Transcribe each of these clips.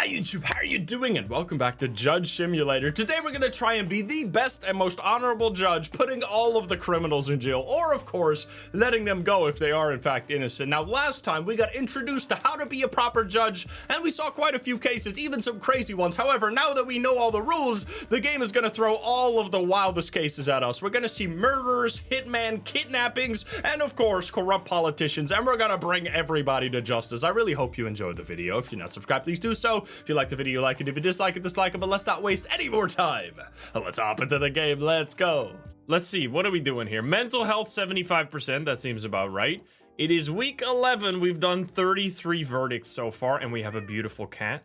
YouTube, how are you doing? And welcome back to Judge Simulator. Today we're gonna try and be the best and most honorable judge, putting all of the criminals in jail, or of course, letting them go if they are in fact innocent. Now, last time we got introduced to how to be a proper judge, and we saw quite a few cases, even some crazy ones. However, now that we know all the rules, the game is gonna throw all of the wildest cases at us. We're gonna see murders, hitman, kidnappings, and of course, corrupt politicians, and we're gonna bring everybody to justice. I really hope you enjoyed the video. If you're not subscribed, please do so. If you like the video, like it. If you dislike it, dislike it. But let's not waste any more time. Let's hop into the game. Let's go. Let's see. What are we doing here? Mental health, 75%. That seems about right. It is week 11. We've done 33 verdicts so far, and we have a beautiful cat.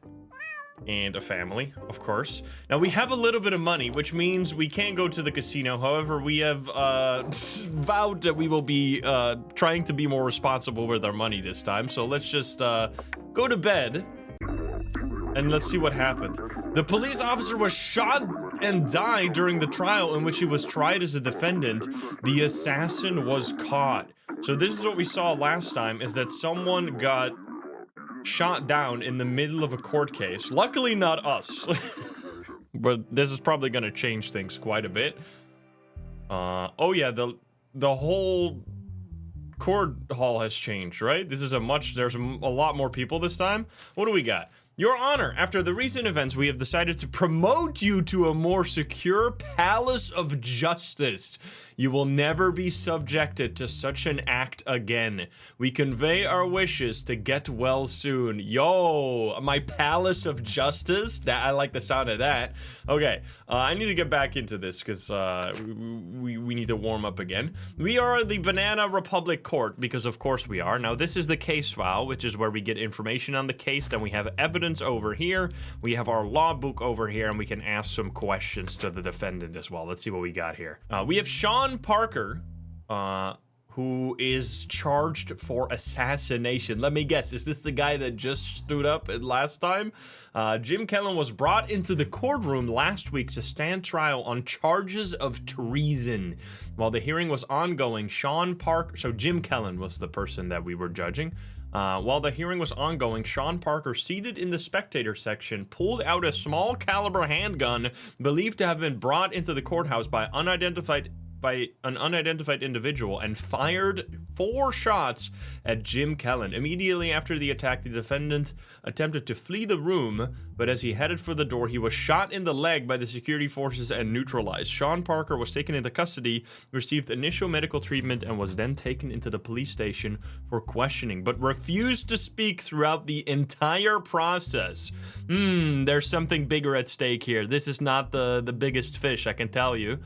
And a family, of course. Now, we have a little bit of money, which means we can't go to the casino. However, we have vowed that we will be trying to be more responsible with our money this time. So let's just go to bed. And let's see what happened. The police officer was shot and died during the trial in which he was tried as a defendant. The assassin was caught. So this is what we saw last time, is that someone got shot down in the middle of a court case. Luckily not us. But this is probably gonna change things quite a bit. Oh yeah, the whole court hall has changed, right? This is there's a lot more people this time. What do we got? Your Honor, after the recent events, we have decided to promote you to a more secure palace of justice. You will never be subjected to such an act again. We convey our wishes to get well soon. Yo, my palace of justice? I like the sound of that. Okay, I need to get back into this because we need to warm up again. We are the Banana Republic Court, because of course we are. Now, this is the case file, which is where we get information on the case. Then we have evidence over here, we have our law book over here, and we can ask some questions to the defendant as well. Let's see what we got here. We have Sean Parker, who is charged for assassination. Let me guess, is this the guy that just stood up last time? Jim Kellen was brought into the courtroom last week to stand trial on charges of treason. While the hearing was ongoing, Sean Parker, so Jim Kellen was the person that we were judging. While the hearing was ongoing, Sean Parker, seated in the spectator section, pulled out a small caliber handgun believed to have been brought into the courthouse by an unidentified individual and fired 4 shots at Jim Kellen. Immediately after the attack, the defendant attempted to flee the room, but as he headed for the door, he was shot in the leg by the security forces and neutralized. Sean Parker was taken into custody, received initial medical treatment, and was then taken into the police station for questioning, but refused to speak throughout the entire process. There's something bigger at stake here. This is not the biggest fish, I can tell you.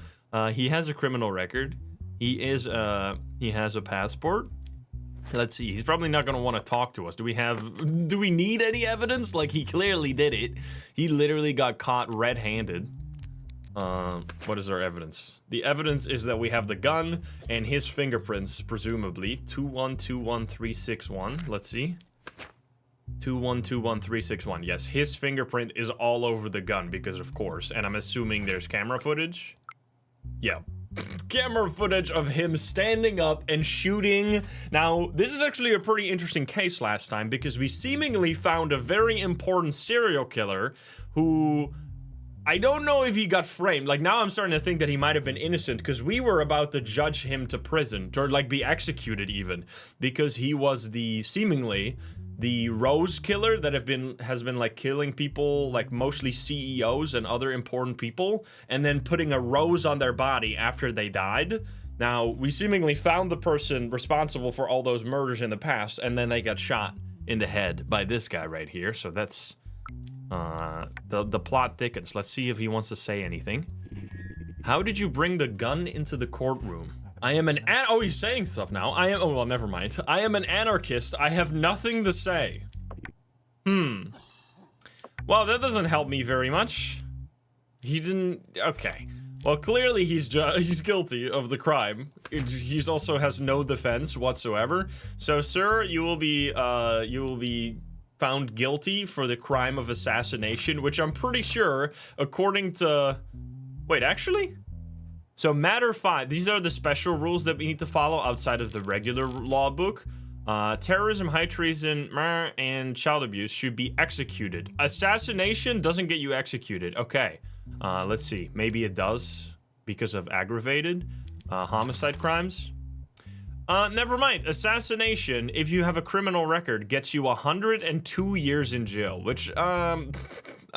He has a criminal record. He has a passport. Let's see. He's probably not gonna want to talk to us. Do we need any evidence? Like, he clearly did it. He literally got caught red-handed. What is our evidence? The evidence is that we have the gun and his fingerprints, presumably. 2121361. Let's see. 2121361. Yes, his fingerprint is all over the gun because of course, and I'm assuming there's camera footage. Yeah, camera footage of him standing up and shooting. Now, this is actually a pretty interesting case last time because we seemingly found a very important serial killer who, I don't know if he got framed. Like, now I'm starting to think that he might have been innocent because we were about to judge him to prison, or like be executed even, because he was seemingly the rose killer that has been like killing people, like mostly CEOs and other important people, and then putting a rose on their body after they died. Now, we seemingly found the person responsible for all those murders in the past, and then they got shot in the head by this guy right here. So that's the plot thickens. Let's see if he wants to say anything. How did you bring the gun into the courtroom? I am oh, he's saying stuff now. Oh, well, never mind. I am an anarchist. I have nothing to say. Well, that doesn't help me very much. He didn't, okay. Well, clearly he's guilty of the crime. He also has no defense whatsoever. So, sir, you will be found guilty for the crime of assassination, which I'm pretty sure, according to, wait, actually? So matter 5, these are the special rules that we need to follow outside of the regular law book. Terrorism, high treason, and child abuse should be executed. Assassination doesn't get you executed. Okay. Let's see. Maybe it does because of aggravated homicide crimes. Never mind. Assassination, if you have a criminal record, gets you 102 years in jail, which, I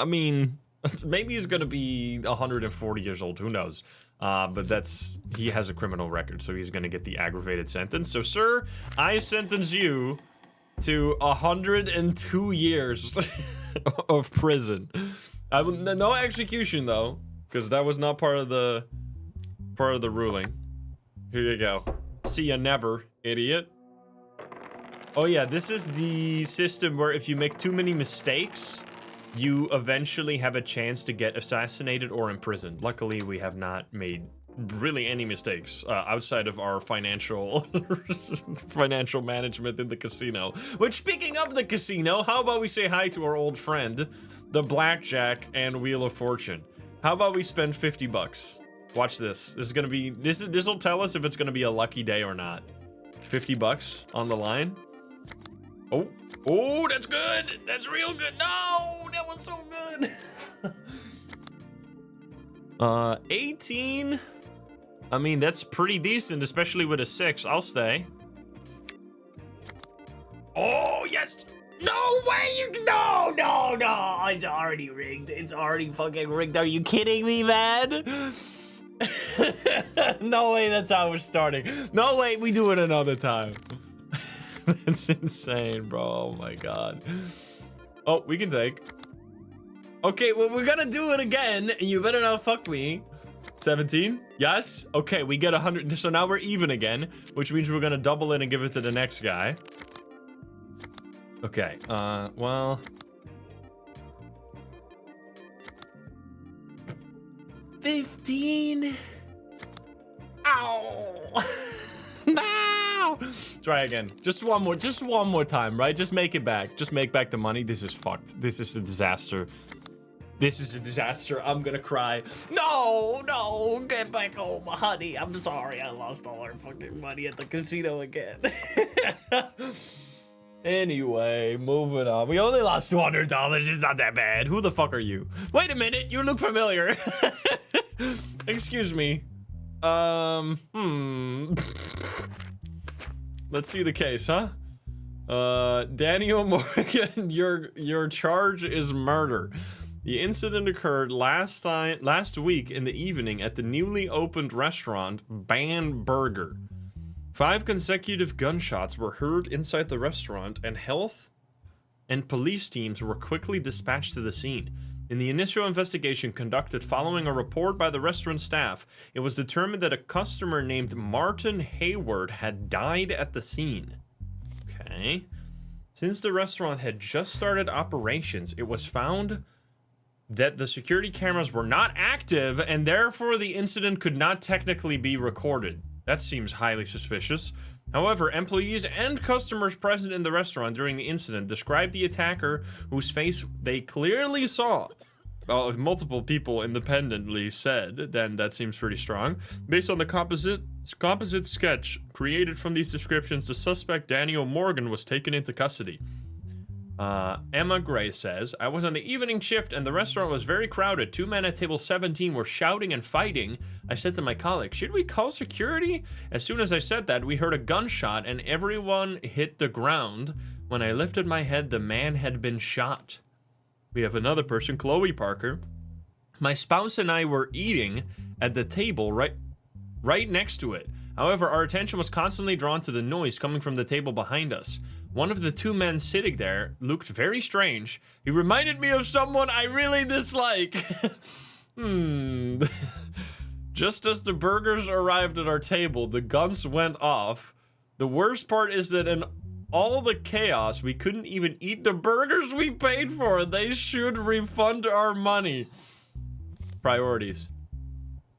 mean, maybe he's gonna be 140 years old. Who knows? But he has a criminal record, so he's gonna get the aggravated sentence. So, sir, I sentence you to 102 years of prison. No execution, though, because that was not part of the ruling. Here you go. See ya never, idiot. Oh yeah, this is the system where if you make too many mistakes, you eventually have a chance to get assassinated or imprisoned. Luckily, we have not made really any mistakes outside of our financial management in the casino. Which, speaking of the casino, how about we say hi to our old friend, the Blackjack and Wheel of Fortune? How about we spend 50 bucks? Watch this. This is gonna be, this will tell us if it's gonna be a lucky day or not. 50 bucks on the line. Oh, that's good. That's real good. No, that was so good. 18. I mean, that's pretty decent, especially with a 6. I'll stay. Oh, yes. No way, no. It's already rigged. It's already fucking rigged. Are you kidding me, man? No way, that's how we're starting. No way, we do it another time. That's insane, bro. Oh my god. Oh, we can take. Okay, well, we're gonna do it again, and you better not fuck me. 17? Yes? Okay, we get 100. So now we're even again, which means we're gonna double it and give it to the next guy. Okay, well. 15. Ow. No. Try again. Just one more time, right? Just make it back. Just make back the money. This is fucked. This is a disaster. This is a disaster. I'm gonna cry. No, get back home, honey. I'm sorry. I lost all our fucking money at the casino again. Anyway, moving on. We only lost $200. It's not that bad. Who the fuck are you? Wait a minute. You look familiar. Excuse me. Let's see the case, huh? Daniel Morgan, your charge is murder. The incident occurred last week in the evening at the newly opened restaurant Ban Burger. 5 consecutive gunshots were heard inside the restaurant, and health and police teams were quickly dispatched to the scene. In the initial investigation conducted following a report by the restaurant staff, it was determined that a customer named Martin Hayward had died at the scene. Okay. Since the restaurant had just started operations, it was found that the security cameras were not active, and therefore the incident could not technically be recorded. That seems highly suspicious. However, employees and customers present in the restaurant during the incident described the attacker, whose face they clearly saw. Well, if multiple people independently said, then that seems pretty strong. Based on the composite sketch created from these descriptions, the suspect Daniel Morgan was taken into custody. Emma Gray says, I was on the evening shift and the restaurant was very crowded. 2 men at table 17 were shouting and fighting. I said to my colleague, should we call security? As soon as I said that, we heard a gunshot and everyone hit the ground. When I lifted my head, the man had been shot. We have another person, Chloe Parker. My spouse and I were eating at the table right next to it. However, our attention was constantly drawn to the noise coming from the table behind us. One of the 2 men sitting there looked very strange. He reminded me of someone I really dislike. Just as the burgers arrived at our table, the guns went off. The worst part is that in all the chaos, we couldn't even eat the burgers we paid for. They should refund our money. Priorities.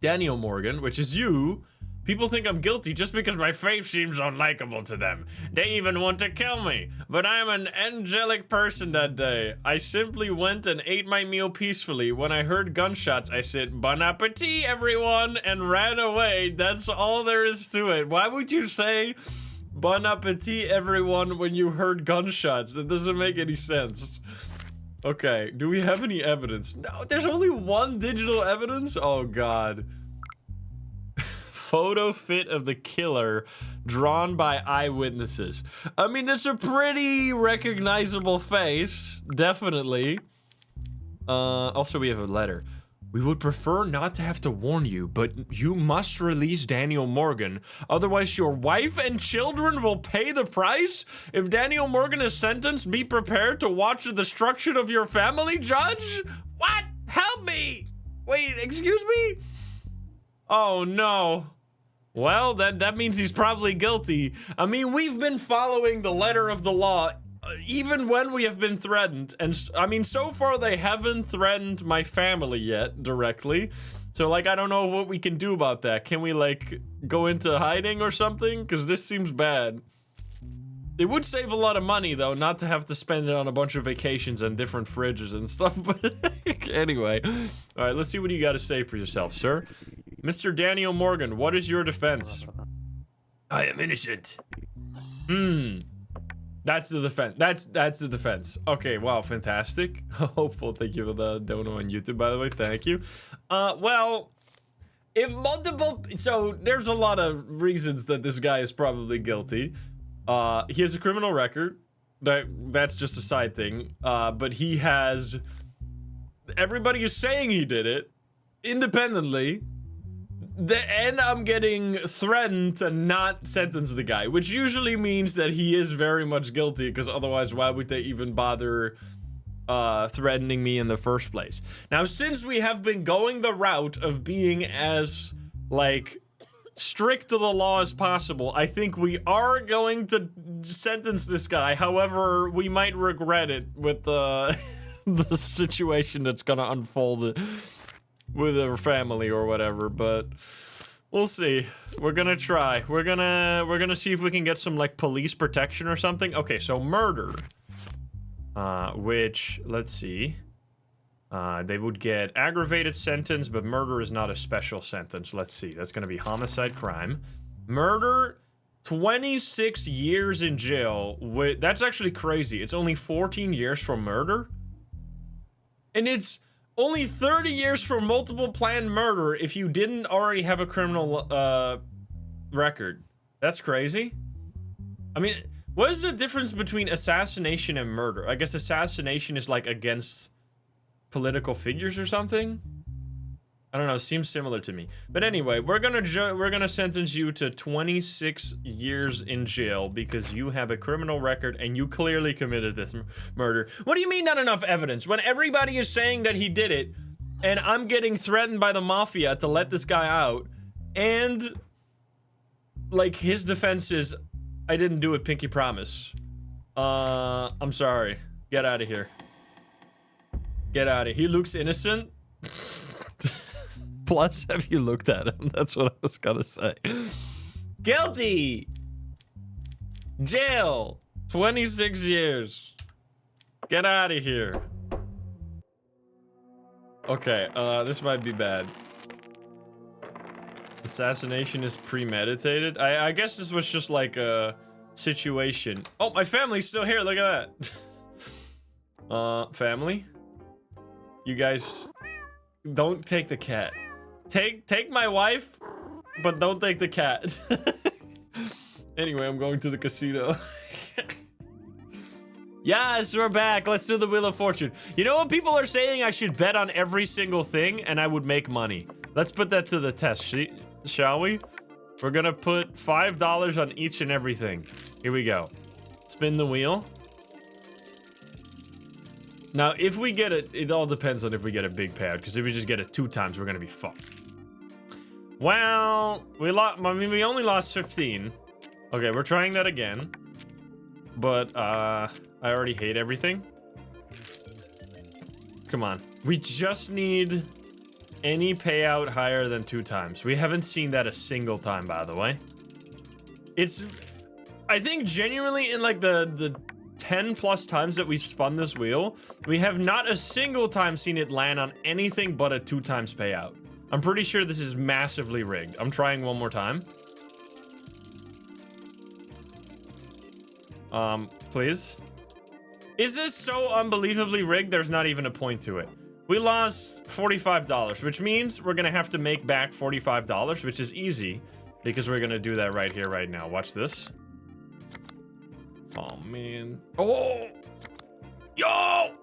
Daniel Morgan, which is you. People think I'm guilty just because my faith seems unlikable to them. They even want to kill me. But I'm an angelic person that day. I simply went and ate my meal peacefully. When I heard gunshots, I said, Bon appetit, everyone, and ran away. That's all there is to it. Why would you say Bon appetit, everyone, when you heard gunshots. That doesn't make any sense. Okay, do we have any evidence? No, there's only one digital evidence? Oh, God. Photo fit of the killer drawn by eyewitnesses. I mean, it's a pretty recognizable face, definitely. Also, we have a letter. We would prefer not to have to warn you, but you must release Daniel Morgan. Otherwise, your wife and children will pay the price. If Daniel Morgan is sentenced, be prepared to watch the destruction of your family, Judge? What? Help me! Wait, excuse me? Oh, no. Well, that means he's probably guilty. I mean, we've been following the letter of the law even when we have been threatened, and I mean, so far they haven't threatened my family yet directly, so like I don't know what we can do about that. Can we like go into hiding or something? Because this seems bad. It would save a lot of money though, not to have to spend it on a bunch of vacations and different fridges and stuff. But anyway, all right, let's see what you got to say for yourself, sir. Mr. Daniel Morgan, what is your defense? I am innocent. That's the defense. That's the defense. Okay, wow, fantastic. Hopeful. Thank you for the dono on YouTube, by the way. Thank you. Well, if multiple, so there's a lot of reasons that this guy is probably guilty. He has a criminal record. That's just a side thing. But he has, everybody is saying he did it independently. And I'm getting threatened to not sentence the guy, which usually means that he is very much guilty, because otherwise why would they even bother threatening me in the first place? Now, since we have been going the route of being as, like, strict to the law as possible, I think we are going to sentence this guy. However, we might regret it with the situation that's gonna unfold with her family or whatever, but we'll see. We're gonna try. We're gonna see if we can get some like police protection or something. Okay, so murder, which, let's see, they would get aggravated sentence, but murder is not a special sentence. Let's see, that's gonna be homicide crime. Murder, 26 years in jail. That's actually crazy. It's only 14 years for murder, and it's only 30 years for multiple planned murder if you didn't already have a criminal record. That's crazy. I mean, what is the difference between assassination and murder? I guess assassination is like against political figures or something. I don't know, seems similar to me. But anyway, we're gonna sentence you to 26 years in jail because you have a criminal record and you clearly committed this murder. What do you mean not enough evidence? When everybody is saying that he did it, and I'm getting threatened by the mafia to let this guy out, and like his defense is, I didn't do it, pinky promise. I'm sorry. Get out of here. Get out of here. He looks innocent. Plus, have you looked at him? That's what I was gonna say. Guilty! Jail! 26 years. Get out of here. Okay, this might be bad. Assassination is premeditated? I guess this was just like a situation. Oh, my family's still here, look at that. Family? You guys, don't take the cat. Take my wife, but don't take the cat. Anyway, I'm going to the casino. Yes, we're back. Let's do the Wheel of Fortune. You know what? People are saying I should bet on every single thing and I would make money. Let's put that to the test, shall we? We're gonna put $5 on each and everything. Here we go. Spin the wheel. Now, if we get it, it all depends on if we get a big payout, because if we just get it 2 times, we're gonna be fucked. Well, we only lost 15. Okay, we're trying that again. But, I already hate everything. Come on. We just need any payout higher than 2 times. We haven't seen that a single time, by the way. It's, I think genuinely in like the 10 plus times that we've spun this wheel, we have not a single time seen it land on anything but a 2 times payout. I'm pretty sure this is massively rigged. I'm trying one more time. Please. Is this so unbelievably rigged? There's not even a point to it. We lost $45, which means we're gonna have to make back $45, which is easy because we're gonna do that right here, right now. Watch this. Oh, man. Oh! Yo!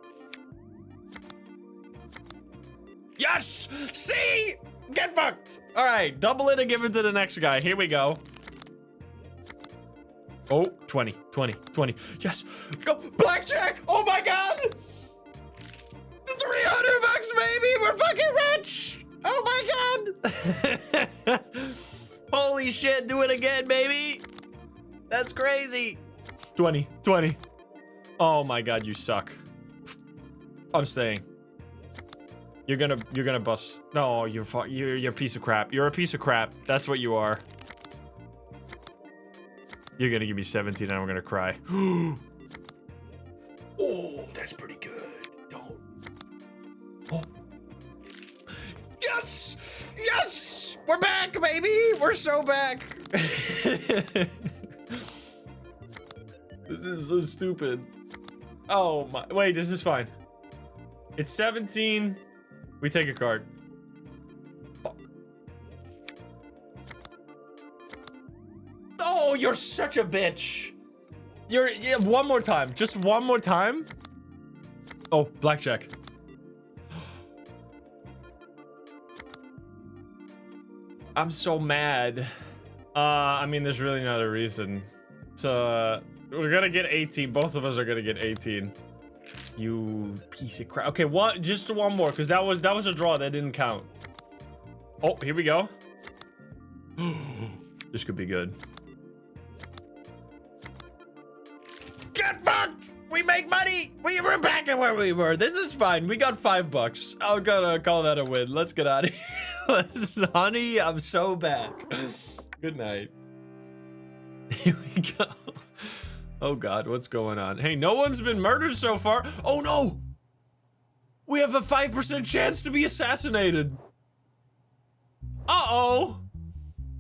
Yes! See? Get fucked! All right, double it and give it to the next guy. Here we go. Oh, 20, 20, 20. Yes! Go, blackjack! Oh my god! 300 bucks, baby! We're fucking rich! Oh my god! Holy shit, do it again, baby! That's crazy! 20, 20. Oh my god, you suck. I'm staying. You're gonna bust. No, you're a piece of crap. You're a piece of crap. That's what you are. You're gonna give me 17 and I'm gonna cry. Oh, that's pretty good. Don't. Oh. Yes! Yes! We're back, baby! We're so back! This is so stupid. Oh my, wait, this is fine. It's 17. We take a card. Fuck. Oh, you're such a bitch. Yeah, one more time. Just one more time. Oh, blackjack. I'm so mad. I mean, there's really not a reason. We're gonna get 18. Both of us are gonna get 18. You piece of crap. Okay, just one more, because that was a draw. That didn't count. Oh, here we go. This could be good. Get fucked! We make money! We were back at where we were. This is fine. We got $5. I'm gonna call that a win. Let's get out of here. Honey, I'm so back. Good night. Here we go. Oh god, what's going on? Hey, no one's been murdered so far. Oh no! We have a 5% chance to be assassinated. Uh-oh.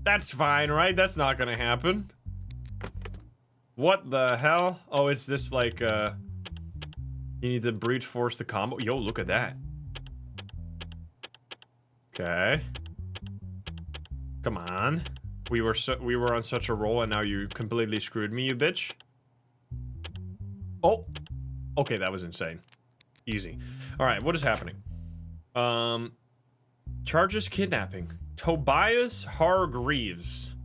That's fine, right? That's not gonna happen. What the hell? Oh, it's this like, you need to brute force the combo. Yo, look at that. Okay. Come on. We were on such a roll and now you completely screwed me, you bitch. Oh, okay, that was insane. Easy. All right, what is happening? Charges kidnapping. Tobias Hargreaves.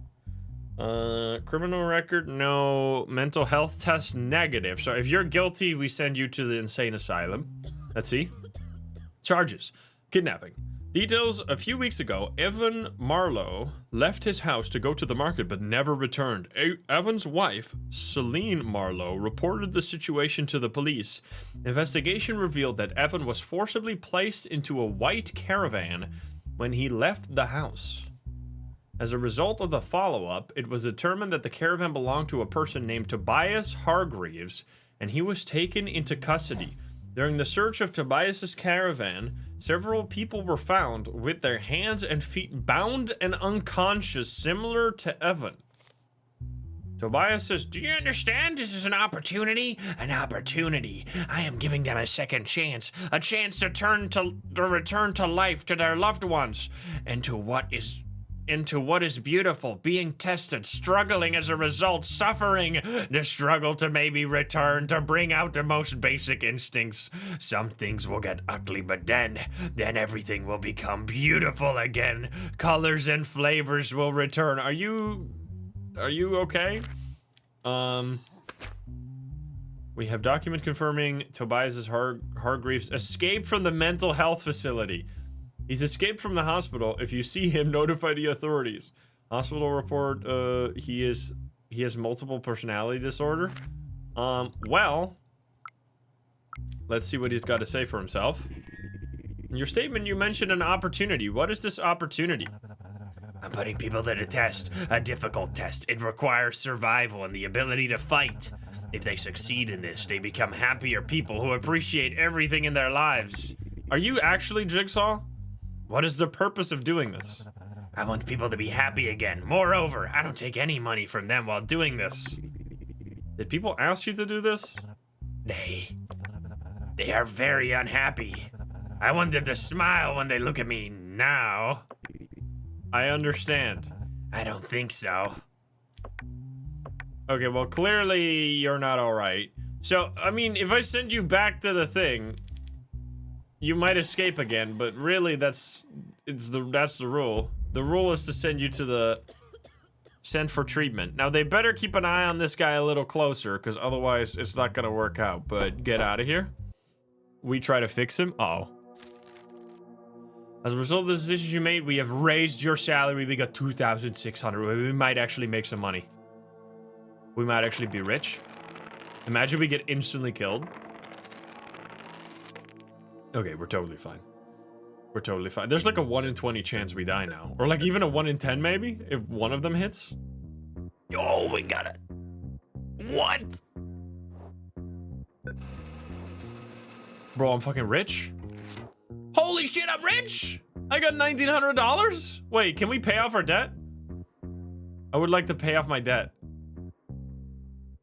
Criminal record, no. Mental health test, negative. So if you're guilty, we send you to the insane asylum. Let's see. Charges. Kidnapping. Details: a few weeks ago, Evan Marlowe left his house to go to the market but never returned. Evan's wife, Celine Marlowe, reported the situation to the police. Investigation revealed that Evan was forcibly placed into a white caravan when he left the house. As a result of the follow-up, it was determined that the caravan belonged to a person named Tobias Hargreaves, and he was taken into custody. During the search of Tobias's caravan, several people were found with their hands and feet bound and unconscious, similar to Evan. Tobias says, "Do you understand? This is an opportunity. An opportunity. I am giving them a second chance. A chance to return to life, to their loved ones, and to what is beautiful, being tested, struggling as a result, suffering, the struggle to maybe return, to bring out the most basic instincts. Some things will get ugly, but then everything will become beautiful again. Colors and flavors will return." Are you okay? We have document confirming Tobias Hargreaves escaped from the mental health facility. He's escaped from the hospital. If you see him, notify the authorities. Hospital report, he has multiple personality disorder. Well, let's see what he's got to say for himself. In your statement, you mentioned an opportunity. What is this opportunity? I'm putting people to the test, a difficult test. It requires survival and the ability to fight. If they succeed in this, they become happier people who appreciate everything in their lives. Are you actually Jigsaw? What is the purpose of doing this? I want people to be happy again. Moreover, I don't take any money from them while doing this. Did people ask you to do this? They are very unhappy. I want them to smile when they look at me now. I understand. I don't think so. Okay, well, clearly you're not alright. So, I mean, if I send you back to the thing, you might escape again, but really that's the rule. The rule is to send you to the send for treatment. Now, they better keep an eye on this guy a little closer, because otherwise it's not gonna work out. But get out of here. We try to fix him. Oh. As a result of the decisions you made, we have raised your salary. We got 2,600. We might actually make some money. We might actually be rich. Imagine we get instantly killed. Okay, we're totally fine. We're totally fine. There's like a 1 in 20 chance we die now. Or like even a 1 in 10 maybe, if one of them hits. Oh, we got it. What? Bro, I'm fucking rich. Holy shit, I'm rich! I got $1,900? Wait, can we pay off our debt? I would like to pay off my debt.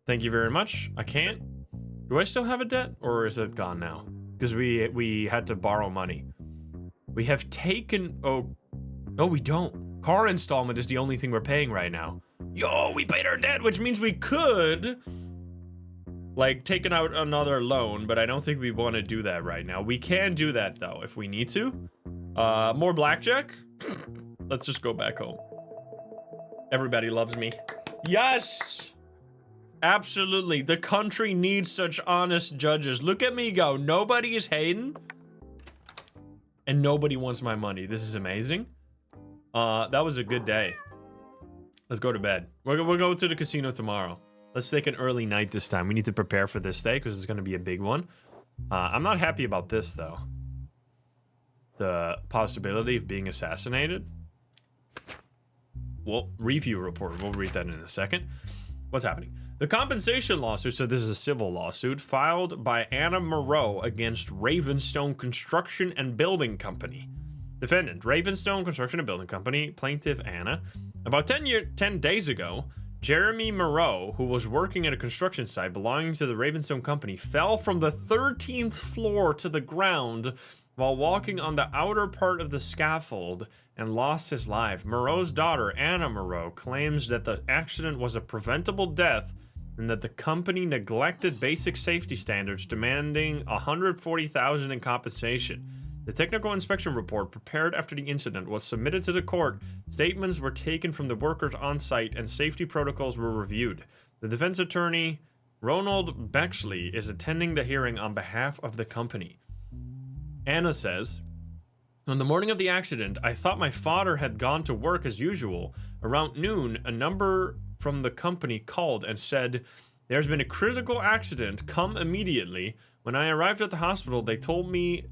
Thank you very much. I can't. Do I still have a debt? Or is it gone now? Because we had to borrow money. We have taken... Oh, no, we don't. Car installment is the only thing we're paying right now. Yo, we paid our debt, which means we could... like, taking out another loan, but I don't think we want to do that right now. We can do that, though, if we need to. More blackjack? Let's just go back home. Everybody loves me. Yes! Absolutely. The country needs such honest judges. Look at me go. Nobody is hating. And nobody wants my money. This is amazing. That was a good day. Let's go to bed. We'll go to the casino tomorrow. Let's take an early night this time. We need to prepare for this day because it's going to be a big one. I'm not happy about this, though. The possibility of being assassinated. Well, review report. We'll read that in a second. What's happening? The compensation lawsuit, so this is a civil lawsuit, filed by Anna Moreau against Ravenstone Construction and Building Company. Defendant, Ravenstone Construction and Building Company. Plaintiff, Anna. About 10 days ago, Jeremy Moreau, who was working at a construction site belonging to the Ravenstone Company, fell from the 13th floor to the ground while walking on the outer part of the scaffold and lost his life. Moreau's daughter, Anna Moreau, claims that the accident was a preventable death and that the company neglected basic safety standards, demanding $140,000 in compensation. The technical inspection report prepared after the incident was submitted to the court. Statements were taken from the workers on site and safety protocols were reviewed. The defense attorney, Ronald Bexley, is attending the hearing on behalf of the company. Anna says, on the morning of the accident, I thought my father had gone to work as usual. Around noon, a number from the company called and said, there's been a critical accident, come immediately. When I arrived at the hospital, they told me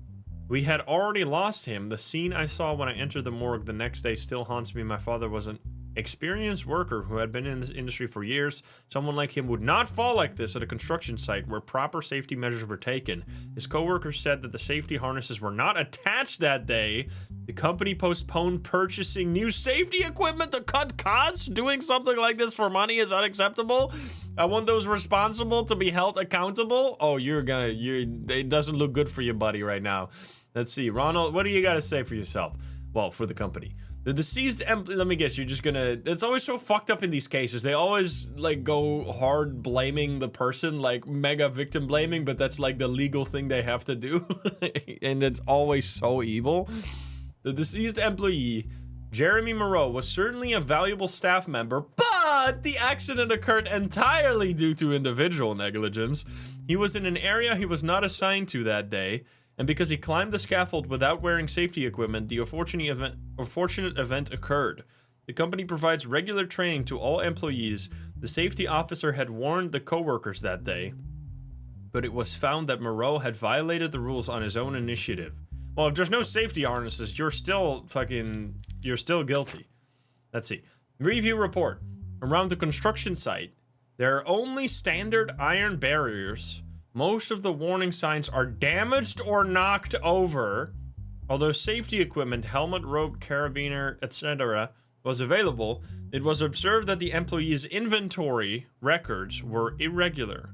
we had already lost him. The scene I saw when I entered the morgue the next day still haunts me. My father was an experienced worker who had been in this industry for years. Someone like him would not fall like this at a construction site where proper safety measures were taken. His coworkers said that the safety harnesses were not attached that day. The company postponed purchasing new safety equipment to cut costs. Doing something like this for money is unacceptable. I want those responsible to be held accountable. Oh, it doesn't look good for you, buddy, right now. Let's see, Ronald, what do you got to say for yourself? Well, for the company. The deceased, let me guess, you're just gonna, it's always so fucked up in these cases. They always, like, go hard blaming the person, like, mega victim blaming, but that's, like, the legal thing they have to do. And it's always so evil. The deceased employee, Jeremy Moreau, was certainly a valuable staff member, but the accident occurred entirely due to individual negligence. He was in an area he was not assigned to that day, and because he climbed the scaffold without wearing safety equipment, the unfortunate event occurred. The company provides regular training to all employees. The safety officer had warned the coworkers that day, but it was found that Moreau had violated the rules on his own initiative. Well, if there's no safety harnesses, you're still guilty. Let's see. Review report. Around the construction site, there are only standard iron barriers. Most of the warning signs are damaged or knocked over. Although safety equipment, helmet, rope, carabiner, etc. was available, It was observed that the employees' inventory records were irregular.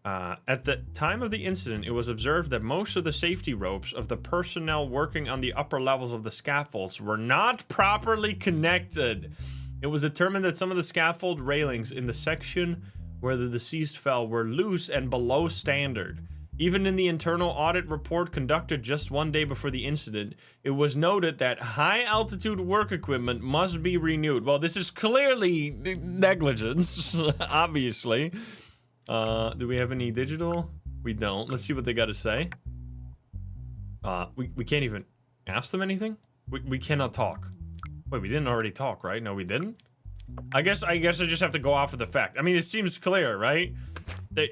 At the time of the incident, it was observed that most of the safety ropes of the personnel working on the upper levels of the scaffolds were not properly connected. It was determined that some of the scaffold railings in the section where the deceased fell were loose and below standard. Even in the internal audit report conducted just 1 day before the incident, it was noted that high-altitude work equipment must be renewed. Well, this is clearly negligence, obviously. Do we have any digital? We don't. Let's see what they got to say. We can't even ask them anything? We cannot talk. Wait, we didn't already talk, right? No, we didn't? I guess I just have to go off of the fact. I mean, it seems clear, right? That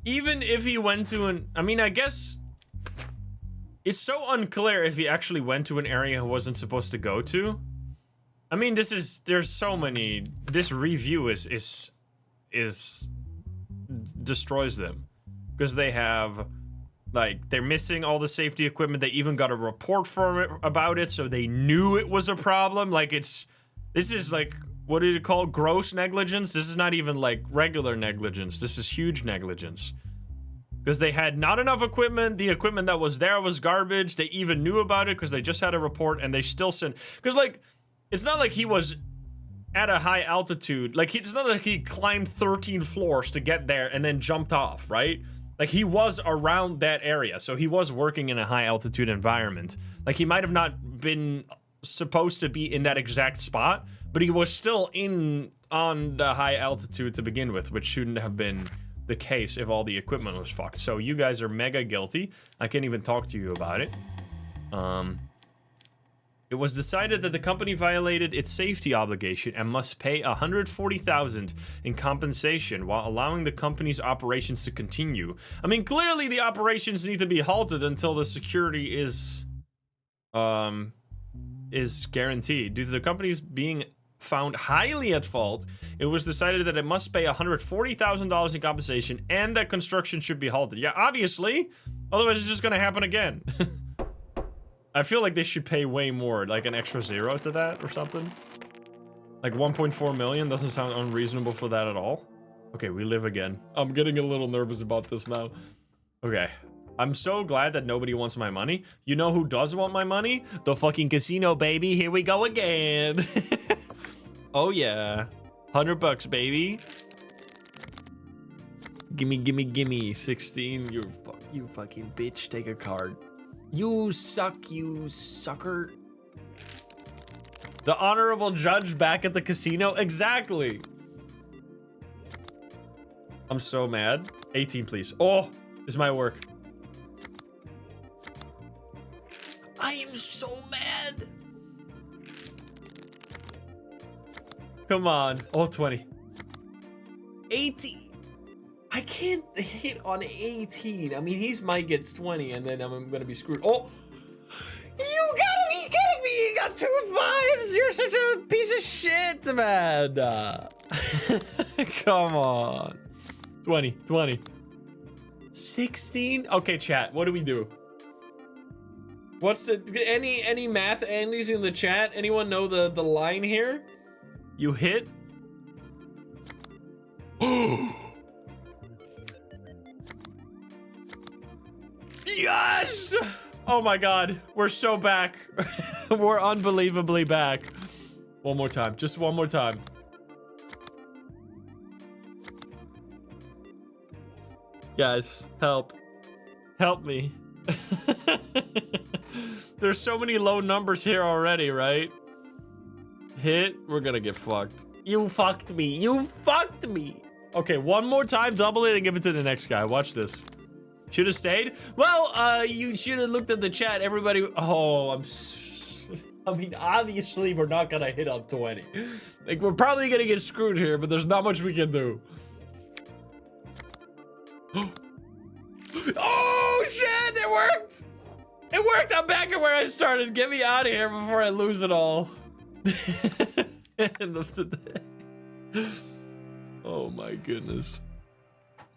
even if he went to an... I mean, I guess... It's so unclear if he actually went to an area he wasn't supposed to go to. I mean, this is... There's so many... This review is destroys them. Because they have... Like, they're missing all the safety equipment. They even got a report from it about it, so they knew it was a problem. Like, it's... This is like... What did it call? Gross negligence? This is not even like regular negligence. This is huge negligence. Because they had not enough equipment. The equipment that was there was garbage. They even knew about it because they just had a report and they still sent... Because like, it's not like he was at a high altitude. Like, it's not like he climbed 13 floors to get there and then jumped off, right? Like, he was around that area. So he was working in a high altitude environment. Like, he might have not been supposed to be in that exact spot, but he was still on the high altitude to begin with, which shouldn't have been the case if all the equipment was fucked. So you guys are mega guilty. I can't even talk to you about it. It was decided that the company violated its safety obligation and must pay $140,000 in compensation while allowing the company's operations to continue. I mean, clearly the operations need to be halted until the security is guaranteed. Due to the company's being found highly at fault, it was decided that it must pay $140,000 in compensation and that construction should be halted. Yeah, obviously. Otherwise, it's just gonna happen again. I feel like they should pay way more, like an extra zero to that or something. Like 1.4 million doesn't sound unreasonable for that at all. Okay, we live again. I'm getting a little nervous about this now. Okay. I'm so glad that nobody wants my money. You know who does want my money? The fucking casino, baby. Here we go again. Oh yeah. $100, baby. Gimme. 16. You fucking bitch. Take a card. You suck, you sucker. The honorable judge back at the casino? Exactly. I'm so mad. 18, please. Oh, this is my work. I am so mad. Come on. Oh, 20. 18. I can't hit on 18. I mean, he might get 20 and then I'm gonna be screwed. Oh, you gotta be kidding me. You got 2 5s. You're such a piece of shit, man. Come on. 20. 16. Okay, chat. What do we do? What's the any math Andy's in the chat? Anyone know the line here? You hit. Yes! Oh my god, we're so back. We're unbelievably back. One more time, just one more time. Guys, help. Help me. There's so many low numbers here already, right? Hit, we're gonna get fucked. You fucked me, you fucked me. Okay, one more time, double it and give it to the next guy. Watch this. Should have stayed? Well, you should have looked at the chat. Everybody, oh, I mean, obviously we're not gonna hit on 20. Like, we're probably gonna get screwed here, but there's not much we can do. Oh shit, it worked! It worked, I'm back at where I started. Get me out of here before I lose it all. End of the day. Oh my goodness.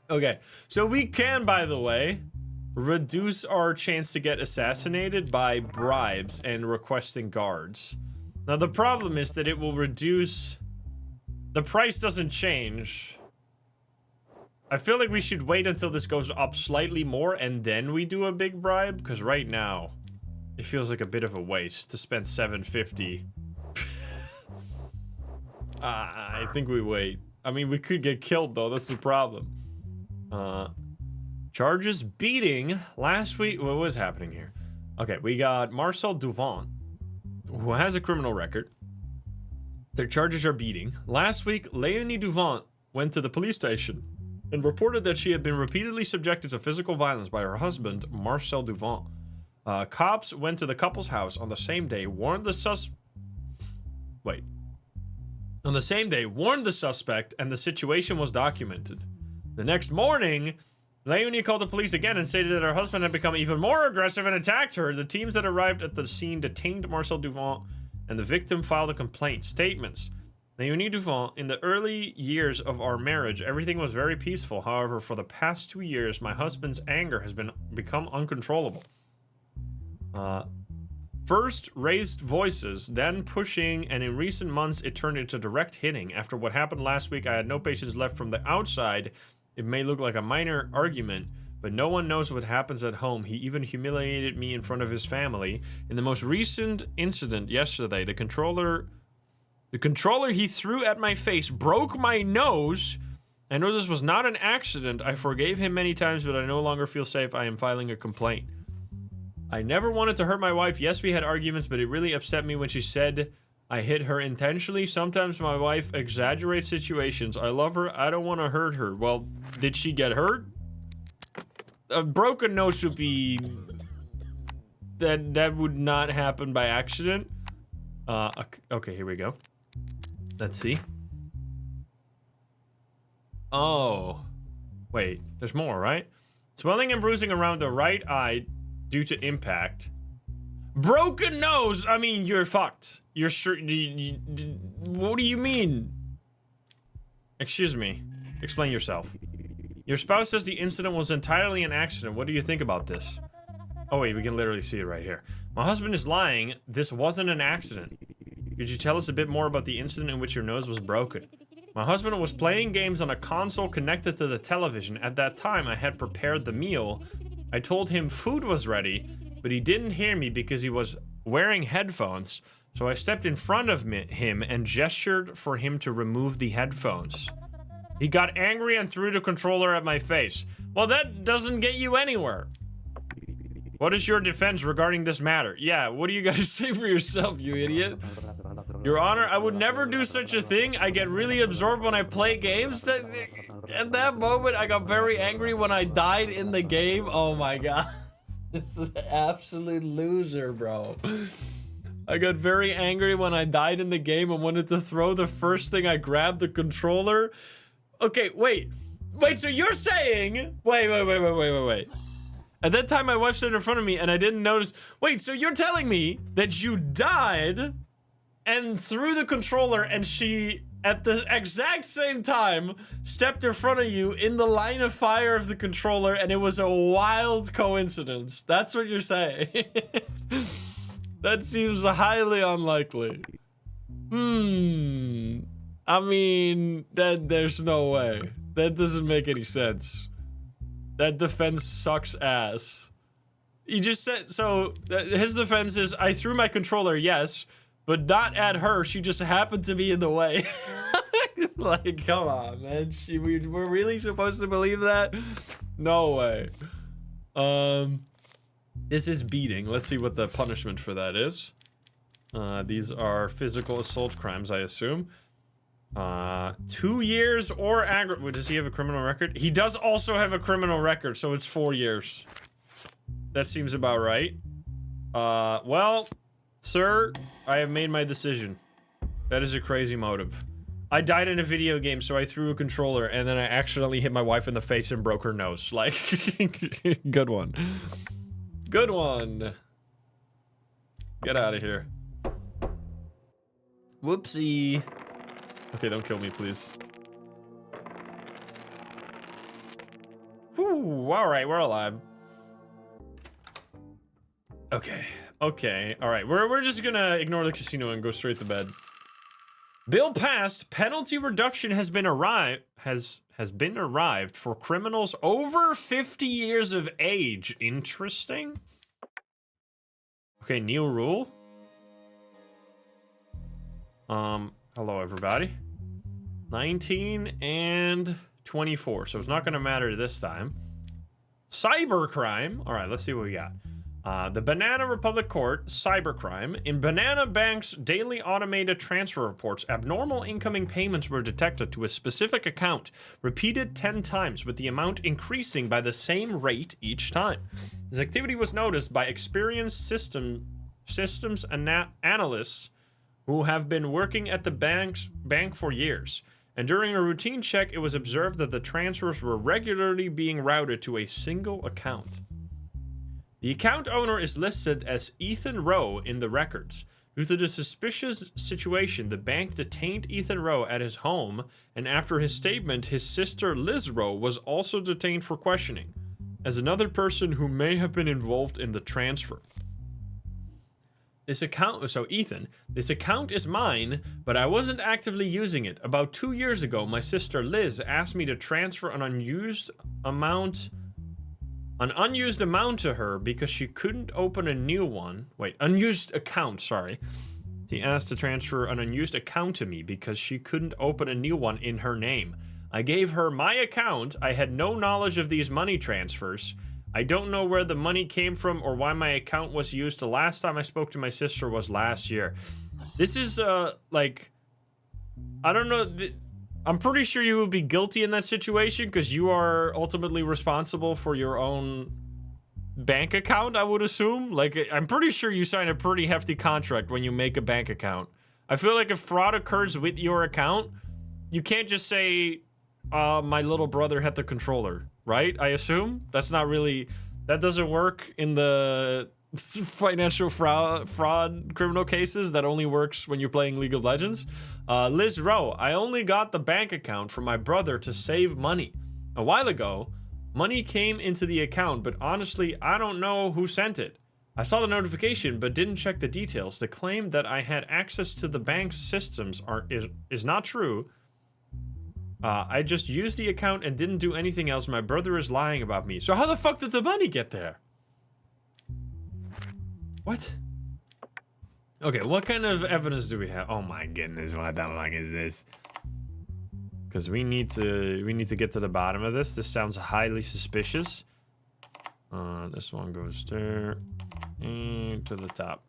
Okay, so we can, by the way, reduce our chance to get assassinated by bribes and requesting guards. Now, the problem is that it will reduce... The price doesn't change. I feel like we should wait until this goes up slightly more and then we do a big bribe, because right now, it feels like a bit of a waste to spend $750. I think we wait. I mean, we could get killed, though. That's the problem. Charges beating last week. What was happening here? Okay, we got Marcel Duvant, who has a criminal record. Their charges are beating. Last week, Leonie Duvant went to the police station and reported that she had been repeatedly subjected to physical violence by her husband, Marcel Duvant. Cops went to the couple's house on the same day, warned the suspect, and the situation was documented. The next morning, Leonie called the police again and stated that her husband had become even more aggressive and attacked her. The teams that arrived at the scene detained Marcel Duvant, and the victim filed a complaint. Statements. Leonie Duvant, in the early years of our marriage, everything was very peaceful. However, for the past 2 years, my husband's anger has become uncontrollable. First raised voices, then pushing, and in recent months it turned into direct hitting. After what happened last week, I had no patience left. From the outside. It may look like a minor argument, but no one knows what happens at home. He even humiliated me in front of his family. In the most recent incident yesterday, the controller he threw at my face broke my nose. I know this was not an accident. I forgave him many times, but I no longer feel safe. I am filing a complaint. I never wanted to hurt my wife. Yes, we had arguments, but it really upset me when she said I hit her intentionally. Sometimes my wife exaggerates situations. I love her. I don't want to hurt her. Well, did she get hurt? A broken nose should be... That would not happen by accident. Okay, here we go. Let's see. Oh. Wait, there's more, right? Swelling and bruising around the right eye due to impact. Broken nose! I mean, you're fucked. You're sure... What do you mean? Excuse me. Explain yourself. Your spouse says the incident was entirely an accident. What do you think about this? Oh wait, we can literally see it right here. My husband is lying. This wasn't an accident. Could you tell us a bit more about the incident in which your nose was broken? My husband was playing games on a console connected to the television. At that time, I had prepared the meal. I told him food was ready, but he didn't hear me because he was wearing headphones. So I stepped in front of him and gestured for him to remove the headphones. He got angry and threw the controller at my face. Well, that doesn't get you anywhere. What is your defense regarding this matter? Yeah, what do you gotta say for yourself, you idiot? Your Honor, I would never do such a thing. I get really absorbed when I play games. At that moment, I got very angry when I died in the game. Oh my god. This is an absolute loser, bro. I got very angry when I died in the game and wanted to throw the first thing I grabbed, the controller. Okay, wait. Wait, so you're saying... Wait. At that time, my wife stood in front of me and I didn't notice... Wait, so you're telling me that you died and threw the controller and she, at the exact same time, stepped in front of you in the line of fire of the controller and it was a wild coincidence. That's what you're saying. That seems highly unlikely. I mean, there's no way. That doesn't make any sense. That defense sucks ass. He just said, so his defense is, I threw my controller, yes, but not at her. She just happened to be in the way. Like, come on, man. We're really supposed to believe that? No way. This is beating. Let's see what the punishment for that is. These are physical assault crimes, I assume. 2 years or aggravation. Does he have a criminal record? He does also have a criminal record, so it's 4 years. That seems about right. Well, sir, I have made my decision. That is a crazy motive. I died in a video game, so I threw a controller, and then I accidentally hit my wife in the face and broke her nose. Like, good one. Good one. Get out of here. Whoopsie. Okay, don't kill me, please. Whew, alright, we're alive. Okay. Okay, all right. We're just gonna ignore the casino and go straight to bed. Bill passed. Penalty reduction has been arrived for criminals over 50 years of age. Interesting. Okay, new rule. Hello everybody. 19 and 24. So it's not gonna matter this time. Cybercrime. All right, let's see what we got. The Banana Republic Court, cybercrime. In Banana Bank's daily automated transfer reports, abnormal incoming payments were detected to a specific account, repeated 10 times, with the amount increasing by the same rate each time. This activity was noticed by experienced systems analysts who have been working at the bank for years. And during a routine check, it was observed that the transfers were regularly being routed to a single account. The account owner is listed as Ethan Rowe in the records. Due to the suspicious situation, the bank detained Ethan Rowe at his home, and after his statement, his sister Liz Rowe was also detained for questioning, as another person who may have been involved in the transfer. This account is mine, but I wasn't actively using it. About 2 years ago, my sister Liz asked me to transfer an unused amount to her because she couldn't open a new one. Wait, unused account, sorry. She asked to transfer an unused account to me because she couldn't open a new one in her name. I gave her my account. I had no knowledge of these money transfers. I don't know where the money came from or why my account was used. The last time I spoke to my sister was last year. This is, like, I don't know. I'm pretty sure you would be guilty in that situation because you are ultimately responsible for your own bank account, I would assume. Like, I'm pretty sure you sign a pretty hefty contract when you make a bank account. I feel like if fraud occurs with your account, you can't just say, my little brother had the controller, right? I assume that's not really, that doesn't work in the financial fraud criminal cases. That only works when you're playing League of Legends. Liz Rowe, I only got the bank account from my brother to save money. A while ago, money came into the account, but honestly, I don't know who sent it. I saw the notification, but didn't check the details. The claim that I had access to the bank's systems is not true. I just used the account and didn't do anything else. My brother is lying about me. So how the fuck did the money get there? What? Okay, what kind of evidence do we have? Oh my goodness, what the fuck is this? Because we need to get to the bottom of this. This sounds highly suspicious. This one goes there and to the top.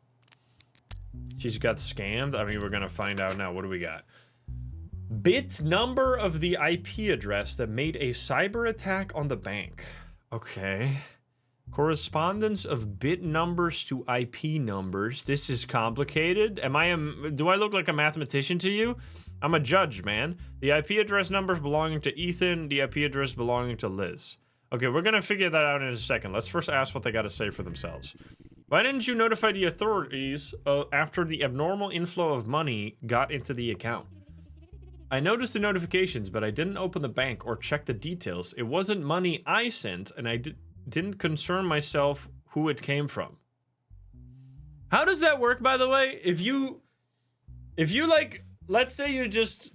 She's got scammed. I mean, we're gonna find out now. What do we got? Bit number of the IP address that made a cyber attack on the bank. Okay. Correspondence of bit numbers to IP numbers. This is complicated. Do I look like a mathematician to you? I'm a judge, man. The IP address numbers belonging to Ethan, the IP address belonging to Liz. Okay, we're gonna figure that out in a second. Let's first ask what they gotta say for themselves. Why didn't you notify the authorities after the abnormal inflow of money got into the account? I noticed the notifications, but I didn't open the bank or check the details. It wasn't money I sent, and I didn't concern myself who it came from. How does that work, by the way? If you like, let's say you just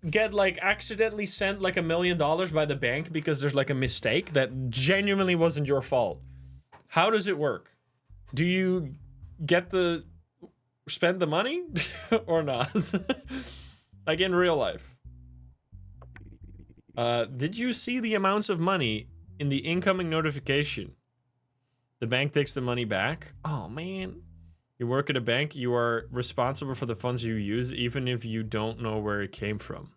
get like accidentally sent like $1 million by the bank because there's like a mistake that genuinely wasn't your fault. How does it work? Do you get spend the money or not? Like in real life. Did you see the amounts of money in the incoming notification? The bank takes the money back. Oh man. You work at a bank, you are responsible for the funds you use, even if you don't know where it came from.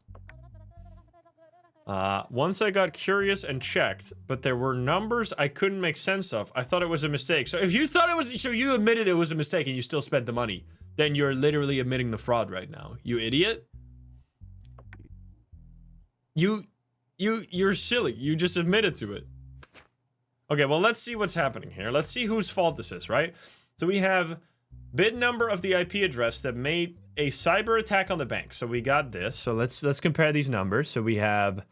Once I got curious and checked, but there were numbers I couldn't make sense of. I thought it was a mistake. So if you thought it was, so you admitted it was a mistake and you still spent the money, then you're literally admitting the fraud right now. You idiot. You're silly. You just admitted to it. Okay, well, let's see what's happening here. Let's see whose fault this is, right? So we have bit number of the IP address that made a cyber attack on the bank. So we got this. So let's compare these numbers. So we have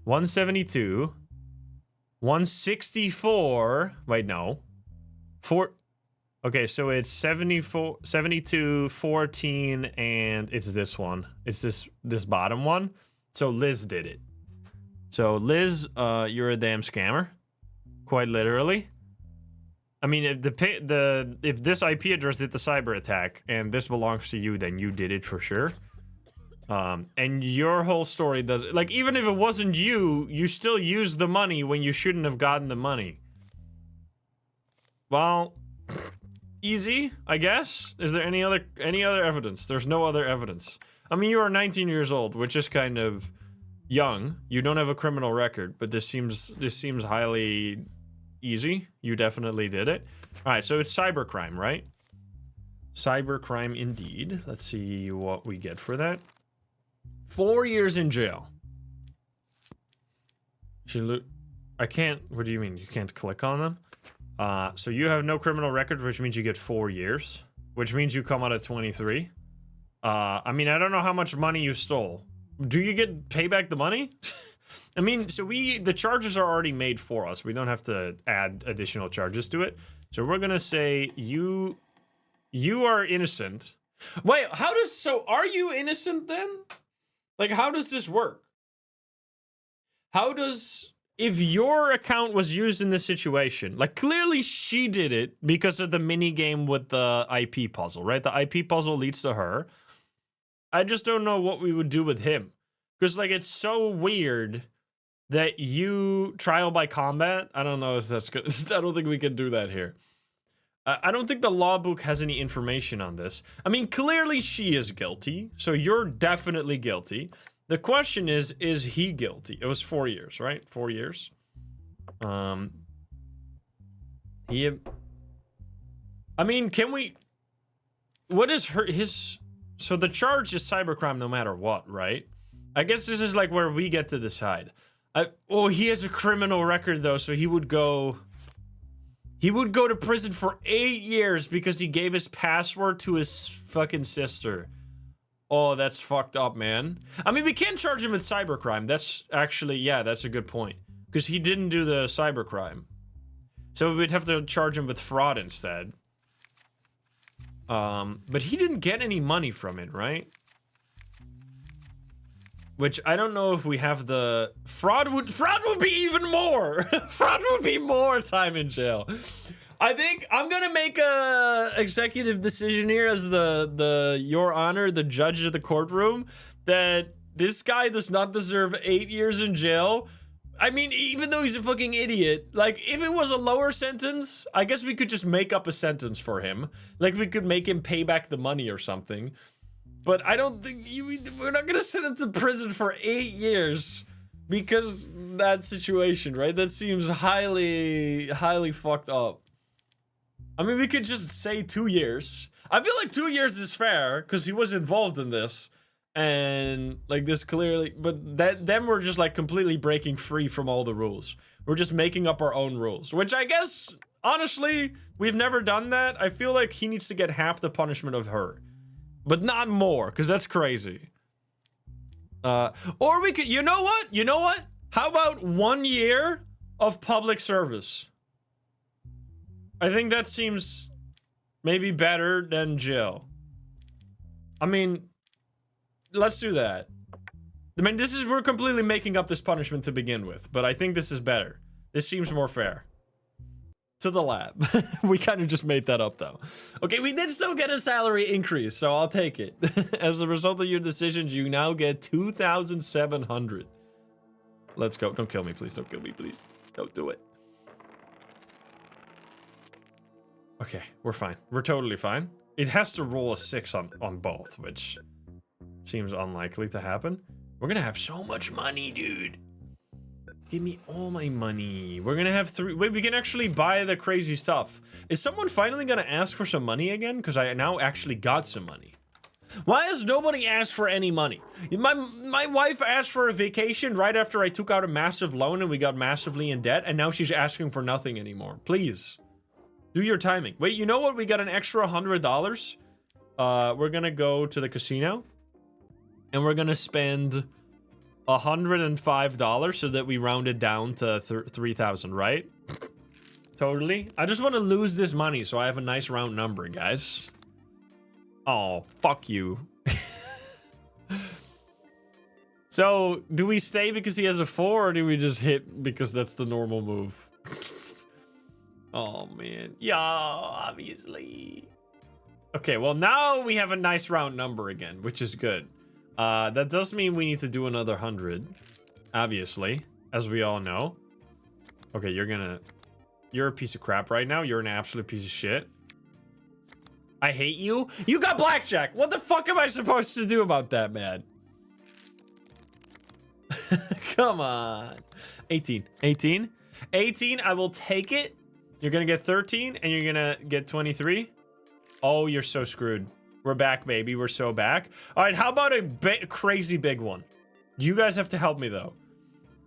172, 164. Wait, no. Okay, so it's 74, 72, 14, and it's this one. It's this bottom one. So Liz did it. So Liz, you're a damn scammer, quite literally. I mean, if this IP address did the cyber attack and this belongs to you, then you did it for sure. And your whole story does, like, even if it wasn't you, you still used the money when you shouldn't have gotten the money. Well, easy, I guess. Is there any other evidence? There's no other evidence. I mean, you are 19 years old, which is kind of young. You don't have a criminal record, but this seems highly easy. You definitely did it. All right, so it's cybercrime, right? Cybercrime indeed. Let's see what we get for that. 4 years in jail. I can't. What do you mean? You can't click on them? So you have no criminal record, which means you get 4 years, which means you come out at 23. I mean, I don't know how much money you stole. Do you get pay back the money? I mean, so the charges are already made for us. We don't have to add additional charges to it. So we're gonna say you are innocent. Wait, so are you innocent then? Like, how does this work? If your account was used in this situation, like, clearly she did it because of the mini game with the IP puzzle, right? The IP puzzle leads to her. I just don't know what we would do with him. Because, like, it's so weird that you trial by combat. I don't know if that's good. I don't think we can do that here. I don't think the law book has any information on this. I mean, clearly she is guilty, so you're definitely guilty. The question is he guilty? It was 4 years, right? 4 years. I mean, can we... What is his... So the charge is cybercrime no matter what, right? I guess this is like where we get to decide. Oh, he has a criminal record though, so he would go to prison for 8 years because he gave his password to his fucking sister. Oh, that's fucked up, man. I mean, we can't charge him with cybercrime. That's actually, yeah, that's a good point. Because he didn't do the cybercrime. So we'd have to charge him with fraud instead. But he didn't get any money from it, right? Which I don't know if we have the fraud would be even more. Fraud would be more time in jail. I think I'm gonna make a executive decision here as Your Honor, the judge of the courtroom, that this guy does not deserve 8 years in jail. I mean, even though he's a fucking idiot, like, if it was a lower sentence, I guess we could just make up a sentence for him. Like, we could make him pay back the money or something. But I don't think we're not gonna send him to prison for 8 years because that situation, right? That seems highly, highly fucked up. I mean, we could just say 2 years. I feel like 2 years is fair because he was involved in this, and like this clearly. But then we're just like completely breaking free from all the rules. We're just making up our own rules, which I guess honestly we've never done that. I feel like he needs to get half the punishment of her. But not more, because that's crazy. Or we could, you know what? How about 1 year of public service? I think that seems maybe better than jail. I mean, let's do that. I mean, we're completely making up this punishment to begin with, but I think this is better. This seems more fair. To the lab. We kind of just made that up though. Okay, we did still get a salary increase, so I'll take it. As a result of your decisions, you now get 2,700. Let's go. Don't kill me, please. Don't kill me, please. Don't do it. Okay, we're fine. We're totally fine. It has to roll a 6 on both, which seems unlikely to happen. We're gonna have so much money, dude. Give me all my money. We're gonna have 3. Wait, we can actually buy the crazy stuff. Is someone finally gonna ask for some money again? Because I now actually got some money. Why has nobody asked for any money? My wife asked for a vacation right after I took out a massive loan and we got massively in debt, and now she's asking for nothing anymore. Please, do your timing. Wait, you know what? We got an extra $100. We're gonna go to the casino, and we're gonna spend $105 so that we round it down to 3,000, right? Totally. I just want to lose this money so I have a nice round number, guys. Oh, fuck you. So, do we stay because he has a 4, or do we just hit because that's the normal move? Oh, man. Yeah, obviously. Okay, well, now we have a nice round number again, which is good. That does mean we need to do another 100, obviously, as we all know. Okay, you're a piece of crap right now. You're an absolute piece of shit. I hate you. You got blackjack. What the fuck am I supposed to do about that, man? Come on. 18. 18. 18. I will take it. You're going to get 13 and you're going to get 23. Oh, you're so screwed. We're back, baby. We're so back. All right. How about a crazy big one? You guys have to help me, though.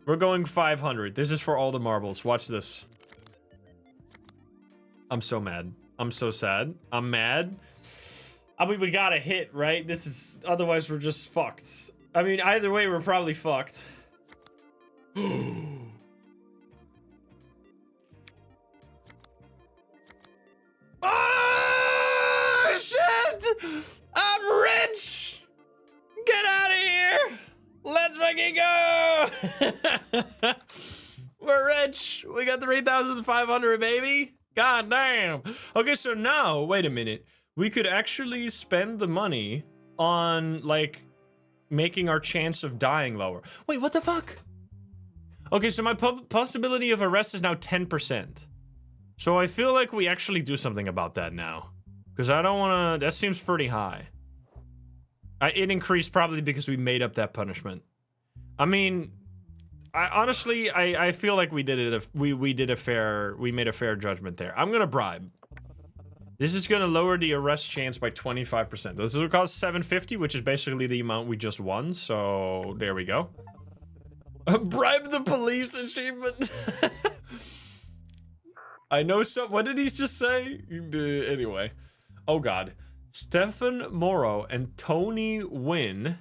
We're going 500. This is for all the marbles. Watch this. I'm so mad. I'm so sad. I'm mad. I mean, we got to hit, right? This is... Otherwise, we're just fucked. I mean, either way, we're probably fucked. Oh, shit! I'm rich! Get out of here! Let's fucking go! We're rich! We got 3,500, baby! God damn! Okay, so now, wait a minute. We could actually spend the money on, like... making our chance of dying lower. Wait, what the fuck? Okay, so my possibility of arrest is now 10%. So I feel like we actually do something about that now. Because I don't want to... That seems pretty high. It increased probably because we made up that punishment. I mean... honestly, I feel like we did it... We made a fair judgment there. I'm gonna bribe. This is going to lower the arrest chance by 25%. This will cost 750, which is basically the amount we just won. So there we go. Bribe the police achievement. I know some. What did he just say? Anyway. Oh, God. Stefan Morrow and Tony Wynn.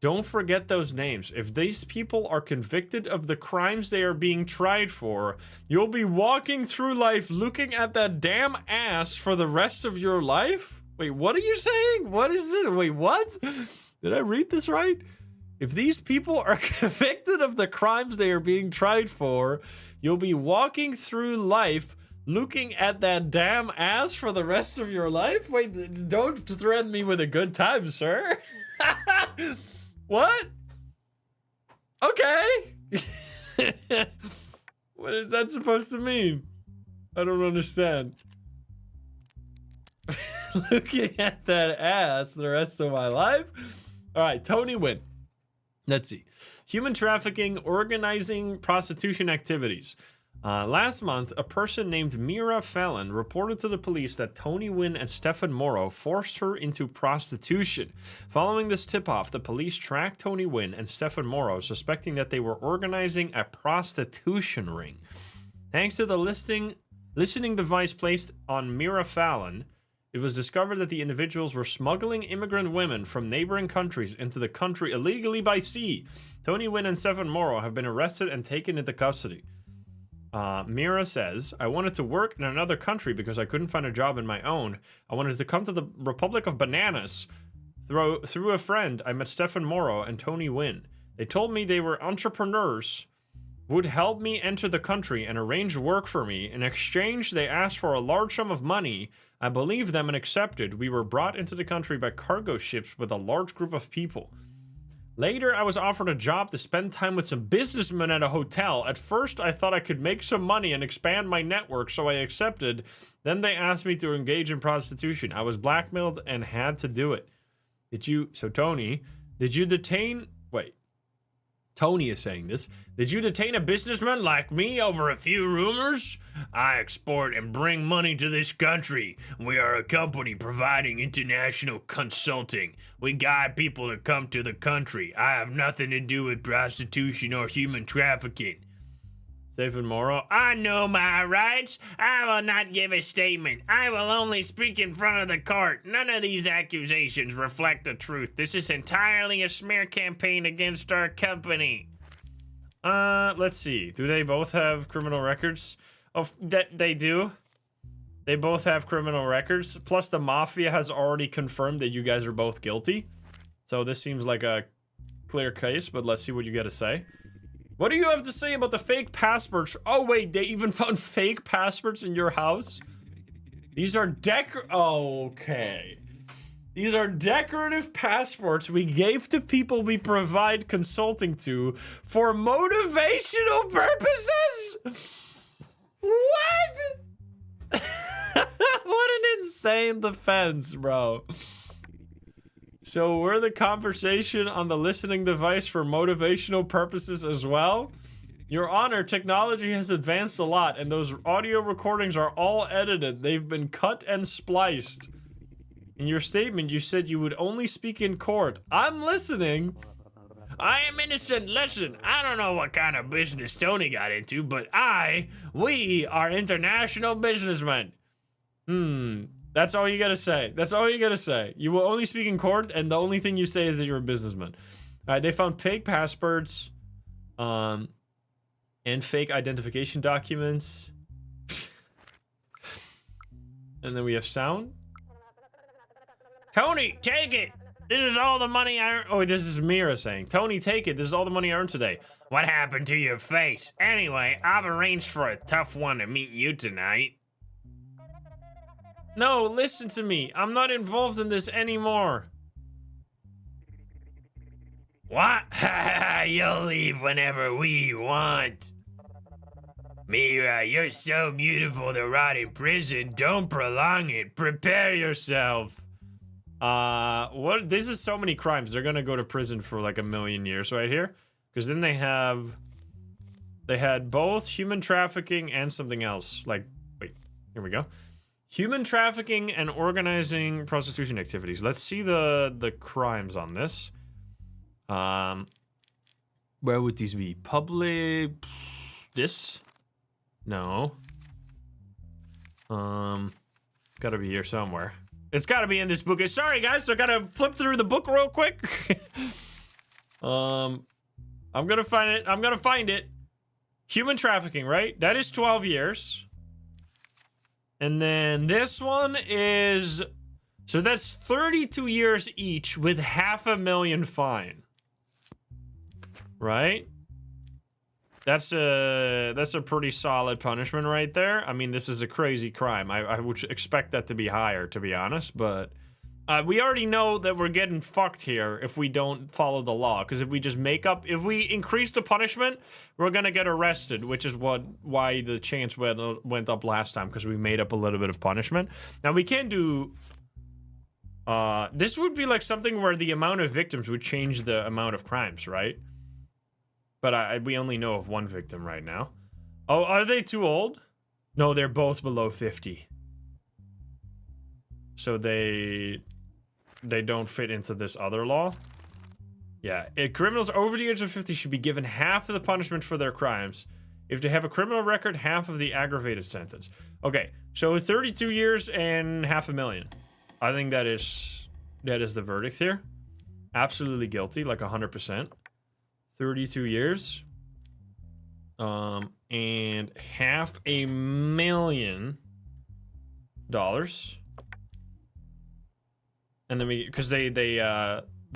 Don't forget those names. If these people are convicted of the crimes they are being tried for, you'll be walking through life looking at that damn ass for the rest of your life? Wait, what are you saying? What is it? Wait, what? Did I read this right? If these people are convicted of the crimes they are being tried for, you'll be walking through life looking at that damn ass for the rest of your life? Wait, don't threaten me with a good time, sir. What? Okay. What is that supposed to mean? I don't understand. Looking at that ass the rest of my life? All right, Tony Wynn. Let's see. Human trafficking, organizing prostitution activities. Last month, a person named Mira Fallon reported to the police that Tony Wynn and Stefan Morrow forced her into prostitution. Following this tip-off, the police tracked Tony Wynn and Stefan Morrow, suspecting that they were organizing a prostitution ring. Thanks to the listening device placed on Mira Fallon, it was discovered that the individuals were smuggling immigrant women from neighboring countries into the country illegally by sea. Tony Wynn and Stefan Morrow have been arrested and taken into custody. Mira says, I wanted to work in another country because I couldn't find a job in my own. I wanted to come to the Republic of Bananas. Through a friend, I met Stefan Morrow and Tony Wynn. They told me they were entrepreneurs, would help me enter the country and arrange work for me. In exchange, they asked for a large sum of money. I believed them and accepted. We were brought into the country by cargo ships with a large group of people. Later, I was offered a job to spend time with some businessmen at a hotel. At first, I thought I could make some money and expand my network, so I accepted. Then they asked me to engage in prostitution. I was blackmailed and had to do it. Tony, did you detain... Wait. Tony is saying this. Did you detain a businessman like me over a few rumors? I export and bring money to this country. We are a company providing international consulting. We guide people to come to the country. I have nothing to do with prostitution or human trafficking. Stefan Morrow, I know my rights. I will not give a statement. I will only speak in front of the court. None of these accusations reflect the truth. This is entirely a smear campaign against our company. Let's see. Do they both have criminal records? That they do. They both have criminal records. Plus, the mafia has already confirmed that you guys are both guilty. So this seems like a clear case, but let's see what you got to say. What do you have to say about the fake passports? Oh, wait, they even found fake passports in your house? These are okay. These are decorative passports we gave to people we provide consulting to for motivational purposes? What? What an insane defense, bro. So we're the conversation on the listening device for motivational purposes as well? Your Honor, technology has advanced a lot, and those audio recordings are all edited. They've been cut and spliced. In your statement, you said you would only speak in court. I'm listening. I am innocent. Listen, I don't know what kind of business Tony got into, but we are international businessmen. That's all you gotta say. That's all you gotta say. You will only speak in court, and the only thing you say is that you're a businessman. All right, they found fake passports, and fake identification documents. And then we have sound. Tony, take it. This is all the money I earned. Oh, this is Mira saying, Tony, take it. This is all the money I earned today. What happened to your face? Anyway, I've arranged for a tough one to meet you tonight. No, listen to me. I'm not involved in this anymore. What? You'll leave whenever we want. Mira, you're so beautiful to rot in prison. Don't prolong it. Prepare yourself. What? This is so many crimes. They're gonna go to prison for like 1,000,000 years right here. Because then they had both human trafficking and something else. Like, wait, here we go. Human trafficking and organizing prostitution activities. Let's see the crimes on this. Where would these be? Public... This? No. Gotta be here somewhere. It's gotta be in this book. Sorry, guys, so I gotta flip through the book real quick. I'm gonna find it. I'm gonna find it. Human trafficking, right? That is 12 years. And then this one is... So that's 32 years each with $500,000 fine. Right? That's a pretty solid punishment right there. I mean, this is a crazy crime. I would expect that to be higher, to be honest, but we already know that we're getting fucked here if we don't follow the law. Because if we just if we increase the punishment, we're gonna get arrested, which is why the chance went up last time, because we made up a little bit of punishment. Now we can't do. This would be like something where the amount of victims would change the amount of crimes, right? But we only know of one victim right now. Oh, are they too old? No, they're both below 50. So they don't fit into this other law. Yeah, criminals over the age of 50 should be given half of the punishment for their crimes. If they have a criminal record, half of the aggravated sentence. Okay, so 32 years and $500,000. I think that is the verdict here. Absolutely guilty, like 100%. 32 years. And $500,000. And then because they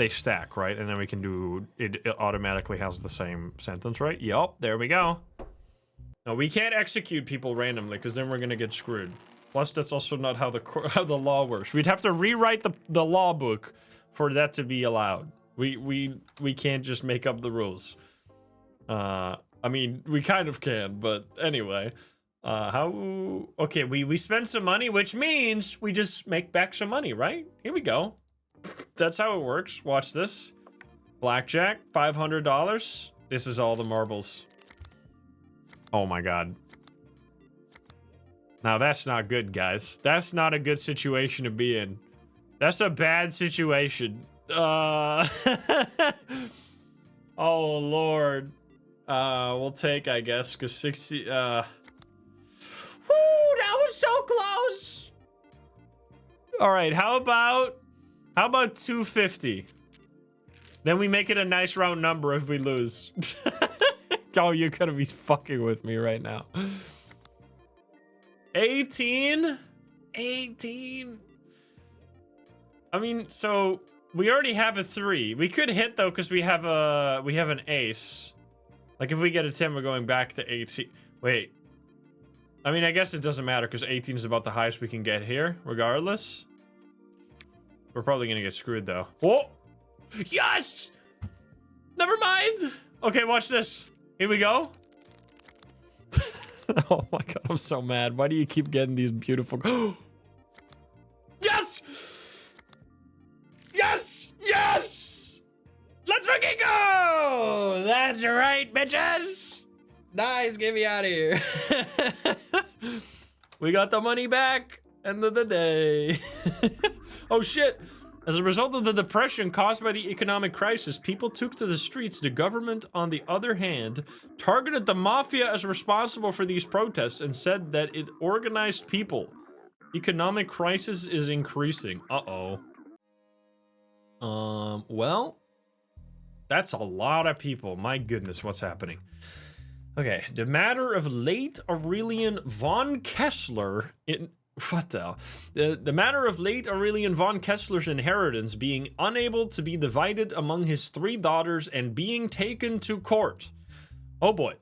stack, right? And then we can do it automatically has the same sentence, right? Yup, there we go. Now we can't execute people randomly because then we're gonna get screwed. Plus, that's also not how the law works. We'd have to rewrite the law book for that to be allowed. We can't just make up the rules. I mean, we kind of can, but anyway. Okay, we spend some money, which means we just make back some money, right? Here we go. That's how it works. Watch this. Blackjack, $500. This is all the marbles. Oh my god. Now that's not good, guys. That's not a good situation to be in. That's a bad situation. Oh lord. We'll take, I guess, because 60 Woo, that was so close. All right, how about 250? Then we make it a nice round number if we lose. Oh, you're gonna be fucking with me right now. 18? 18? I mean, so we already have a 3. We could hit though, because we have an ace. Like if we get a 10, we're going back to 18. Wait. I mean, I guess it doesn't matter because 18 is about the highest we can get here, regardless. We're probably gonna get screwed though. Whoa! Yes! Never mind! Okay, watch this. Here we go. Oh my god, I'm so mad. Why do you keep getting these beautiful... Yes! Yes! Yes! Let's fucking go! That's right, bitches! Nice, get me out of here. We got the money back. End of the day. Oh shit. As a result of the depression caused by the economic crisis, people took to the streets. The government, on the other hand, targeted the mafia as responsible for these protests and said that it organized people. Economic crisis is increasing. Uh-oh. Well, that's a lot of people. My goodness, what's happening? Okay, the matter of late Aurelian von Kessler in... What the hell? The matter of late Aurelian von Kessler's inheritance being unable to be divided among his 3 daughters and being taken to court. Oh boy.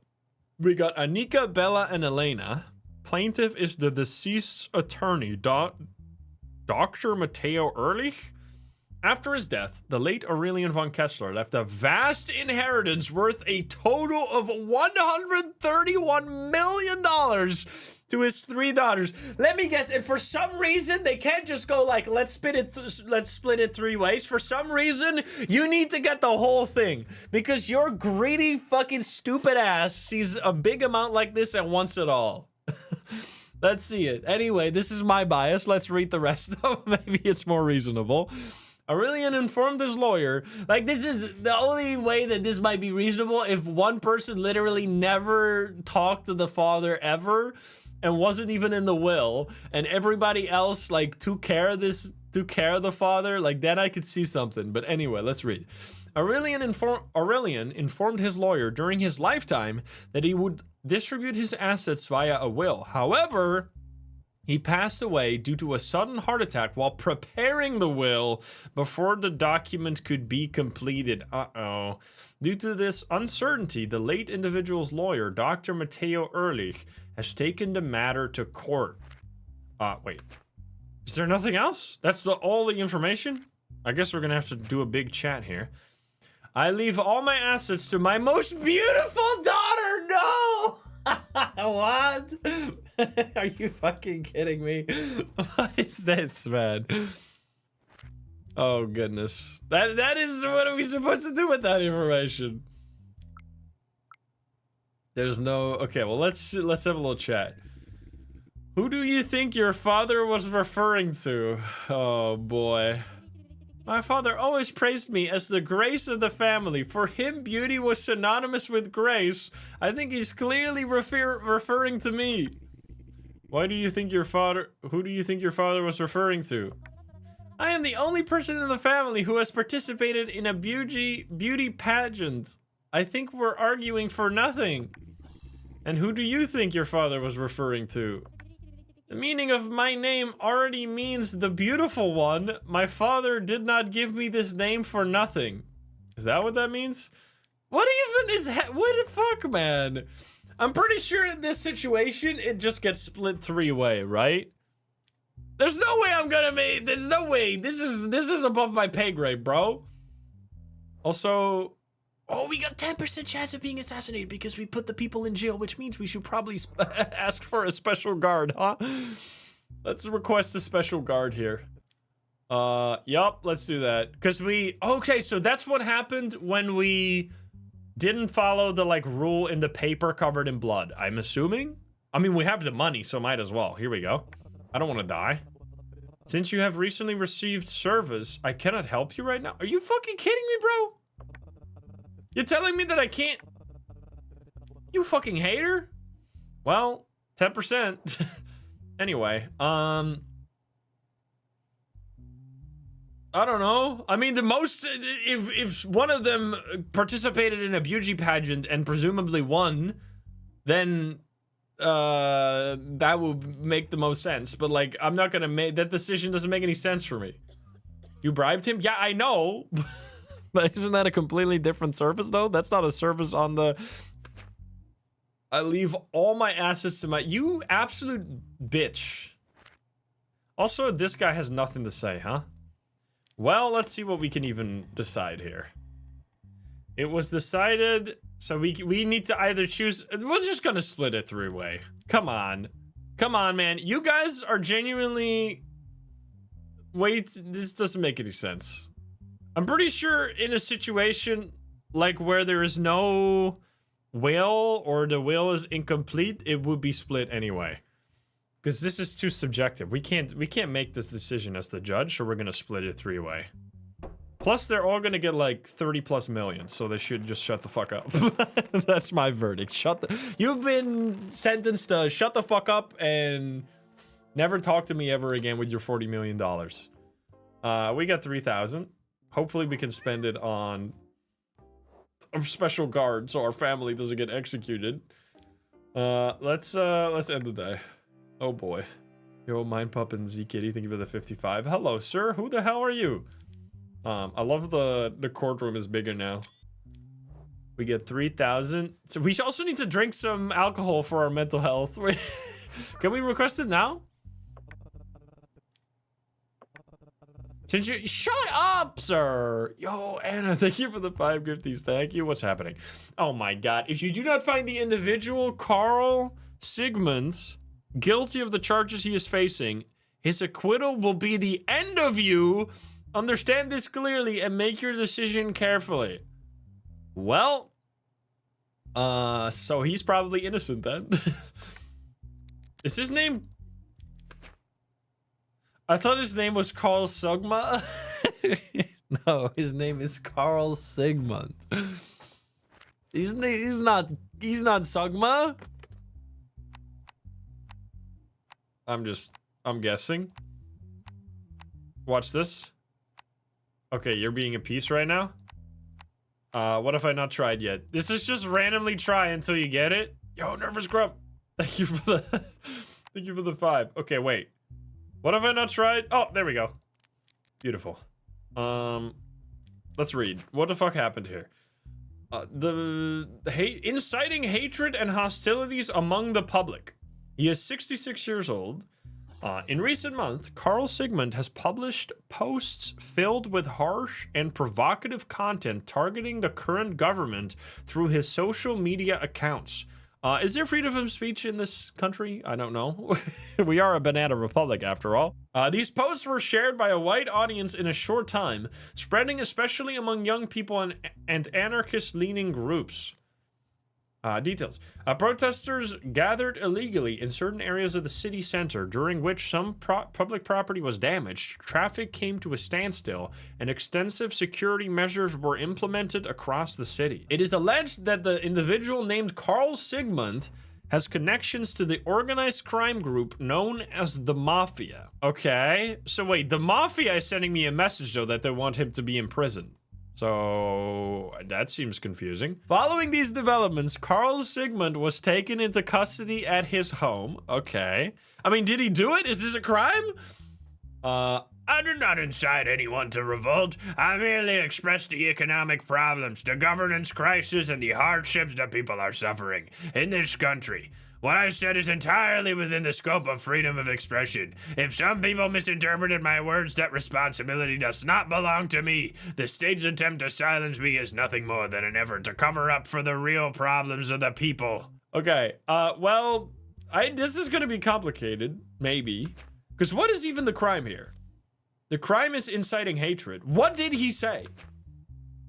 We got Annika, Bella, and Elena. Plaintiff is the deceased's attorney, Dr. Matteo Ehrlich. After his death, the late Aurelian von Kessler left a vast inheritance worth a total of $131 million to his 3 daughters. Let me guess, and for some reason, they can't just go like, let's split it 3 ways. For some reason, you need to get the whole thing because your greedy fucking stupid ass sees a big amount like this and wants it all. Let's see it. Anyway, this is my bias. Let's read the rest of it. Maybe it's more reasonable. Aurelian informed his lawyer, like this is the only way that this might be reasonable if one person literally never talked to the father ever and wasn't even in the will and everybody else like took care of the father, like then I could see something. But anyway, let's read. Aurelian informed his lawyer during his lifetime that he would distribute his assets via a will. However, he passed away due to a sudden heart attack while preparing the will before the document could be completed. Uh-oh. Due to this uncertainty, the late individual's lawyer, Dr. Matteo Ehrlich, has taken the matter to court. Wait. Is there nothing else? That's all the information? I guess we're gonna have to do a big chat here. I leave all my assets to my most beautiful daughter. No! What? Are you fucking kidding me? What is this, man? Oh goodness. That is, what are we supposed to do with that information? There's no, okay, well let's have a little chat. Who do you think your father was referring to? Oh boy. My father always praised me as the grace of the family. For him, beauty was synonymous with grace. I think he's clearly referring to me. Why do you think your father... Who do you think your father was referring to? I am the only person in the family who has participated in a beauty pageant. I think we're arguing for nothing. And who do you think your father was referring to? The meaning of my name already means the beautiful one. My father did not give me this name for nothing. Is that what that means? What even is... What the fuck, man? I'm pretty sure in this situation, it just gets split 3-way, right? There's no way I'm gonna make... There's no way. This is above my pay grade, bro. Also... Oh, we got 10% chance of being assassinated because we put the people in jail, which means we should probably ask for a special guard, huh? Let's request a special guard here. Yup, let's do that. Because okay, so that's what happened when we didn't follow the, like, rule in the paper covered in blood, I'm assuming? I mean, we have the money, so might as well. Here we go. I don't want to die. Since you have recently received service, I cannot help you right now. Are you fucking kidding me, bro? You're telling me that I can't... You fucking hater? Well, 10%. Anyway, I don't know. I mean, the most... If one of them participated in a beauty pageant and presumably won, then that would make the most sense. But like, I'm not gonna make that decision. Doesn't make any sense for me. You bribed him? Yeah, I know. But isn't that a completely different service though? That's not a service on the. I leave all my assets to my. You absolute bitch. Also, this guy has nothing to say, huh? Well, let's see what we can even decide here. It was decided, so we need to either choose. We're just gonna split it three-way. Come on, man. You guys are genuinely. Wait, this doesn't make any sense. I'm pretty sure in a situation like where there is no will or the will is incomplete, it would be split anyway. Because this is too subjective. We can't make this decision as the judge, so we're gonna split it three-way. Plus, they're all gonna get like 30+ million, so they should just shut the fuck up. That's my verdict. You've been sentenced to shut the fuck up and never talk to me ever again with your $40 million. We got 3,000. Hopefully we can spend it on a special guard so our family doesn't get executed. Let's end the day. Oh boy. Yo, Mind Pup and Z Kitty, thank you for the 55. Hello, sir. Who the hell are you? I love the courtroom is bigger now. We get 3,000. So we also need to drink some alcohol for our mental health. Can we request it now? Since you shut up, sir. Yo, Anna, thank you for the 5 gifties. Thank you. What's happening? Oh my god. If you do not find the individual Carl Sigmund guilty of the charges he is facing, his acquittal will be the end of you. Understand this clearly and make your decision carefully. Well, so he's probably innocent then. Is his name? I thought his name was Carl Sigma. No, his name is Carl Sigmund. He's not Sigma. I'm guessing. Watch this. Okay, you're being a piece right now? What if I not tried yet? This is just randomly try until you get it. Yo, Nervous Grump. Thank you for the 5. Okay, wait. What have I not tried? Oh, there we go. Beautiful. Let's read. What the fuck happened here? Inciting hatred and hostilities among the public. He is 66 years old. In recent months, Carl Sigmund has published posts filled with harsh and provocative content targeting the current government through his social media accounts. Is there freedom of speech in this country? I don't know. We are a banana republic after all. These posts were shared by a wide audience in a short time, spreading especially among young people and anarchist-leaning groups. Details. Protesters gathered illegally in certain areas of the city center, during which some public property was damaged, traffic came to a standstill, and extensive security measures were implemented across the city. It is alleged that the individual named Carl Sigmund has connections to the organized crime group known as the Mafia. Okay, so wait, the Mafia is sending me a message though that they want him to be in prison. So that seems confusing. Following these developments, Carl Sigmund was taken into custody at his home. Okay. I mean, did he do it? Is this a crime? I did not incite anyone to revolt. I merely expressed the economic problems, the governance crisis, and the hardships that people are suffering in this country. What I said is entirely within the scope of freedom of expression. If some people misinterpreted my words, that responsibility does not belong to me. The state's attempt to silence me is nothing more than an effort to cover up for the real problems of the people. Okay, well, this is gonna be complicated, maybe. Because what is even the crime here? The crime is inciting hatred. What did he say?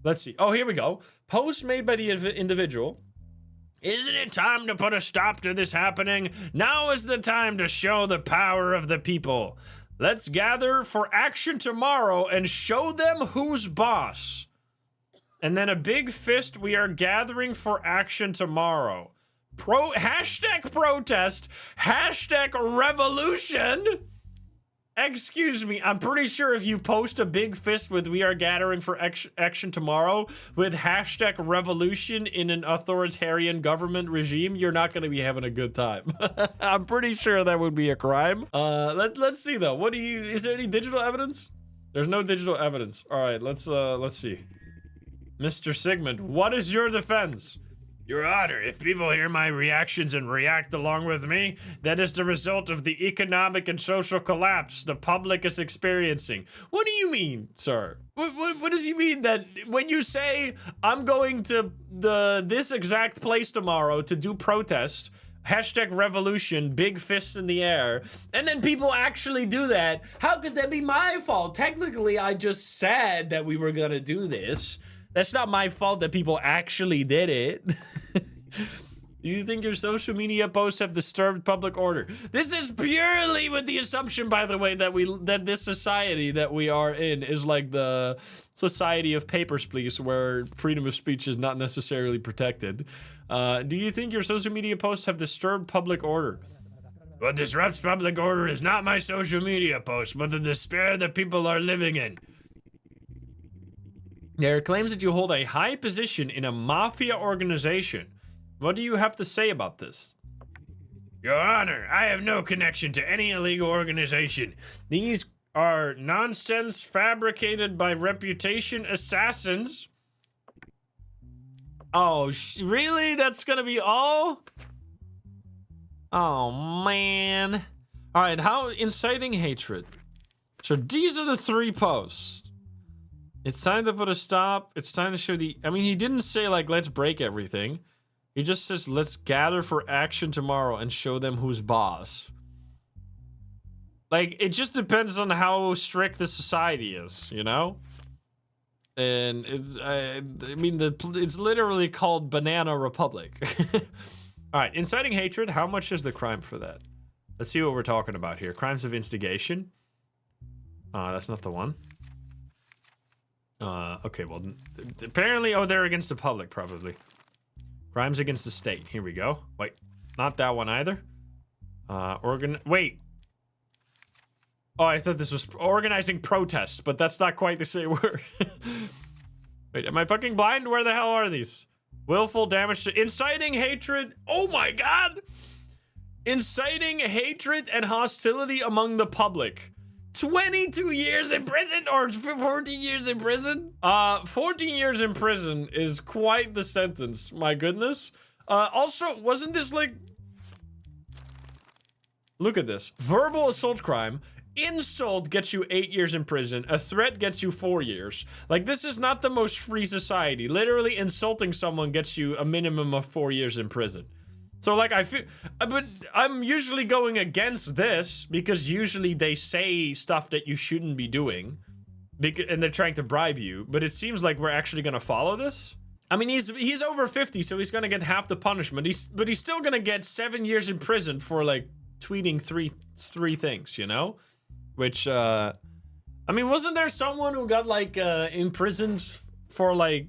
Let's see. Oh, here we go. Post made by the individual. Isn't it time to put a stop to this happening? Now is the time to show the power of the people. Let's gather for action tomorrow and show them who's boss. And then a big fist, we are gathering for action tomorrow. Hashtag protest, hashtag revolution. Excuse me, I'm pretty sure if you post a big fist with "We are gathering for action tomorrow" with hashtag revolution in an authoritarian government regime, you're not going to be having a good time. I'm pretty sure that would be a crime. Let's see though. Is there any digital evidence? There's no digital evidence. All right, let's see. Mr. Sigmund, what is your defense? Your Honor, if people hear my reactions and react along with me, that is the result of the economic and social collapse the public is experiencing. What do you mean, sir? What does he mean that when you say, I'm going to this exact place tomorrow to do protest, hashtag revolution, big fists in the air, and then people actually do that, how could that be my fault? Technically, I just said that we were gonna do this. That's not my fault that people actually did it. Do you think your social media posts have disturbed public order? This is purely with the assumption, by the way, that this society that we are in is like the society of Papers, Please, where freedom of speech is not necessarily protected. Do you think your social media posts have disturbed public order? What disrupts public order is not my social media posts, but the despair that people are living in. There are claims that you hold a high position in a mafia organization. What do you have to say about this? Your Honor, I have no connection to any illegal organization. These are nonsense fabricated by reputation assassins. Oh, really? That's gonna be all? Oh, man. All right, how inciting hatred. So these are the 3 posts. It's time to put a stop. It's time to show I mean, he didn't say, like, let's break everything. He just says, let's gather for action tomorrow and show them who's boss. Like, it just depends on how strict the society is, you know? And it's, I mean, it's literally called Banana Republic. All right, inciting hatred. How much is the crime for that? Let's see what we're talking about here. Crimes of instigation. That's not the one. Okay, well, apparently, they're against the public, probably. Crimes against the state. Here we go. Wait, not that one either. Wait. Oh, I thought this was organizing protests, but that's not quite the same word. Wait, am I fucking blind? Where the hell are these? Willful damage to inciting hatred. Oh my God. Inciting hatred and hostility among the public. 22 years in prison or 14 years in prison? 14 years in prison is quite the sentence. My goodness. Also, wasn't this like... Look at this. Verbal assault crime. Insult gets you 8 years in prison. A threat gets you 4 years. Like, this is not the most free society. Literally, insulting someone gets you a minimum of 4 years in prison. So, like, I feel, but I'm usually going against this because usually they say stuff that you shouldn't be doing, and they're trying to bribe you. But it seems like we're actually gonna follow this. I mean, he's over 50, so he's gonna get half the punishment. But he's still gonna get 7 years in prison for like tweeting three things, you know? Which, I mean, wasn't there someone who got like imprisoned for like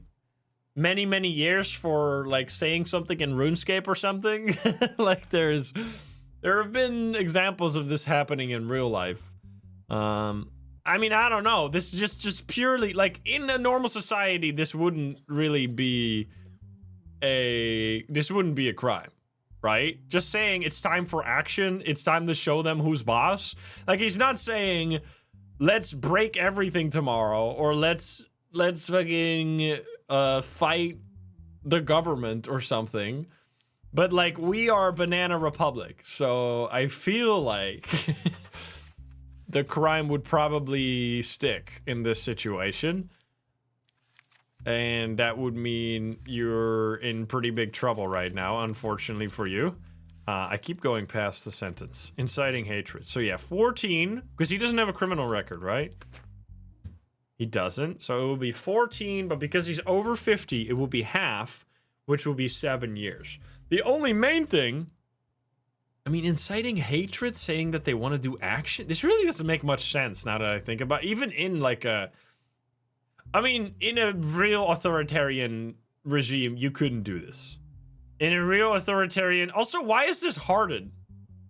many years for like saying something in RuneScape or something? Like there have been examples of this happening in real life. I mean, I don't know. This just purely like in a normal society, this wouldn't really be a crime, right? Just saying it's time for action. It's time to show them who's boss. Like he's not saying let's break everything tomorrow or let's fucking fight the government or something. But like we are Banana Republic, so I feel like the crime would probably stick in this situation. And that would mean you're in pretty big trouble right now, unfortunately for you. I keep going past the sentence. Inciting hatred. So yeah, 14, because he doesn't have a criminal record, right? He doesn't. So it will be 14, but because he's over 50, it will be half, which will be 7 years. The only main thing, I mean, inciting hatred, saying that they want to do action, this really doesn't make much sense now that I think about it. Even in like a, I mean, in a real authoritarian regime, you couldn't do this. In a real authoritarian, also, why is this hearted?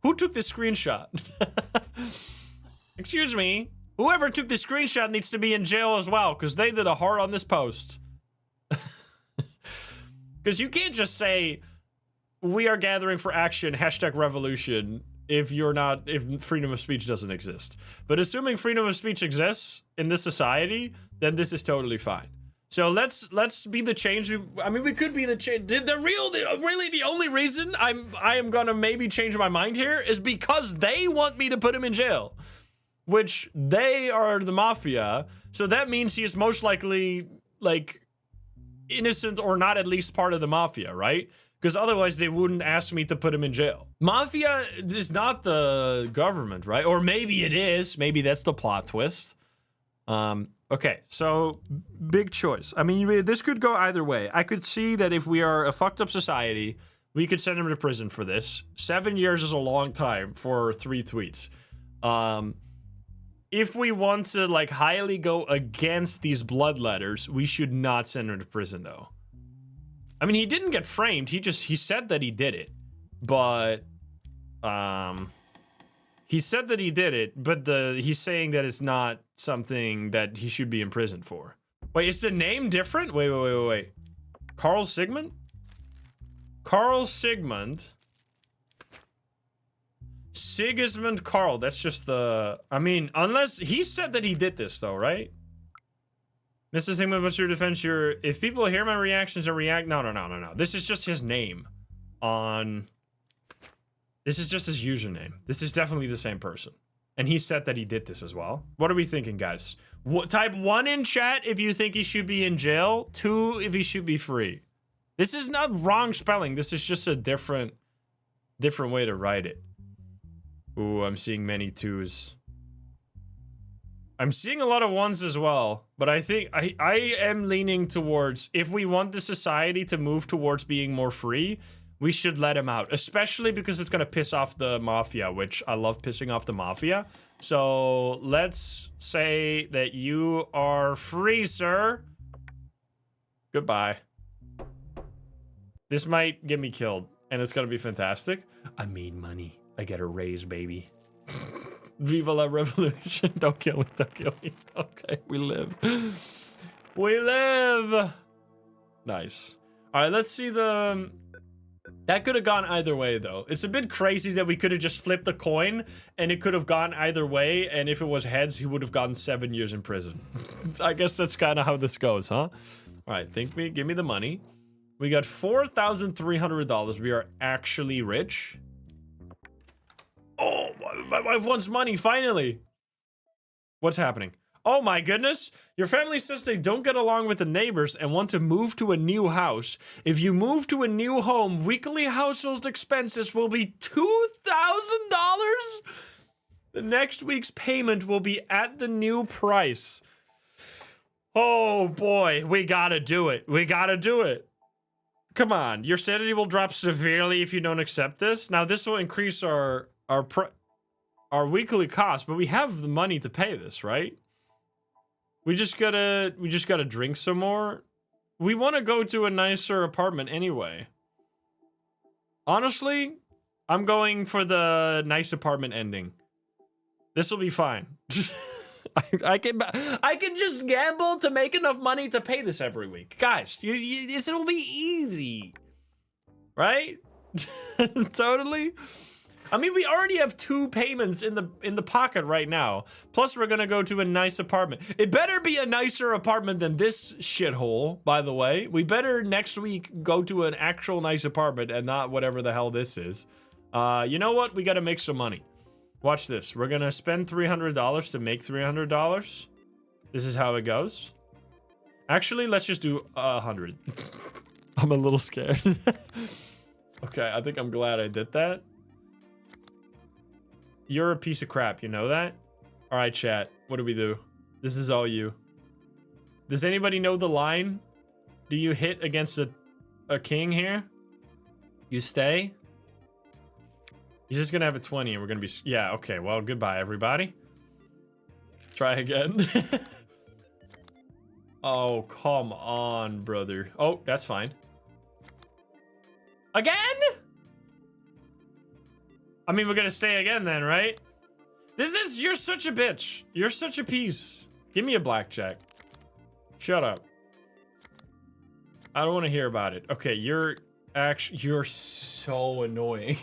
Who took this screenshot? Excuse me. Whoever took the screenshot needs to be in jail as well, because they did a heart on this post. Because you can't just say, we are gathering for action, #revolution, if freedom of speech doesn't exist. But assuming freedom of speech exists in this society, then this is totally fine. So let's be the change. I mean, we could be the change. Really the only reason I am gonna maybe change my mind here is because they want me to put him in jail, which they are the mafia. So that means he is most likely like innocent or not at least part of the mafia, right? Because otherwise they wouldn't ask me to put him in jail. Mafia is not the government, right? Or maybe it is. Maybe that's the plot twist. Okay, so big choice. I mean, this could go either way. I could see that if we are a fucked up society, we could send him to prison for this. 7 years is a long time for 3 tweets. If we want to like highly go against these bloodletters, we should not send him to prison though. I mean, he didn't get framed. He said that he did it, but he said that he did it, but he's saying that it's not something that he should be imprisoned for. Wait, is the name different? Wait. Carl Sigmund? Carl Sigmund. Sigismund Carl. That's just the... I mean, unless... He said that he did this, though, right? Mr. Sigmund, what's your defense? If people hear my reactions and react... No. This is just his name on... This is just his username. This is definitely the same person. And he said that he did this as well. What are we thinking, guys? Type 1 in chat if you think he should be in jail. 2 if he should be free. This is not wrong spelling. This is just a different way to write it. Ooh, I'm seeing many 2s. I'm seeing a lot of 1s as well. But I think I am leaning towards, if we want the society to move towards being more free, we should let him out, especially because it's gonna piss off the mafia, which I love pissing off the mafia. So let's say that you are free, sir. Goodbye. This might get me killed, and it's gonna be fantastic. I made money. I get a raise, baby. Viva la revolution. Don't kill me, don't kill me. Okay, we live. We live. Nice. All right, let's see the... That could have gone either way, though. It's a bit crazy that we could have just flipped the coin, and it could have gone either way, and if it was heads, he would have gotten 7 years in prison. I guess that's kind of how this goes, huh? All right, give me the money. We got $4,300. We are actually rich. Oh, my wife wants money, finally. What's happening? Oh my goodness. Your family says they don't get along with the neighbors and want to move to a new house. If you move to a new home, weekly household expenses will be $2,000. The next week's payment will be at the new price. Oh boy, we gotta do it. We gotta do it. Come on, your sanity will drop severely if you don't accept this. Now this will increase our weekly cost, but we have the money to pay this, right? We just gotta drink some more. We want to go to a nicer apartment anyway. Honestly, I'm going for the nice apartment ending. This will be fine. I can just gamble to make enough money to pay this every week. Guys, this will be easy. Right? Totally. I mean, we already have 2 payments in the pocket right now. Plus, we're gonna go to a nice apartment. It better be a nicer apartment than this shithole, by the way. We better next week go to an actual nice apartment and not whatever the hell this is. You know what? We gotta make some money. Watch this. We're gonna spend $300 to make $300. This is how it goes. Actually, let's just do 100. I'm a little scared. Okay, I think I'm glad I did that. You're a piece of crap, you know that? All right, chat. What do we do? This is all you. Does anybody know the line? Do you hit against a king here? You stay? He's just gonna have a 20 and we're gonna be... Yeah, okay. Well, goodbye, everybody. Try again. Oh, come on, brother. Oh, that's fine. Again? I mean, we're gonna stay again then, right? You're such a bitch. You're such a piece. Give me a blackjack. Shut up. I don't want to hear about it. Okay, you're so annoying.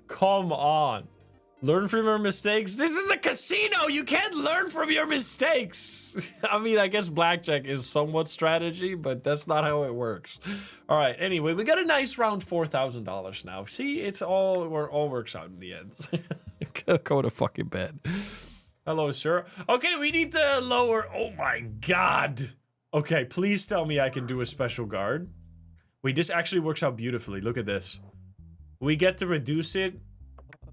Come on. Learn from your mistakes. This is a casino. You can't learn from your mistakes. I mean, I guess blackjack is somewhat strategy, but that's not how it works. All right. Anyway, we got a nice round $4,000 now. See, it's all works out in the end. Go to fucking bed. Hello, sir. Okay, we need to lower. Oh my God. Okay, please tell me I can do a special guard. Wait, this actually works out beautifully. Look at this. We get to reduce it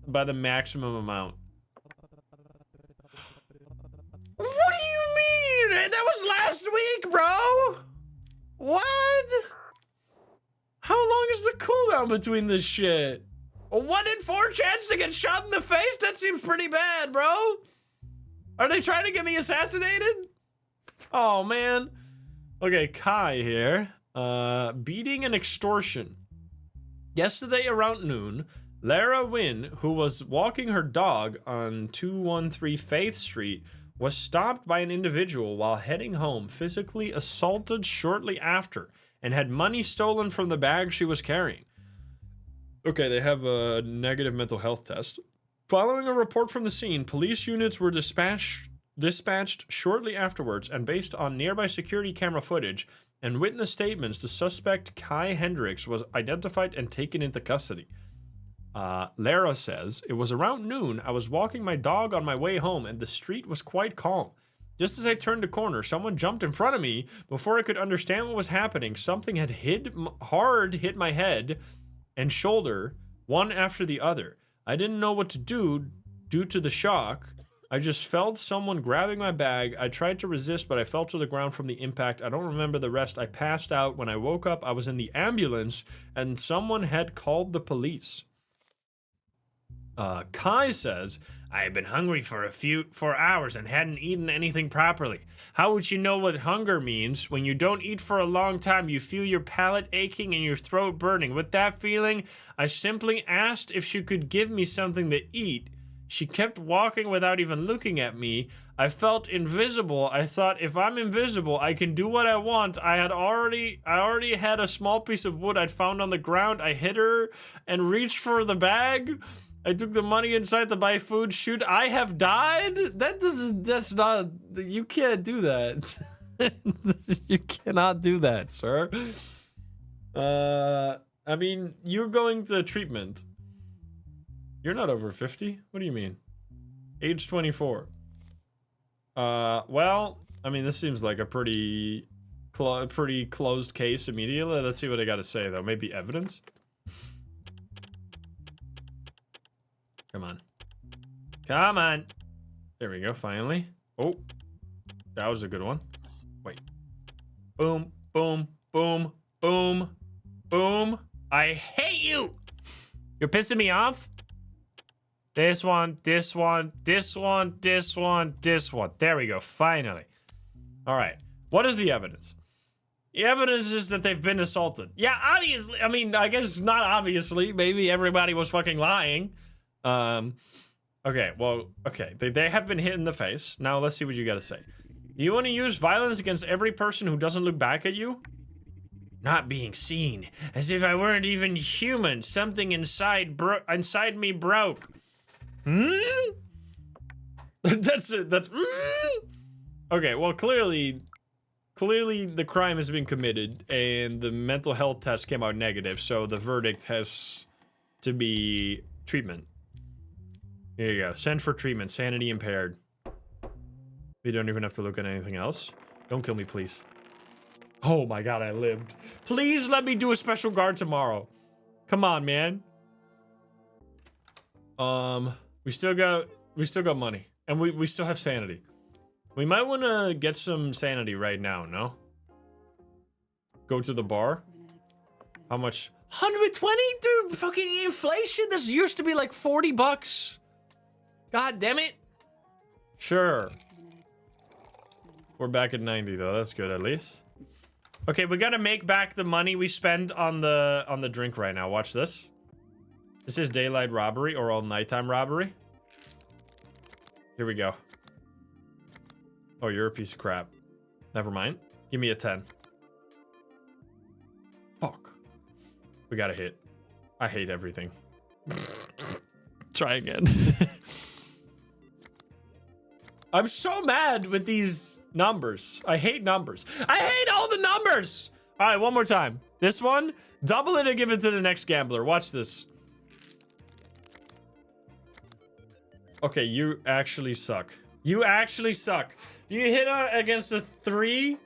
by the maximum amount. What do you mean? That was last week, bro. What? How long is the cooldown between this shit? A 1 in 4 chance to get shot in the face? That seems pretty bad, bro. Are they trying to get me assassinated? Oh, man. Okay, Kai here. Beating and extortion. Yesterday around noon, Lara Wynn, who was walking her dog on 213 Faith Street, was stopped by an individual while heading home, physically assaulted shortly after, and had money stolen from the bag she was carrying. Okay, they have a negative mental health test. Following a report from the scene, police units were dispatched shortly afterwards, and based on nearby security camera footage and witness statements, the suspect, Kai Hendricks, was identified and taken into custody. Lara says, it was around noon. I was walking my dog on my way home and the street was quite calm. Just as I turned the corner, someone jumped in front of me. Before I could understand what was happening, something had hit my head and shoulder, one after the other. I didn't know what to do due to the shock. I just felt someone grabbing my bag. I tried to resist, but I fell to the ground from the impact. I don't remember the rest. I passed out. When I woke up, I was in the ambulance and someone had called the police. Kai says, I had been hungry for hours and hadn't eaten anything properly. How would you know what hunger means? When you don't eat for a long time, you feel your palate aching and your throat burning. With that feeling, I simply asked if she could give me something to eat. She kept walking without even looking at me. I felt invisible. I thought, if I'm invisible, I can do what I want. I already had a small piece of wood I'd found on the ground. I hit her and reached for the bag. I took the money inside to buy food. Should I have died? That's not, you can't do that. You cannot do that, sir. I mean, you're going to treatment. You're not over 50. What do you mean? Age 24. Well, I mean, this seems like a pretty closed case immediately. Let's see what I got to say, though. Maybe evidence? Come on. Come on. There we go, finally. Oh, that was a good one. Wait. Boom, boom, boom, boom, boom. I hate you. You're pissing me off. This one, this one, this one, this one, this one. There we go, finally. All right, what is the evidence? The evidence is that they've been assaulted. Yeah, obviously, I mean, I guess not obviously. Maybe everybody was fucking lying. Okay, well, okay. They have been hit in the face. Now let's see what you gotta say. You want to use violence against every person who doesn't look back at you? Not being seen. As if I weren't even human. Something inside me broke. That's it. That's okay, well, clearly the crime has been committed and the mental health test came out negative, so the verdict has to be treatment. Here you go. Send for treatment. Sanity impaired. We don't even have to look at anything else. Don't kill me, please. Oh my god, I lived. Please let me do a special guard tomorrow. Come on, man. We still got money. And we still have sanity. We might want to get some sanity right now, no? Go to the bar. How much? 120? Dude, fucking inflation? This used to be like 40 bucks. God damn it. Sure. We're back at 90 though. That's good at least. Okay, we gotta make back the money we spend on the drink right now. Watch this. This is daylight robbery or all nighttime robbery. Here we go. Oh, you're a piece of crap. Never mind. Give me a 10. Fuck. We got a hit. I hate everything. Try again. I'm so mad with these numbers. I hate numbers. I hate all the numbers. All right, one more time. This one, double it and give it to the next gambler. Watch this. Okay, you actually suck. You actually suck. Do you hit against a 3?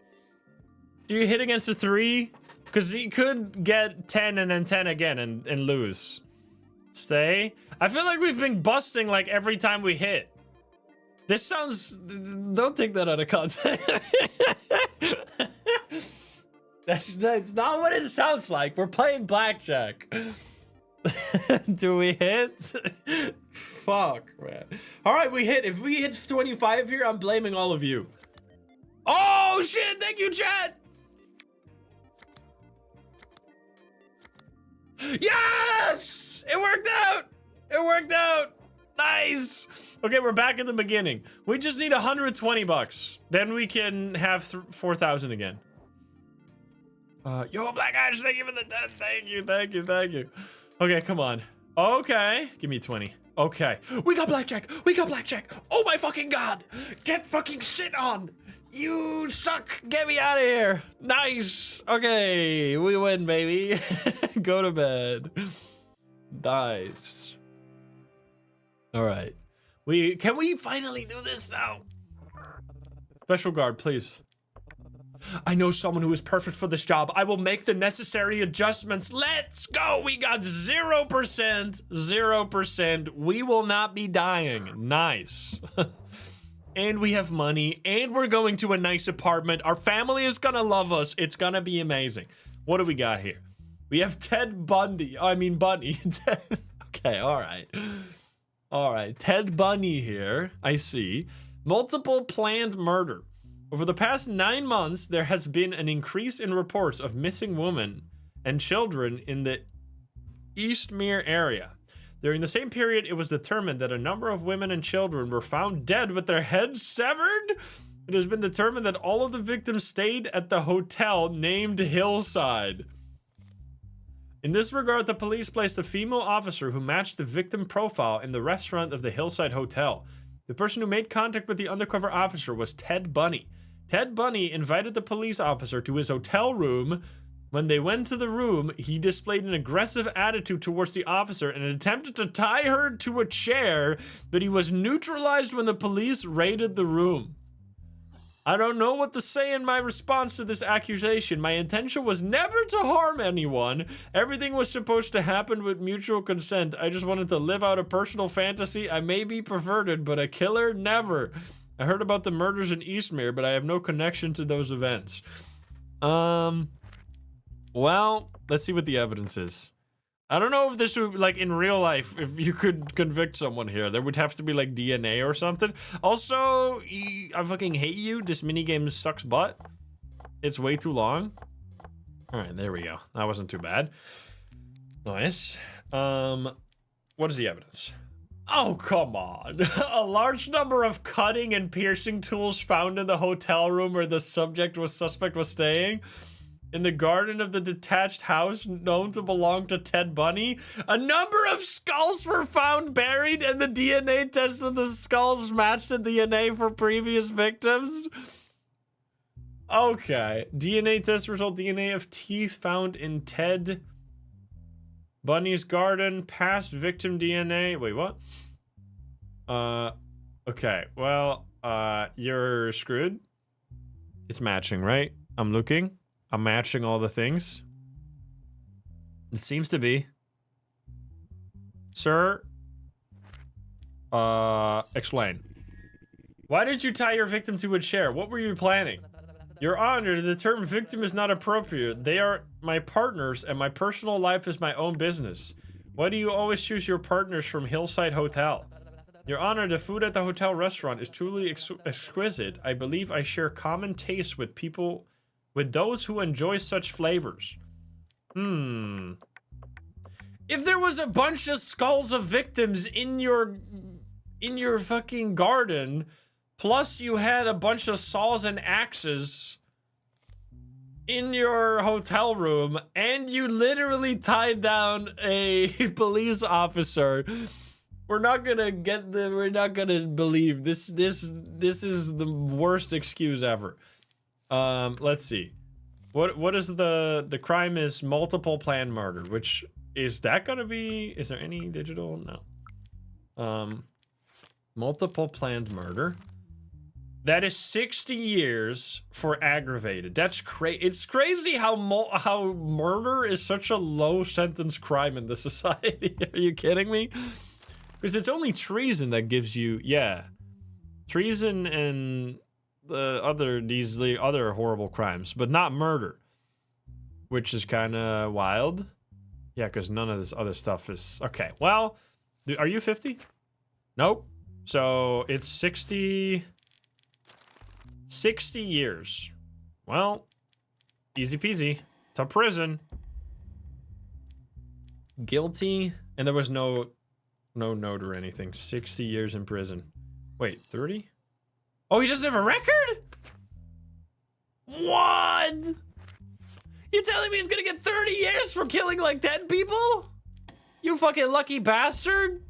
Do you hit against a 3? Because you could get 10 and then 10 again and lose. Stay. I feel like we've been busting like every time we hit. This sounds... Don't take that out of context. That's not what it sounds like. We're playing blackjack. Do we hit? Fuck, man. All right, we hit. If we hit 25 here, I'm blaming all of you. Oh, shit. Thank you, chat. Yes! It worked out. It worked out. Nice. Okay, we're back at the beginning. We just need 120 bucks. Then we can have 4,000 again. Yo, Black Ash, thank you for the 10. Thank you, thank you, thank you. Okay, come on. Okay, give me 20. Okay, we got blackjack. We got blackjack. Oh my fucking god. Get fucking shit on. You suck. Get me out of here. Nice. Okay, we win, baby. Go to bed. Nice. All right. Can we finally do this now? Special guard, please. I know someone who is perfect for this job. I will make the necessary adjustments. Let's go. We got 0%. 0%. We will not be dying. Nice. And we have money. And we're going to a nice apartment. Our family is going to love us. It's going to be amazing. What do we got here? We have Ted Bundy. I mean, Bunny. Okay, all right. All right. Ted Bundy here. I see. Multiple planned murder. Over the past 9 months, there has been an increase in reports of missing women and children in the Eastmere area. During the same period, it was determined that a number of women and children were found dead with their heads severed. It has been determined that all of the victims stayed at the hotel named Hillside. In this regard, the police placed a female officer who matched the victim profile in the restaurant of the Hillside Hotel. The person who made contact with the undercover officer was Ted Bundy. Ted Bundy invited the police officer to his hotel room. When they went to the room, he displayed an aggressive attitude towards the officer and attempted to tie her to a chair, but he was neutralized when the police raided the room. I don't know what to say in my response to this accusation. My intention was never to harm anyone. Everything was supposed to happen with mutual consent. I just wanted to live out a personal fantasy. I may be perverted, but a killer? Never. I heard about the murders in Eastmere, but I have no connection to those events. Well, let's see what the evidence is. I don't know if this would, like, in real life, if you could convict someone here. There would have to be, like, DNA or something. Also, I fucking hate you. This minigame sucks butt. It's way too long. All right, there we go. That wasn't too bad. Nice. What is the evidence? Oh, come on. A large number of cutting and piercing tools found in the hotel room where the suspect was staying. In the garden of the detached house known to belong to Ted Bundy, a number of skulls were found buried, and the DNA test of the skulls matched the DNA for previous victims. Okay. DNA test result, DNA of teeth found in Ted Bundy's garden, past victim DNA. Wait, what? Okay. Well, you're screwed. It's matching, right? I'm looking. I'm matching all the things. It seems to be. Sir? Explain. Why did you tie your victim to a chair? What were you planning? Your Honor, the term victim is not appropriate. They are my partners, and my personal life is my own business. Why do you always choose your partners from Hillside Hotel? Your Honor, the food at the hotel restaurant is truly exquisite. I believe I share common tastes with those who enjoy such flavors. If there was a bunch of skulls of victims in your fucking garden, plus you had a bunch of saws and axes in your hotel room, and you literally tied down a police officer, we're not gonna believe this. This is the worst excuse ever. Let's see. What is the crime is multiple planned murder, which is that gonna be, is there any digital? No. Multiple planned murder. That is 60 years for aggravated. That's crazy. It's crazy how murder is such a low sentence crime in this society. Are you kidding me? Because it's only treason that gives you, yeah, treason and the other horrible crimes, but not murder, which is kind of wild. Yeah, because none of this other stuff is okay. Well, are you 50? Nope. So it's 60 years. Well, easy peasy to prison. Guilty, and there was no note or anything. 60 years in prison. Wait, 30? Oh, he doesn't have a record? What? You telling me he's gonna get 30 years for killing like 10 people? You fucking lucky bastard.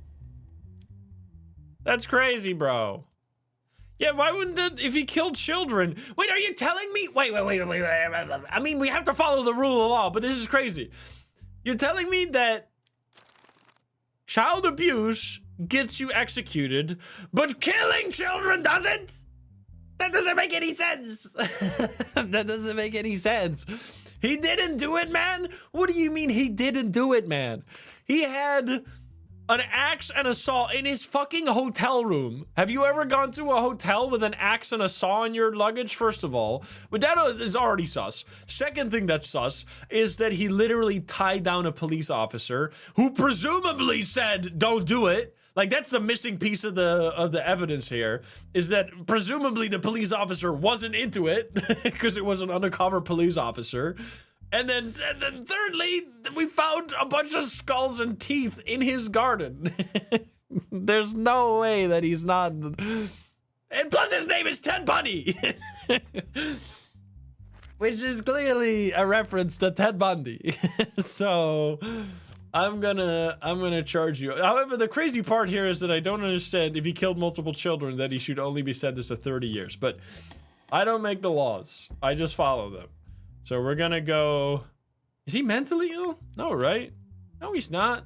That's crazy, bro. Yeah, why wouldn't that, if he killed children? Wait, are you telling me? Wait. I mean, we have to follow the rule of law, but this is crazy. You're telling me that child abuse gets you executed, but killing children doesn't? That doesn't make any sense. That doesn't make any sense. He didn't do it, man? What do you mean he didn't do it, man? He had an axe and a saw in his fucking hotel room. Have you ever gone to a hotel with an axe and a saw in your luggage? First of all, but that is already sus. Second thing that's sus is that he literally tied down a police officer who presumably said, don't do it. Like, that's the missing piece of the evidence here, is that presumably the police officer wasn't into it because it was an undercover police officer. And then thirdly, we found a bunch of skulls and teeth in his garden. There's no way that he's not. And plus his name is Ted Bundy. Which is clearly a reference to Ted Bundy. So I'm gonna charge you. However, the crazy part here is that I don't understand, if he killed multiple children, that he should only be sentenced to 30 years. But I don't make the laws. I just follow them. So we're gonna go. Is he mentally ill? No, right? No, he's not.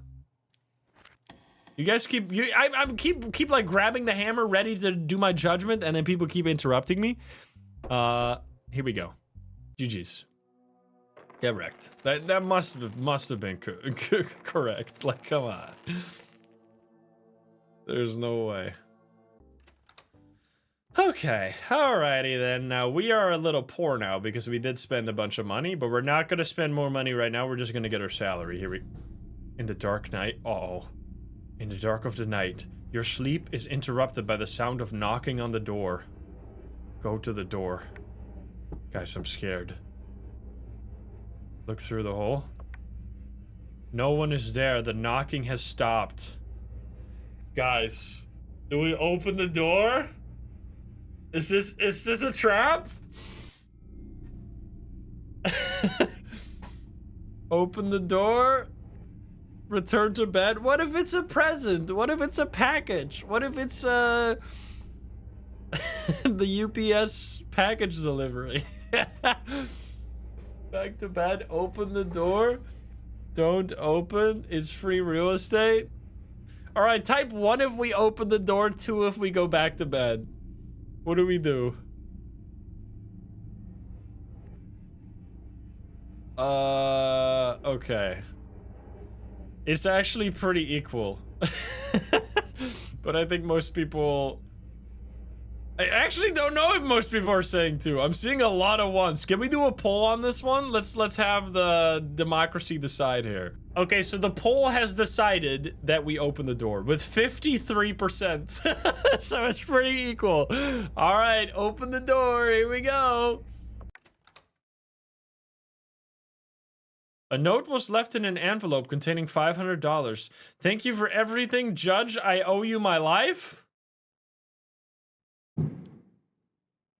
You guys keep keep like grabbing the hammer, ready to do my judgment, and then people keep interrupting me. Here we go. GG's. Yeah, wrecked. That must have been correct. Like, come on. There's no way. Okay, alrighty then. Now, we are a little poor now because we did spend a bunch of money, but we're not gonna spend more money right now. We're just gonna get our salary. Here we... In the dark night... Uh-oh. In the dark of the night, your sleep is interrupted by the sound of knocking on the door. Go to the door. Guys, I'm scared. Look through the hole. No one is there. The knocking has stopped. Guys, do we open the door? Is this a trap? Open the door. Return to bed. What if it's a present? What if it's a package? What if it's the UPS package delivery? Back to bed. Open the door. Don't open. It's free real estate. All right, type 1 if we open the door, 2 if we go back to bed. What do we do? Okay. It's actually pretty equal. But I think most people... I actually don't know if most people are saying 2. I'm seeing a lot of 1s. Can we do a poll on this one? Let's have the democracy decide here. Okay, so the poll has decided that we open the door with 53%. So it's pretty equal. All right, open the door. Here we go. A note was left in an envelope containing $500. Thank you for everything, Judge. I owe you my life.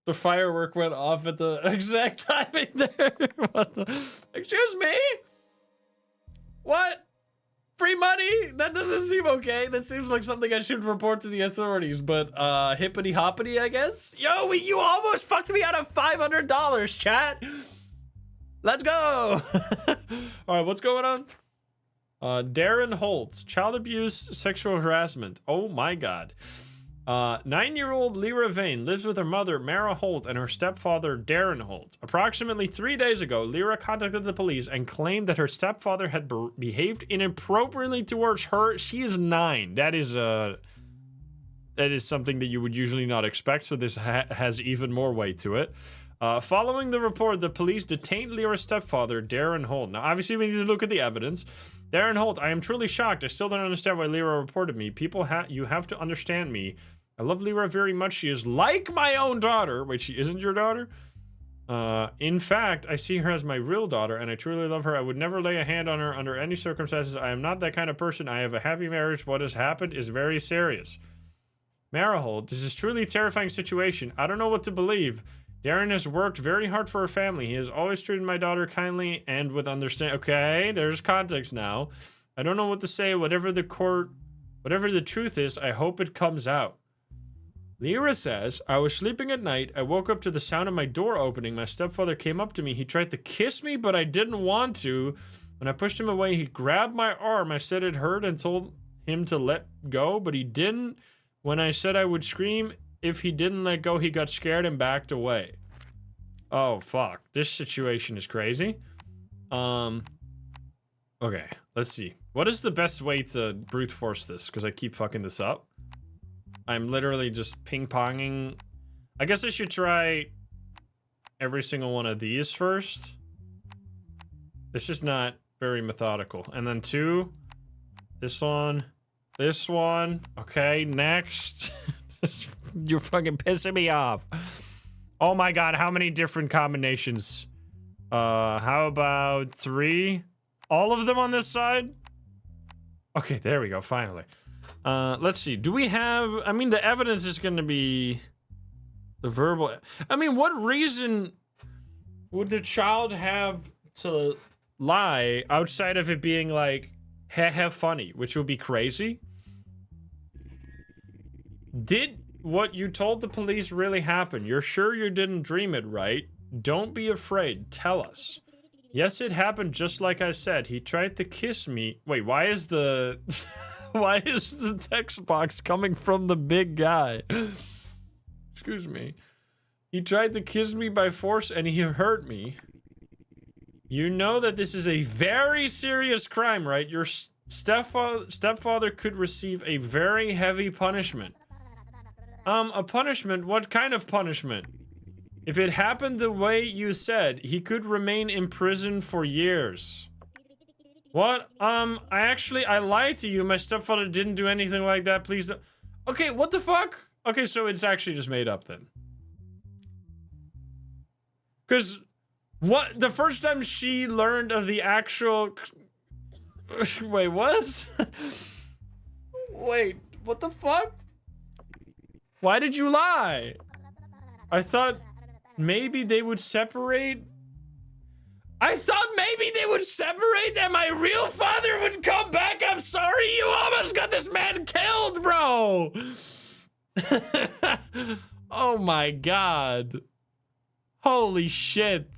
The firework went off at the exact timing there. What the? Excuse me? What? Free money? That doesn't seem okay. That seems like something I should report to the authorities, but hippity hoppity, I guess? Yo, you almost fucked me out of $500, chat. Let's go. All right, what's going on? Darren Holtz, child abuse, sexual harassment. Oh my God. 9-year-old Lyra Vane lives with her mother, Mara Holt, and her stepfather, Darren Holt. Approximately 3 days ago, Lyra contacted the police and claimed that her stepfather had behaved inappropriately towards her. She is 9. That is something that you would usually not expect, so this has even more weight to it. Following the report, the police detained Lyra's stepfather, Darren Holt. Now, obviously, we need to look at the evidence. Darren Holt, I am truly shocked. I still don't understand why Lyra reported me. People, you have to understand me. I love Lyra very much. She is like my own daughter. Wait, she isn't your daughter? In fact, I see her as my real daughter, and I truly love her. I would never lay a hand on her under any circumstances. I am not that kind of person. I have a happy marriage. What has happened is very serious. Mara Holt, this is truly a terrifying situation. I don't know what to believe. Darren has worked very hard for her family. He has always treated my daughter kindly and with understanding. Okay, there's context now. I don't know what to say. Whatever the truth is, I hope it comes out. Lyra says, I was sleeping at night. I woke up to the sound of my door opening. My stepfather came up to me. He tried to kiss me, but I didn't want to. When I pushed him away, he grabbed my arm. I said it hurt and told him to let go, but he didn't. When I said I would scream, if he didn't let go, he got scared and backed away. Oh, fuck. This situation is crazy. Okay, let's see. What is the best way to brute force this? Because I keep fucking this up. I'm literally just ping-ponging. I guess I should try every single one of these first. This is not very methodical. And then 2. This one. This one. Okay, next. You're fucking pissing me off. Oh my God, how many different combinations? How about 3? All of them on this side? Okay, there we go, finally. Let's see. Do we have... I mean, the evidence is going to be... the verbal... I mean, what reason would the child have to lie outside of it being like, heh funny, which would be crazy? Did what you told the police really happen? You're sure you didn't dream it, right? Don't be afraid. Tell us. Yes, it happened just like I said. He tried to kiss me. Wait, why is the... why is the text box coming from the big guy? Excuse me. He tried to kiss me by force and he hurt me. You know that this is a very serious crime, right? Your stepfather could receive a very heavy punishment. A punishment? What kind of punishment? If it happened the way you said, he could remain in prison for years. What? I lied to you. My stepfather didn't do anything like that. Please don't. Okay, what the fuck? Okay, so it's actually just made up then. Because what? The first time she learned of the actual... Wait, what? Wait, what the fuck? Why did you lie? I thought maybe they would separate. I thought maybe they would separate and my real father would come back. I'm sorry, you almost got this man killed, bro. Oh my God. Holy shit.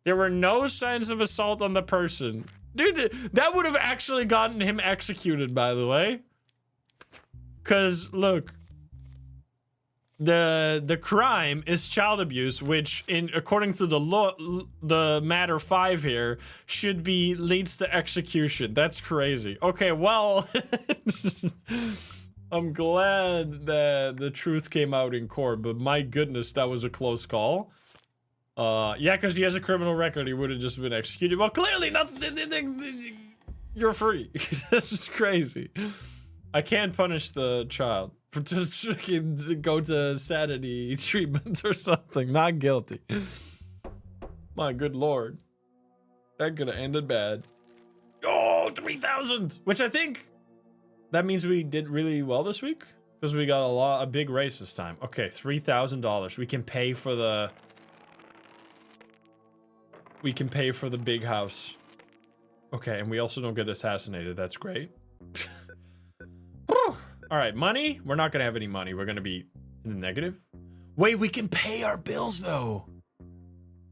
There were no signs of assault on the person. Dude, that would have actually gotten him executed, by the way. Because, look, the crime is child abuse, which, according to the law, the matter 5 here, should be leads to execution. That's crazy. Okay, well, I'm glad that the truth came out in court, but my goodness, that was a close call. Yeah, because he has a criminal record, he would have just been executed. Well, clearly, nothing. You're free. This is crazy. I can't punish the child for just go to sanity treatment or something. Not guilty. My good lord. That could have ended bad. Oh, 3,000, which I think that means we did really well this week because we got a big raise this time. Okay, $3,000. We can pay for the big house. Okay, and we also don't get assassinated. That's great. All right, money. We're not gonna have any money. We're gonna be in the negative. Wait, we can pay our bills though.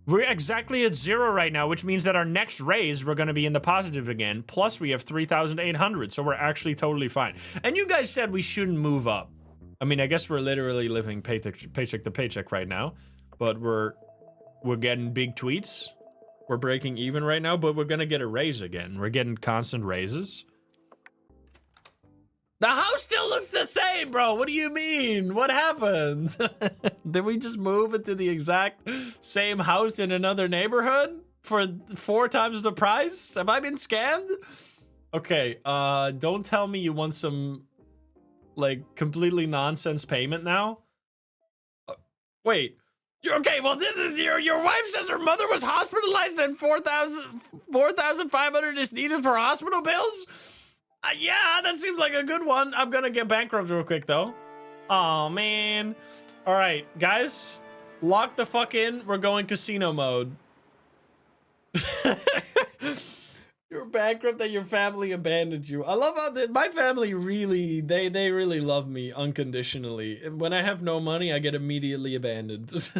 We're exactly at 0 right now, which means that our next raise, we're going to be in the positive again. Plus, we have 3,800, so we're actually totally fine. And you guys said we shouldn't move up. I mean, I guess we're literally living paycheck to paycheck right now, but we're getting big tweets. We're breaking even right now, but we're going to get a raise again. We're getting constant raises. The house still looks the same, bro. What do you mean? What happened? Did we just move into the exact same house in another neighborhood for 4 times the price? Have I been scammed? Okay, don't tell me you want some, like, completely nonsense payment now. Wait. Okay, well, this is your wife says her mother was hospitalized and 4,500 is needed for hospital bills? Yeah, that seems like a good one. I'm gonna get bankrupt real quick, though. Oh, man. All right, guys. Lock the fuck in. We're going casino mode. You're bankrupt and your family abandoned you. I love how my family really, they really love me unconditionally. When I have no money, I get immediately abandoned.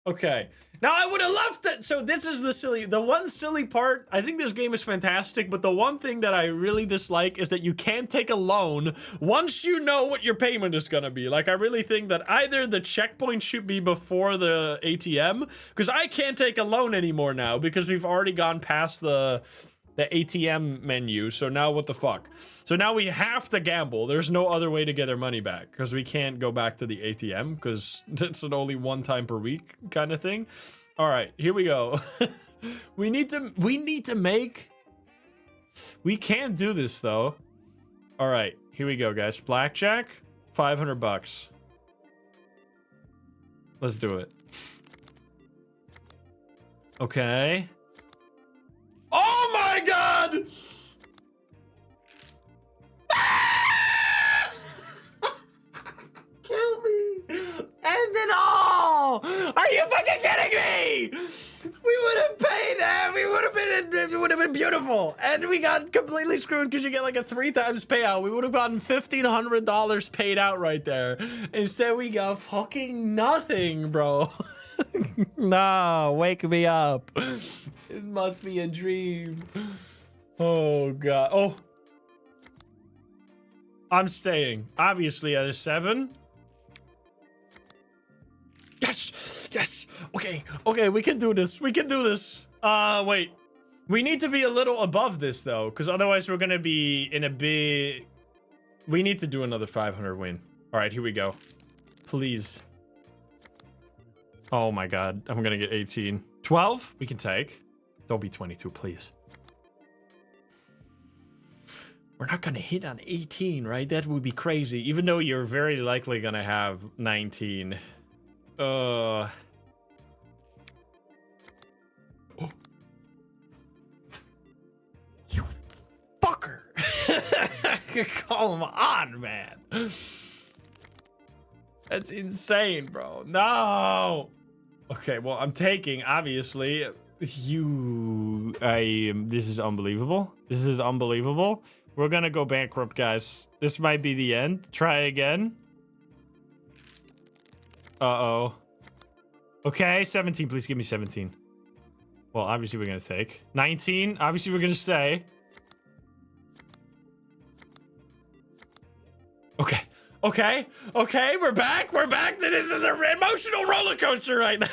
Okay. Now, I would have loved it. So this is the one silly part. I think this game is fantastic, but the one thing that I really dislike is that you can't take a loan once you know what your payment is going to be. Like, I really think that either the checkpoint should be before the ATM, because I can't take a loan anymore now because we've already gone past the ATM menu. So now what the fuck? So now we have to gamble. There's no other way to get our money back because we can't go back to the ATM because it's an only 1 time per week kind of thing. All right, here we go. we need to make, we can't do this though. All right, here we go, guys. Blackjack, 500 bucks. Let's do it. Okay. Oh my God! Kill me! End it all! Are you fucking kidding me? We would have paid that. It would have been beautiful. And we got completely screwed because you get like a 3 times payout. We would have gotten $1,500 paid out right there. Instead, we got fucking nothing, bro. No, wake me up. It must be a dream. Oh, God. Oh. I'm staying. Obviously at a 7. Yes. Yes. Okay. Okay. We can do this. We can do this. Wait. We need to be a little above this, though, because otherwise we're going to be in a big... We need to do another 500 win. All right. Here we go. Please. Oh, my God. I'm going to get 18. 12? We can take. Don't be 22, please. We're not gonna hit on 18, right? That would be crazy. Even though you're very likely gonna have 19. Oh. You fucker. Come on, man. That's insane, bro. No. Okay, well, I'm taking, obviously. This is unbelievable. This is unbelievable. We're gonna go bankrupt, guys. This might be the end. Try again. Uh-oh. Okay, 17. Please give me 17. Well, obviously we're gonna take. 19. Obviously we're gonna stay. Okay. Okay. Okay, we're back. We're back. This is an emotional roller coaster right now.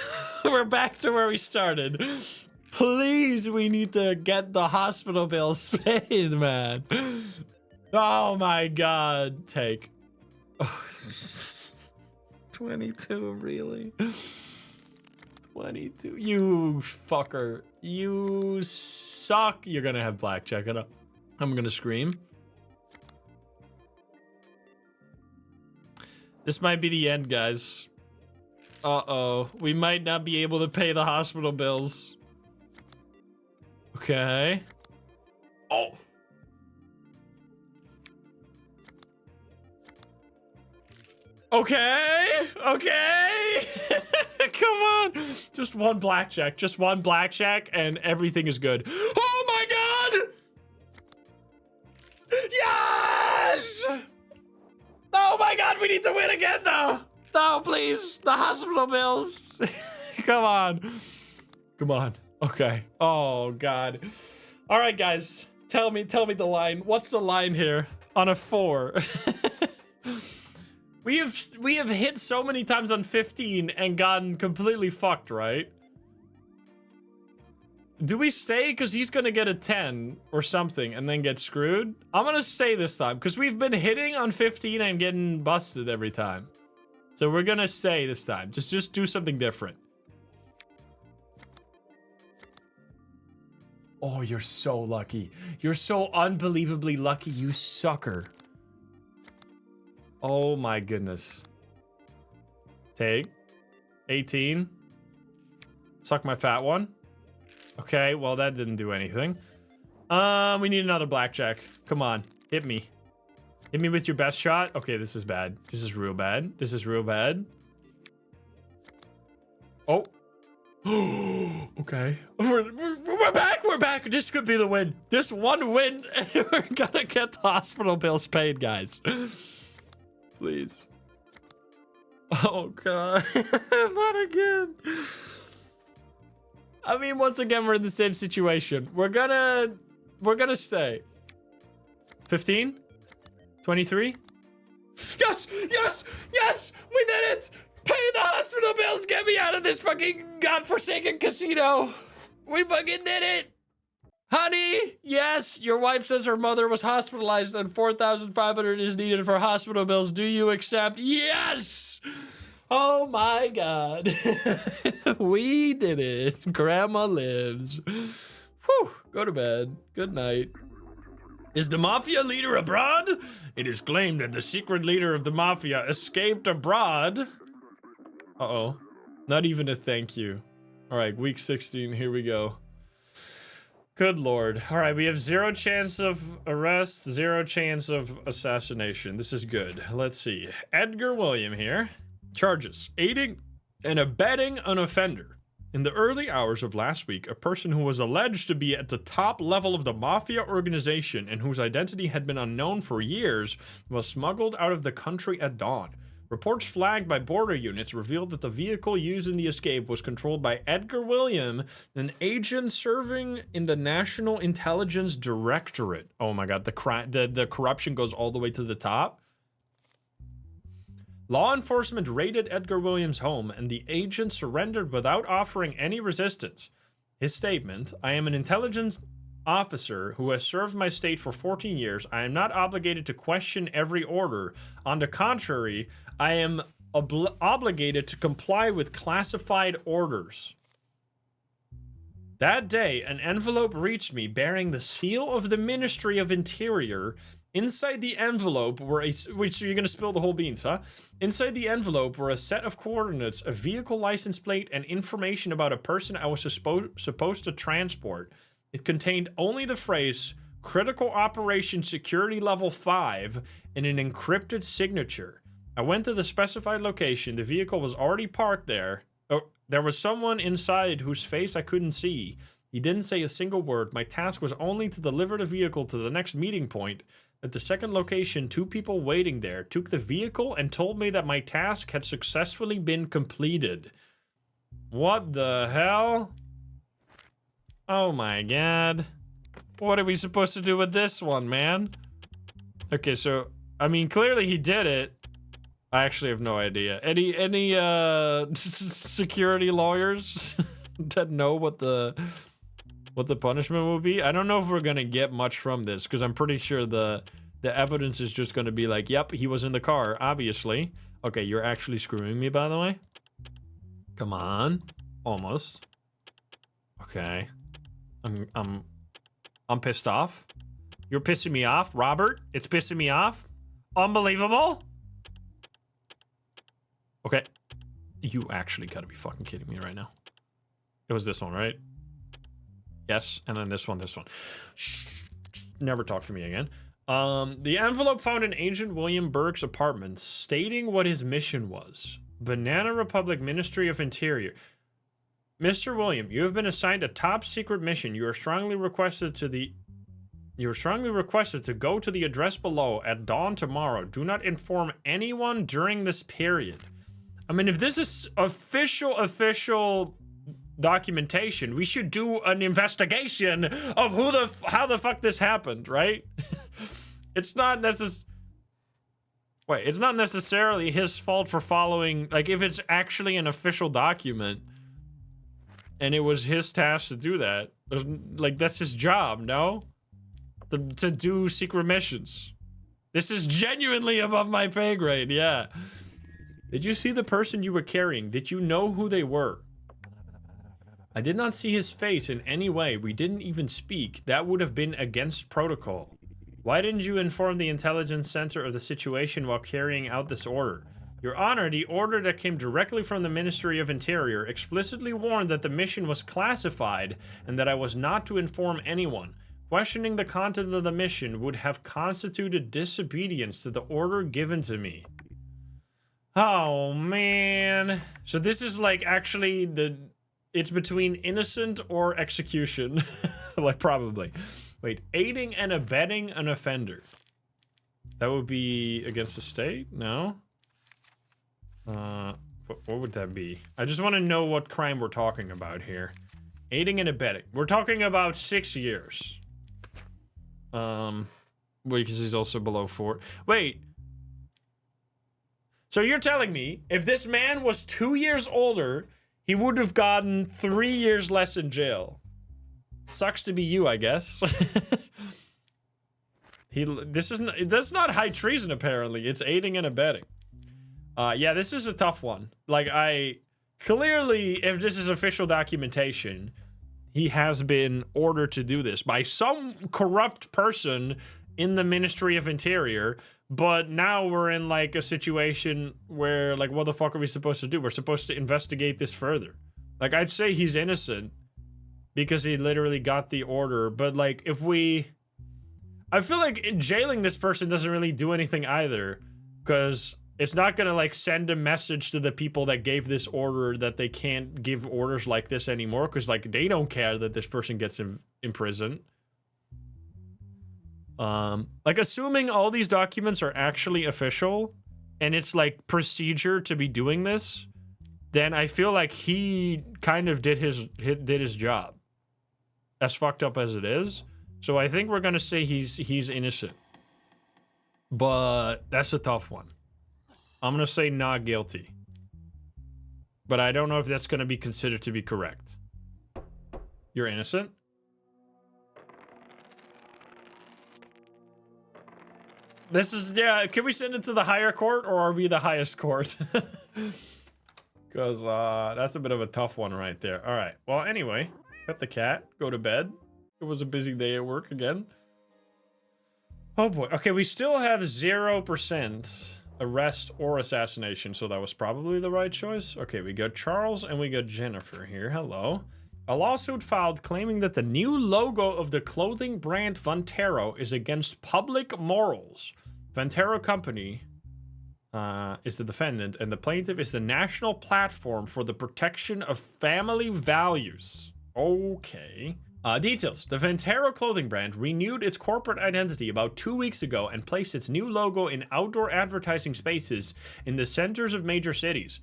We're back to where we started. Please, we need to get the hospital bills paid, man. Oh my God. Take. Oh. 22, really? 22. You fucker. You suck. You're gonna have blackjack. I'm gonna scream. This might be the end, guys. Uh-oh. We might not be able to pay the hospital bills. Okay. Oh. Okay. Okay. Come on. Just one blackjack. Just one blackjack and everything is good. Oh my god! Yes! Oh my god, we need to win again though. No, please. The hospital bills. Come on. Come on. Okay. Oh god. All right, guys. Tell me the line. What's the line here on a 4? We have hit so many times on 15 and gotten completely fucked, right? Do we stay? Because he's going to get a 10 or something and then get screwed. I'm going to stay this time because we've been hitting on 15 and getting busted every time. So we're going to stay this time. Just do something different. Oh, you're so lucky. You're so unbelievably lucky, you sucker. Oh my goodness. Take. 18. Suck my fat one. Okay, well that didn't do anything. We need another blackjack. Come on, hit me. Hit me with your best shot. Okay, this is bad. This is real bad. This is real bad. Oh. Okay. We're back. We're back. This could be the win. This one win, and we're gonna get the hospital bills paid, guys. Please. Oh god. Not again. I mean, once again, we're in the same situation. We're gonna stay. 15? 23? Yes! Yes! Yes! We did it! Pay the hospital bills! Get me out of this fucking godforsaken casino! We fucking did it! Honey, yes, your wife says her mother was hospitalized and $4,500 is needed for hospital bills. Do you accept? Yes! Oh my god. We did it. Grandma lives. Whew, go to bed. Good night. Is the mafia leader abroad? It is claimed that the secret leader of the mafia escaped abroad. Uh-oh. Not even a thank you. All right, week 16, here we go. Good lord. All right, we have 0 chance of arrest, 0 chance of assassination. This is good. Let's see. Edgar William here. Charges: aiding and abetting an offender. In the early hours of last week, a person who was alleged to be at the top level of the mafia organization and whose identity had been unknown for years was smuggled out of the country at dawn. Reports flagged by border units revealed that the vehicle used in the escape was controlled by Edgar William, an agent serving in the National Intelligence Directorate. Oh my god, the corruption goes all the way to the top. Law enforcement raided Edgar Williams' home and the agent surrendered without offering any resistance. His statement: I am an intelligence officer who has served my state for 14 years. I am not obligated to question every order. On the contrary, I am obligated to comply with classified orders. That day, an envelope reached me bearing the seal of the Ministry of Interior. Inside the envelope were which you're gonna spill the whole beans, huh? Inside the envelope were a set of coordinates, a vehicle license plate, and information about a person I was supposed to transport. It contained only the phrase, Critical Operation Security Level 5, and an encrypted signature. I went to the specified location. The vehicle was already parked there. Oh, there was someone inside whose face I couldn't see. He didn't say a single word. My task was only to deliver the vehicle to the next meeting point. At the second location, 2 people waiting there took the vehicle and told me that my task had successfully been completed. What the hell? Oh my god. What are we supposed to do with this one, man? Okay, so, I mean, clearly he did it. I actually have no idea. Any security lawyers that know what the punishment will be? I don't know if we're gonna get much from this, because I'm pretty sure the evidence is just gonna be like, yep, he was in the car, obviously. Okay, you're actually screwing me, by the way. Come on. Almost. Okay. I'm pissed off. You're pissing me off, Robert. It's pissing me off. Unbelievable. Okay. You actually gotta be fucking kidding me right now. It was this one, right? Yes, and then this one. Shh. Never talk to me again. The envelope found in Agent William Burke's apartment stating what his mission was. Banana Republic Ministry of Interior. Mr. William, you have been assigned a top secret mission. You are strongly requested to go to the address below at dawn tomorrow. Do not inform anyone during this period. I mean, if this is official documentation, we should do an investigation of how the fuck this happened, right? It's not necessarily his fault for following, like, if it's actually an official document and it was his task to do that, like, that's his job, no? To do secret missions. This is genuinely above my pay grade, yeah. Did you see the person you were carrying? Did you know who they were? I did not see his face in any way. We didn't even speak. That would have been against protocol. Why didn't you inform the intelligence center of the situation while carrying out this order? Your Honor, the order that came directly from the Ministry of Interior explicitly warned that the mission was classified and that I was not to inform anyone. Questioning the content of the mission would have constituted disobedience to the order given to me. Oh, man. So this is like actually it's between innocent or execution. Like, probably. Wait, aiding and abetting an offender. That would be against the state? No? What would that be? I just want to know what crime we're talking about here. Aiding and abetting. We're talking about 6 years. Well, because he's also below 4. Wait. So you're telling me if this man was 2 years older, he would have gotten 3 years less in jail. Sucks to be you, I guess. That's not high treason, apparently. It's aiding and abetting. Yeah, this is a tough one. Like, clearly, if this is official documentation, he has been ordered to do this by some corrupt person in the Ministry of Interior, but now we're in, like, a situation where, like, what the fuck are we supposed to do? We're supposed to investigate this further. Like, I'd say he's innocent because he literally got the order, but, like, I feel like jailing this person doesn't really do anything either, because it's not gonna, like, send a message to the people that gave this order that they can't give orders like this anymore, because, like, they don't care that this person gets imprisoned. Like, assuming all these documents are actually official and it's like procedure to be doing this, then I feel like he kind of did his job, as fucked up as it is. So I think we're gonna say he's innocent, but that's a tough one. I'm gonna say not guilty, but I don't know if that's gonna be considered to be correct. You're innocent? This is, yeah, can we send it to the higher court, or are we the highest court? Because that's a bit of a tough one right there. All right, well, anyway, pet the cat, go to bed. It was a busy day at work again. Oh boy, okay, we still have 0% arrest or assassination, so that was probably the right choice. Okay, we got Charles and we got Jennifer here, hello. A lawsuit filed claiming that the new logo of the clothing brand Vantero is against public morals. Vantero Company is the defendant, and the plaintiff is the National Platform for the Protection of Family Values. Okay. Details. The Vantero clothing brand renewed its corporate identity about 2 weeks ago and placed its new logo in outdoor advertising spaces in the centers of major cities.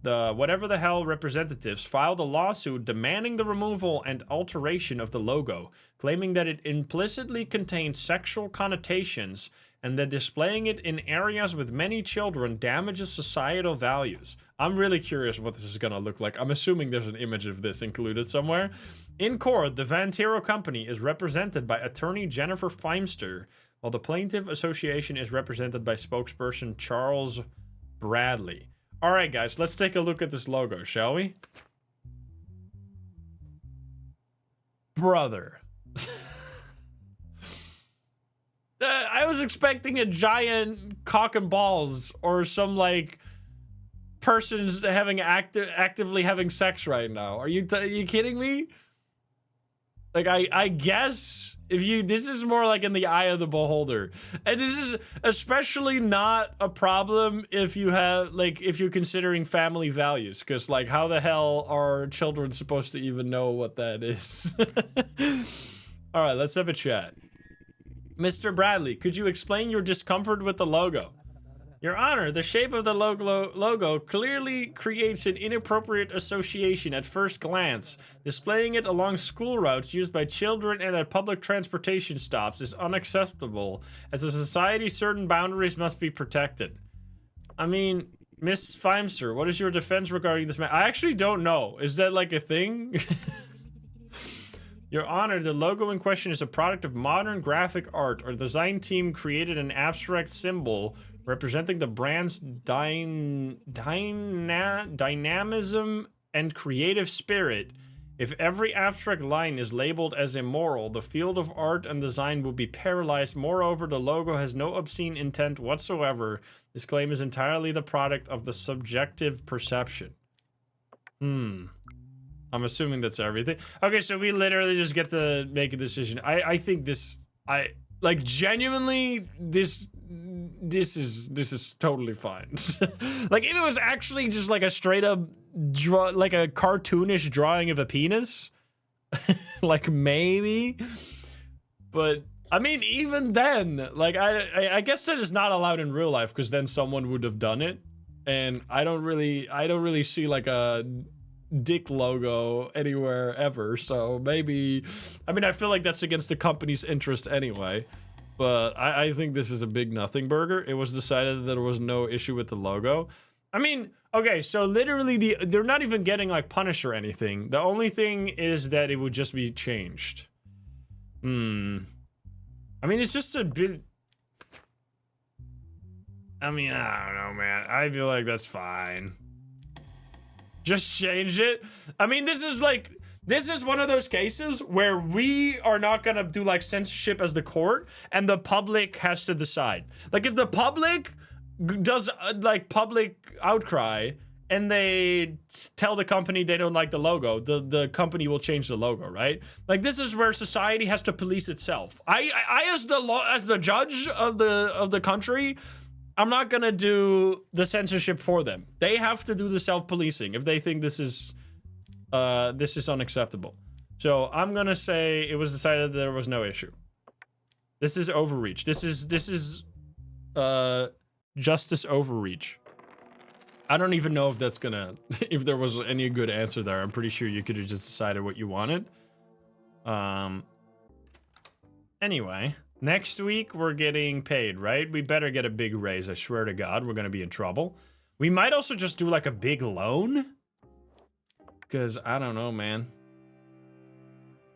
The whatever the hell representatives filed a lawsuit demanding the removal and alteration of the logo, claiming that it implicitly contains sexual connotations and that displaying it in areas with many children damages societal values. I'm really curious what this is going to look like. I'm assuming there's an image of this included somewhere. In court, the Vantero Company is represented by attorney Jennifer Feimster, while the plaintiff association is represented by spokesperson Charles Bradley. All right, guys, let's take a look at this logo, shall we? Brother. I was expecting a giant cock and balls or some, like, persons having actively having sex right now. Are you kidding me? Like, I guess if you, this is more like in the eye of the beholder. And this is especially not a problem if you have, like, if you're considering family values. Because, like, how the hell are children supposed to even know what that is? All right, let's have a chat. Mr. Bradley, could you explain your discomfort with the logo? Your Honor, the shape of the logo clearly creates an inappropriate association at first glance. Displaying it along school routes used by children and at public transportation stops is unacceptable. As a society, certain boundaries must be protected. I mean, Miss Feimster, what is your defense regarding this I actually don't know. Is that like a thing? Your Honor, the logo in question is a product of modern graphic art. Our design team created an abstract symbol representing the brand's dynamism and creative spirit. If every abstract line is labeled as immoral, the field of art and design will be paralyzed. Moreover, the logo has no obscene intent whatsoever. This claim is entirely the product of the subjective perception. I'm assuming that's everything. Okay, so we literally just get to make a decision. I think this, like, genuinely, this is totally fine. Like, if it was actually just like a straight up like a cartoonish drawing of a penis, like maybe, but I mean, even then, like, I guess that is not allowed in real life because then someone would have done it, and I don't really see like a dick logo anywhere ever, so maybe, I mean, I feel like that's against the company's interest anyway. But I think this is a big nothing burger. It was decided that there was no issue with the logo. I mean, okay, so literally they're not even getting like punished or anything. The only thing is that it would just be changed. I mean, it's just a bit, I mean, I don't know, man. I feel like that's fine. Just change it. I mean, this is one of those cases where we are not gonna do like censorship as the court, and the public has to decide. Like, if the public does like public outcry and they tell the company they don't like the logo, the company will change the logo, right? Like, this is where society has to police itself. I as the judge of the country, I'm not gonna do the censorship for them. They have to do the self-policing if they think this is unacceptable. So I'm gonna say it was decided that there was no issue. This is overreach. This is justice overreach. I don't even know if that's gonna, if there was any good answer there. I'm pretty sure you could have just decided what you wanted. Anyway, next week we're getting paid, right? We better get a big raise. I swear to God, we're gonna be in trouble. We might also just do like a big loan. Because, I don't know, man.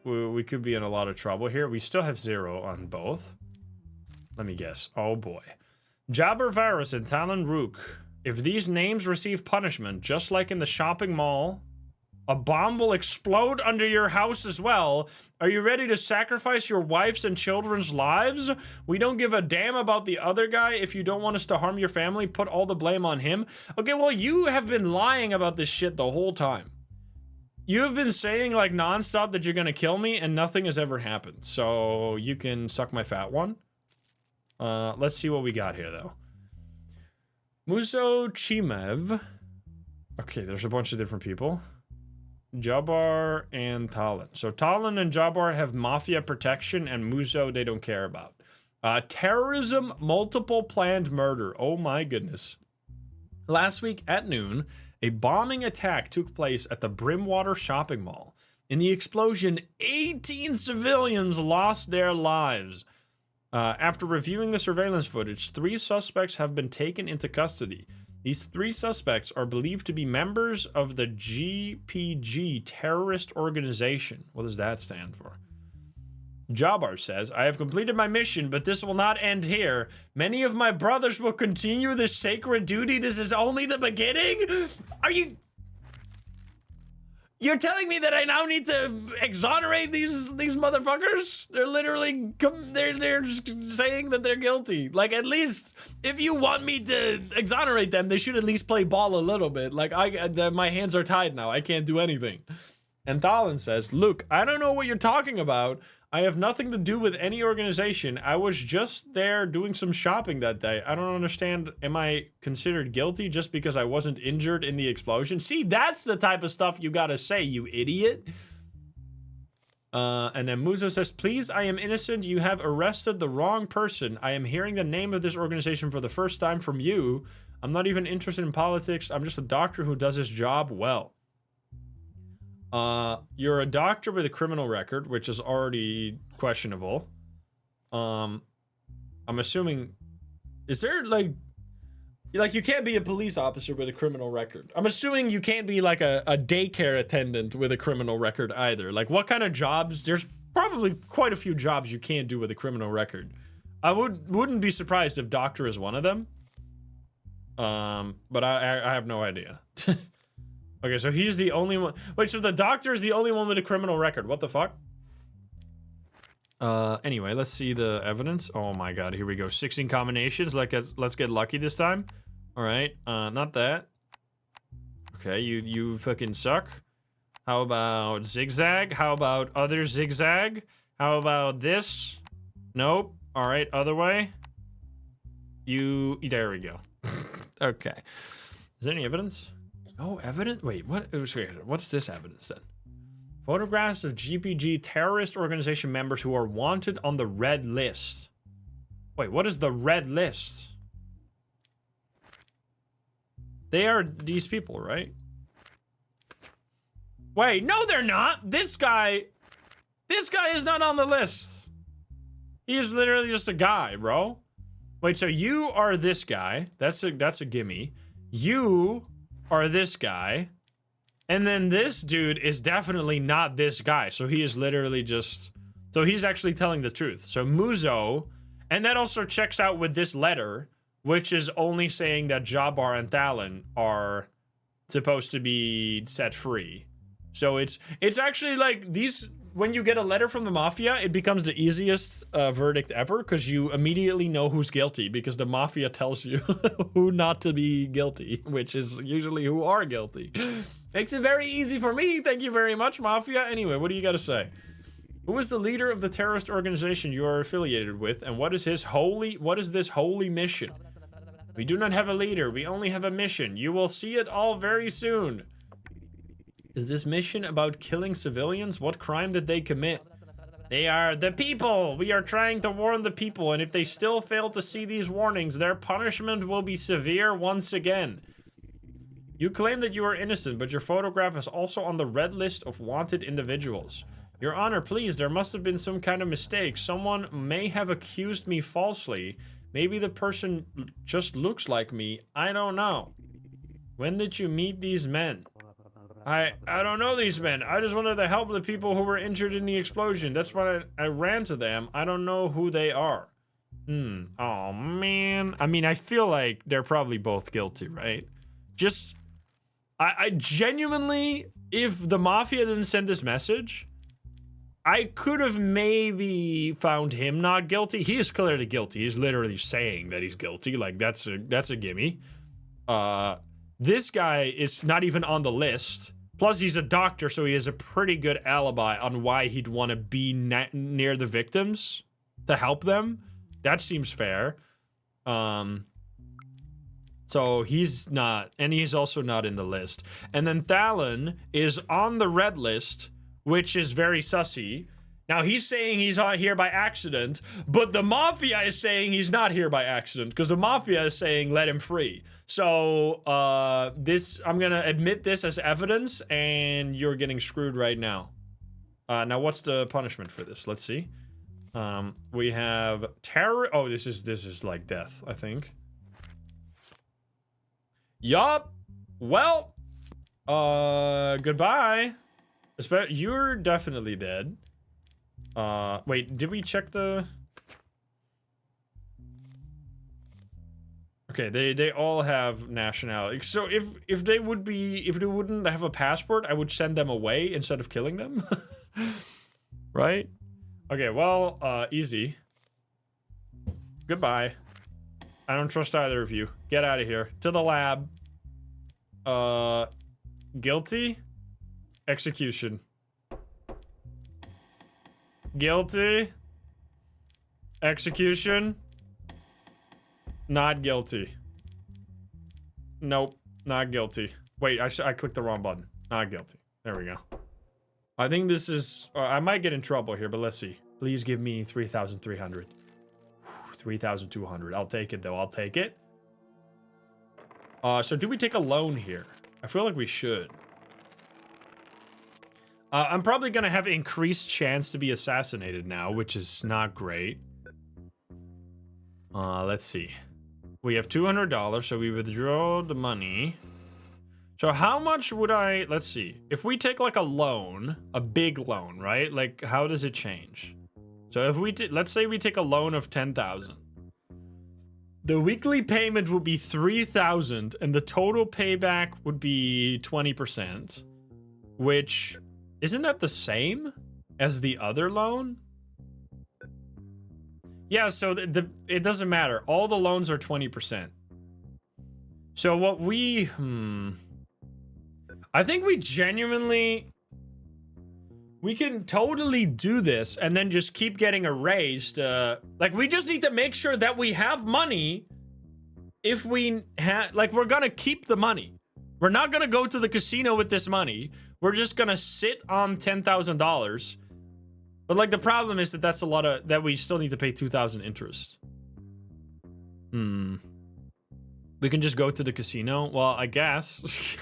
We could be in a lot of trouble here. We still have 0 on both. Let me guess. Oh, boy. Jabber Varus and Talon Rook. If these names receive punishment, just like in the shopping mall, a bomb will explode under your house as well. Are you ready to sacrifice your wife's and children's lives? We don't give a damn about the other guy. If you don't want us to harm your family, put all the blame on him. Okay, well, you have been lying about this shit the whole time. You've been saying, like, nonstop that you're gonna kill me, and nothing has ever happened. So, you can suck my fat one. Let's see what we got here, though. Muzo Chimev. Okay, there's a bunch of different people. Jabbar and Talon. So, Talon and Jabbar have mafia protection, and Muzo they don't care about. Terrorism, multiple planned murder. Oh my goodness. Last week at noon, a bombing attack took place at the Brimwater shopping mall. In the explosion, 18 civilians lost their lives. After reviewing the surveillance footage, 3 suspects have been taken into custody. These 3 suspects are believed to be members of the GPG terrorist organization. What does that stand for? Jabbar says, I have completed my mission, but this will not end here. Many of my brothers will continue this sacred duty. This is only the beginning? Are you... You're telling me that I now need to exonerate these motherfuckers? They're literally... They're just saying that they're guilty. Like, at least, if you want me to exonerate them, they should at least play ball a little bit. Like, my hands are tied now. I can't do anything. And Thalin says, Luke, I don't know what you're talking about. I have nothing to do with any organization. I was just there doing some shopping that day. I don't understand. Am I considered guilty just because I wasn't injured in the explosion? See, that's the type of stuff you gotta say, you idiot. And then Muzo says, please, I am innocent. You have arrested the wrong person. I am hearing the name of this organization for the first time from you. I'm not even interested in politics. I'm just a doctor who does his job well. You're a doctor with a criminal record, which is already questionable. I'm assuming, is there like you can't be a police officer with a criminal record. I'm assuming you can't be like a daycare attendant with a criminal record either. Like what kind of jobs? There's probably quite a few jobs you can't do with a criminal record. I wouldn't be surprised if doctor is one of them. But I have no idea. Okay, so he's the only one. Wait, so the doctor is the only one with a criminal record. What the fuck? Anyway, let's see the evidence. Oh my god, here we go. 16 combinations. Let's get lucky this time. All right, not that. Okay, you fucking suck. How about zigzag? How about other zigzag? How about this? Nope. All right, other way. There we go. Okay. Is there any evidence? No evidence? Wait, what? What's this evidence then? Photographs of GPG terrorist organization members who are wanted on the red list. Wait, what is the red list? They are these people, right? Wait, no, they're not. This guy is not on the list. He is literally just a guy, bro. Wait, so you are this guy. That's a gimme. You are this guy. And then this dude is definitely not this guy. So he is literally just... So he's actually telling the truth. So Muzo... And that also checks out with this letter, which is only saying that Jabbar and Thalin are supposed to be set free. So it's actually like these... When you get a letter from the Mafia, it becomes the easiest verdict ever because you immediately know who's guilty because the Mafia tells you who not to be guilty, which is usually who are guilty. Makes it very easy for me. Thank you very much, Mafia. Anyway, what do you got to say? Who is the leader of the terrorist organization you are affiliated with, and what is this holy mission? We do not have a leader. We only have a mission. You will see it all very soon. Is this mission about killing civilians? What crime did they commit? They are the people. We are trying to warn the people, and if they still fail to see these warnings, their punishment will be severe once again. You claim that you are innocent, but your photograph is also on the red list of wanted individuals. Your Honor, please, there must have been some kind of mistake. Someone may have accused me falsely. Maybe the person just looks like me. I don't know. When did you meet these men? I don't know these men. I just wanted to help the people who were injured in the explosion. That's why I ran to them. I don't know who they are. Oh, man. I mean, I feel like they're probably both guilty, right? Just... I genuinely, if the Mafia didn't send this message, I could have maybe found him not guilty. He is clearly guilty. He's literally saying that he's guilty. Like, that's a gimme. This guy is not even on the list. Plus, he's a doctor, so he has a pretty good alibi on why he'd want to be near the victims to help them. That seems fair. So he's not, and he's also not in the list. And then Thalin is on the red list, which is very sussy. Now, he's saying he's here by accident, but the Mafia is saying he's not here by accident, because the Mafia is saying let him free. So, I'm gonna admit this as evidence, and you're getting screwed right now. Now, what's the punishment for this? Let's see. We have terror. Oh, this is like death, I think. Yup. Well, goodbye. You're definitely dead. Wait, did we check the... Okay, they all have nationality. So if they wouldn't have a passport, I would send them away instead of killing them. Right? Okay, well, easy. Goodbye. I don't trust either of you. Get out of here. To the lab. Guilty? Execution. Guilty. Execution. Not guilty. Nope, not guilty. Wait, I clicked the wrong button. Not guilty. There we go. I think this is... I might get in trouble here, but let's see. Please give me 3,300. 3,200. I'll take it, though. I'll take it. So do we take a loan here? I feel like we should. I'm probably going to have increased chance to be assassinated now, which is not great. Let's see. We have $200, so we withdraw the money. So how much would I... Let's see. If we take like a loan, a big loan, right? Like, how does it change? So if we... Let's say we take a loan of 10,000. The weekly payment would be 3,000, and the total payback would be 20%. Which... Isn't that the same as the other loan? Yeah, so it doesn't matter. All the loans are 20%. So what we... I think we genuinely... We can totally do this and then just keep getting erased. Like, we just need to make sure that we have money if we have... Like, we're gonna keep the money. We're not gonna go to the casino with this money. We're just gonna sit on $10,000. But, like, the problem is that that's a lot of... That we still need to pay 2,000 interest. We can just go to the casino? Well, I guess.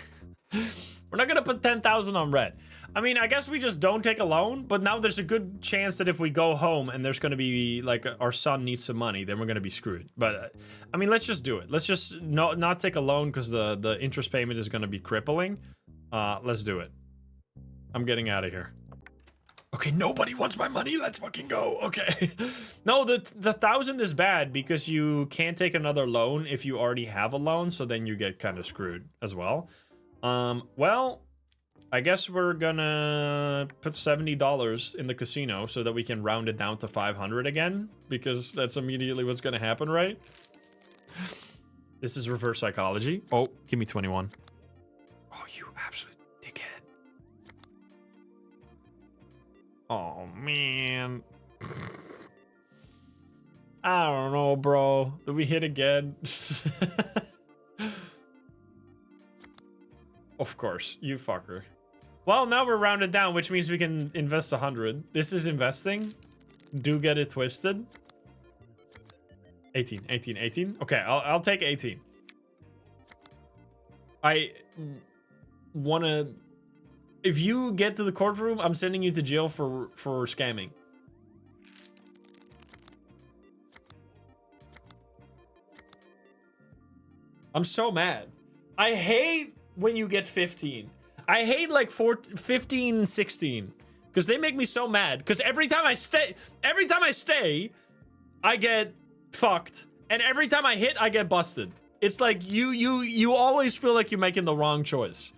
We're not gonna put 10,000 on red. I mean, I guess we just don't take a loan, but now there's a good chance that if we go home and there's gonna be, like, our son needs some money, then we're gonna be screwed. But, I mean, let's just do it. Let's just not take a loan because the interest payment is gonna be crippling. Let's do it. I'm getting out of here. Okay, nobody wants my money. Let's fucking go. Okay. No, the 1,000 is bad because you can't take another loan if you already have a loan, so then you get kind of screwed as well. Well, I guess we're gonna put $70 in the casino so that we can round it down to 500 again, because that's immediately what's gonna happen, right? This is reverse psychology. Oh, give me 21. Oh, you absolute dickhead. Oh, man. I don't know, bro. Did we hit again? Of course, you fucker. Well, now we're rounded down, which means we can invest 100. This is investing. Do get it twisted. 18, 18, 18. Okay, I'll take 18. I wanna... If you get to the courtroom, I'm sending you to jail for scamming. I'm so mad. I hate when you get 15. I hate like 15, 16. Because they make me so mad. Because every time I stay, I get fucked. And every time I hit, I get busted. It's like you always feel like you're making the wrong choice.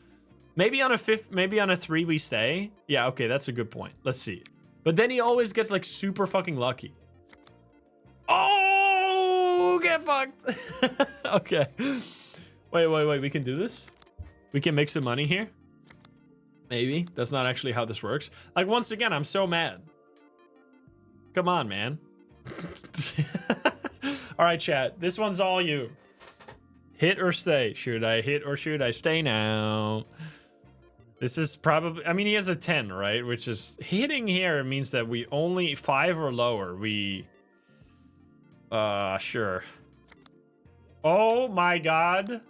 Maybe on a 3 we stay. Yeah, okay, that's a good point. Let's see. But then he always gets like super fucking lucky. Oh, get fucked. Okay. Wait, we can do this? We can make some money here? Maybe. That's not actually how this works. Like, once again, I'm so mad. Come on, man. All right, chat. This one's all you. Hit or stay. Should I hit or should I stay now? This is probably... I mean, he has a 10, right? Which is... Hitting here means that we only... 5 or lower. We... Sure. Oh my god.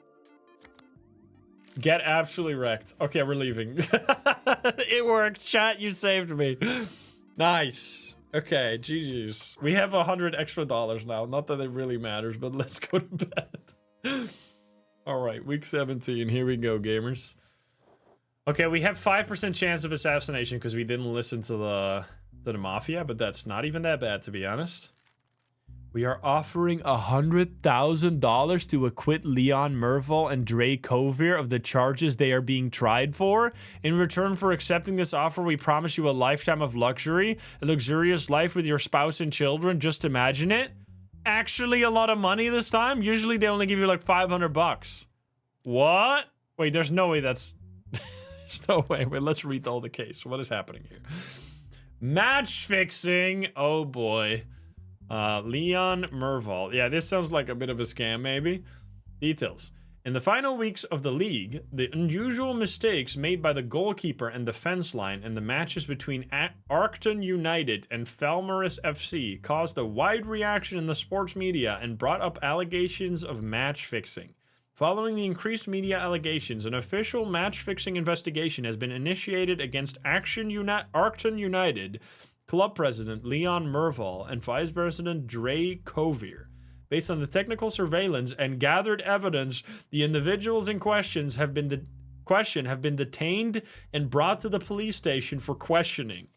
Get absolutely wrecked. Okay, we're leaving. It worked. Chat, you saved me. Nice. Okay, GG's. We have $100 extra now. Not that it really matters, but let's go to bed. All right, week 17. Here we go, gamers. Okay, we have 5% chance of assassination because we didn't listen to the mafia, but that's not even that bad, to be honest. We are offering $100,000 to acquit Leon Merville and Dre Kovir of the charges they are being tried for. In return for accepting this offer, we promise you a lifetime of luxury, a luxurious life with your spouse and children. Just imagine it. Actually, a lot of money this time. Usually, they only give you like $500. What? Wait, there's no way that's... There's no way. Wait, let's read all the case. What is happening here? Match fixing. Oh boy. Leon Merval. Yeah, this sounds like a bit of a scam, maybe. Details. In the final weeks of the league, the unusual mistakes made by the goalkeeper and defense line in the matches between Arcton United and Falmouth FC caused a wide reaction in the sports media and brought up allegations of match fixing. Following the increased media allegations, an official match-fixing investigation has been initiated against Arcton United club president Leon Merval and vice president Dre Kovier. Based on the technical surveillance and gathered evidence, the individuals in question have been detained and brought to the police station for questioning.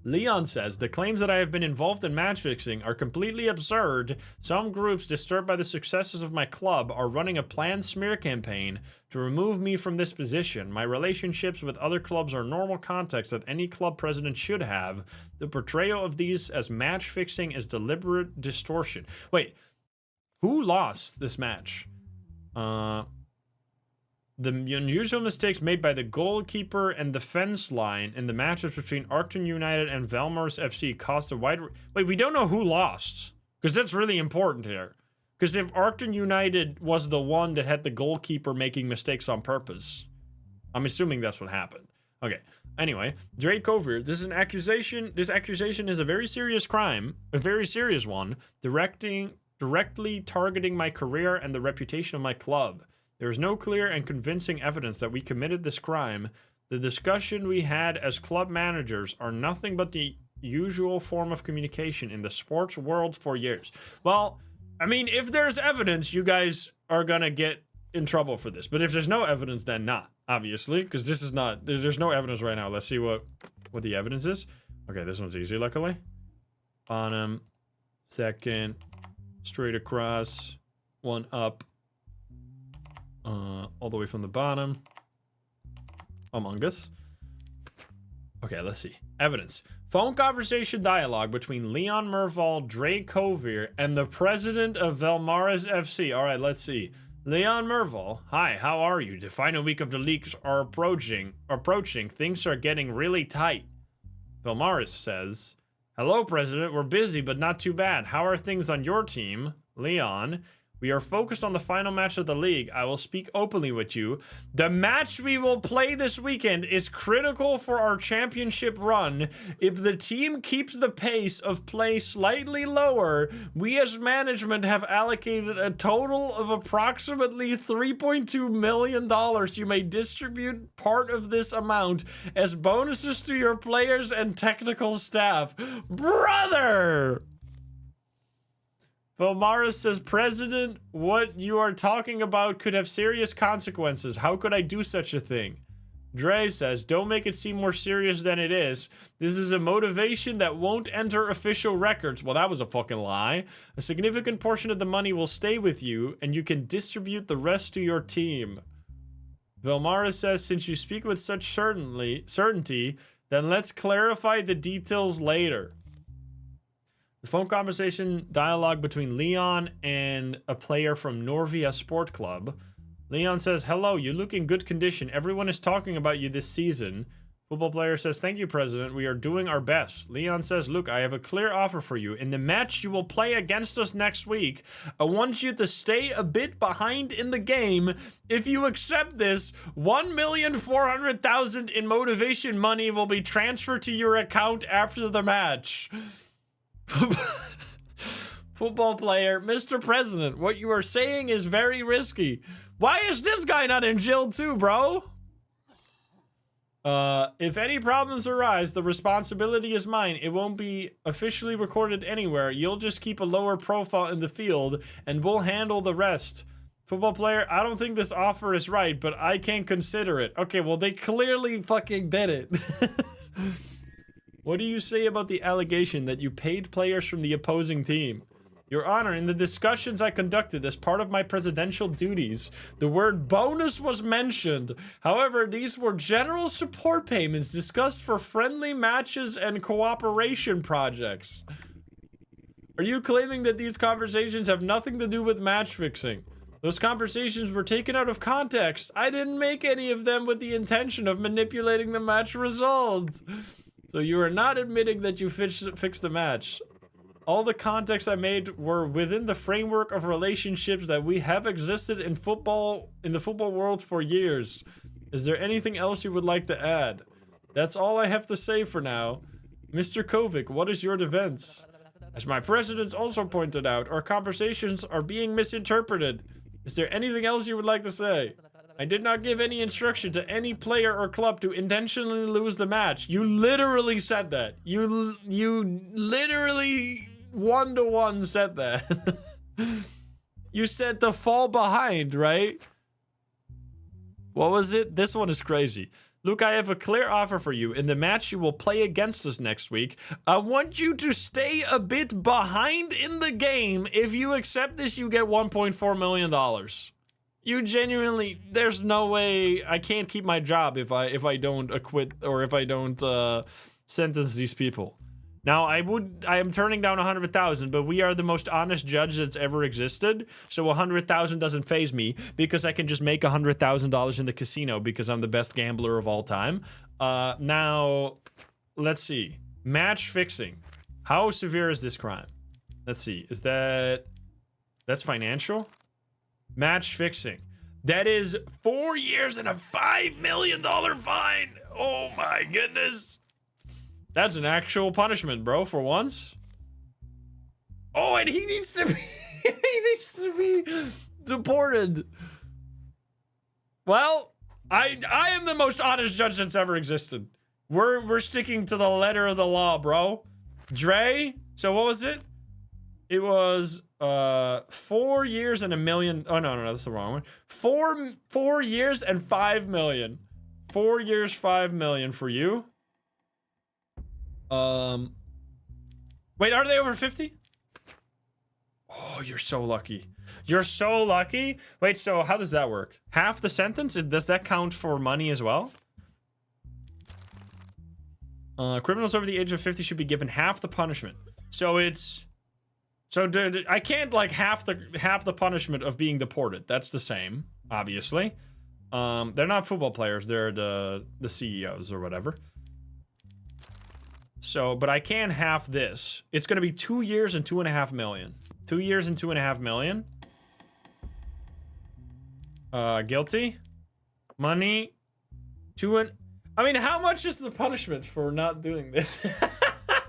Leon says, the claims that I have been involved in match fixing are completely absurd. Some groups disturbed by the successes of my club are running a planned smear campaign to remove me from this position. My relationships with other clubs are normal contacts that any club president should have. The portrayal of these as match fixing is deliberate distortion. Wait, who lost this match? The unusual mistakes made by the goalkeeper and defense line in the matches between Arcton United and Valmars FC caused a wide... Wait, we don't know who lost. Because that's really important here. Because if Arcton United was the one that had the goalkeeper making mistakes on purpose, I'm assuming that's what happened. Okay, anyway, Dre Kovier, this is an accusation. This accusation is a very serious crime, a very serious one, directly targeting my career and the reputation of my club. There is no clear and convincing evidence that we committed this crime. The discussion we had as club managers are nothing but the usual form of communication in the sports world for years. Well, I mean, if there's evidence, you guys are gonna get in trouble for this. But if there's no evidence, then not, obviously, because this is not, there's no evidence right now. Let's see what the evidence is. Okay, this one's easy, luckily. Bottom, second, straight across, one up. All the way from the bottom. Among Us. Okay, let's see. Evidence. Phone conversation dialogue between Leon Merval, Dre Kovier, and the president of Valmaras FC. All right, let's see. Leon Merval, hi, how are you? The final week of the leagues are approaching. Things are getting really tight. Valmaras says, hello, president. We're busy, but not too bad. How are things on your team? Leon, we are focused on the final match of the league. I will speak openly with you. The match we will play this weekend is critical for our championship run. If the team keeps the pace of play slightly lower, we as management have allocated a total of approximately $3.2 million. You may distribute part of this amount as bonuses to your players and technical staff. Brother! Valmaras says, President, what you are talking about could have serious consequences. How could I do such a thing? Dre says, don't make it seem more serious than it is. This is a motivation that won't enter official records. Well, that was a fucking lie. A significant portion of the money will stay with you, and you can distribute the rest to your team. Valmaras says, since you speak with such certainty, then let's clarify the details later. The phone conversation dialogue between Leon and a player from Norvia Sport Club. Leon says, hello, you look in good condition. Everyone is talking about you this season. Football player says, thank you, President. We are doing our best. Leon says, look, I have a clear offer for you. In the match you will play against us next week, I want you to stay a bit behind in the game. If you accept this, $1,400,000 in motivation money will be transferred to your account after the match. Football player, Mr. President, what you are saying is very risky. Why is this guy not in jail too, bro? If any problems arise, the responsibility is mine. It won't be officially recorded anywhere. You'll just keep a lower profile in the field, and we'll handle the rest. Football player, I don't think this offer is right, but I can consider it. Okay, well, they clearly fucking did it. What do you say about the allegation that you paid players from the opposing team? Your Honor, in the discussions I conducted as part of my presidential duties, the word bonus was mentioned. However, these were general support payments discussed for friendly matches and cooperation projects. Are you claiming that these conversations have nothing to do with match fixing? Those conversations were taken out of context. I didn't make any of them with the intention of manipulating the match results. So you are not admitting that you fixed the match. All the context I made were within the framework of relationships that we have existed in football, in the football world for years. Is there anything else you would like to add? That's all I have to say for now. Mr. Kovic, what is your defense? As my president also pointed out, our conversations are being misinterpreted. Is there anything else you would like to say? I did not give any instruction to any player or club to intentionally lose the match. You literally said that. You literally one-to-one said that. You said to fall behind, right? What was it? This one is crazy. Luke, I have a clear offer for you. In the match you will play against us next week, I want you to stay a bit behind in the game. If you accept this, you get $1.4 million. You genuinely, there's no way I can't keep my job if I don't acquit or if I don't sentence these people. Now I am turning down 100,000, but we are the most honest judge that's ever existed. So 100,000 doesn't faze me because I can just make $100,000 in the casino because I'm the best gambler of all time. Now, let's see. Match fixing. How severe is this crime? Let's see. That's financial? Match fixing. That is 4 years and a $5 million fine. Oh my goodness. That's an actual punishment, bro, for once. Oh, and he needs to be he needs to be deported. Well, I am the most honest judge that's ever existed. We're sticking to the letter of the law, bro. Dre, so what was it? It was 4 years and $1 million. Oh no, that's the wrong one. 4 years and $5 million. 4 years, $5 million for you. Wait, are they over 50? Oh, you're so lucky. You're so lucky. Wait, so how does that work? Half the sentence? Does that count for money as well? Criminals over the age of 50 should be given half the punishment. So it's... So I can't like half the punishment of being deported. That's the same, obviously. They're not football players. They're the CEOs or whatever. So, but I can half this. It's going to be 2 years and $2.5 million. 2 years and $2.5 million. Guilty. Money. I mean, how much is the punishment for not doing this?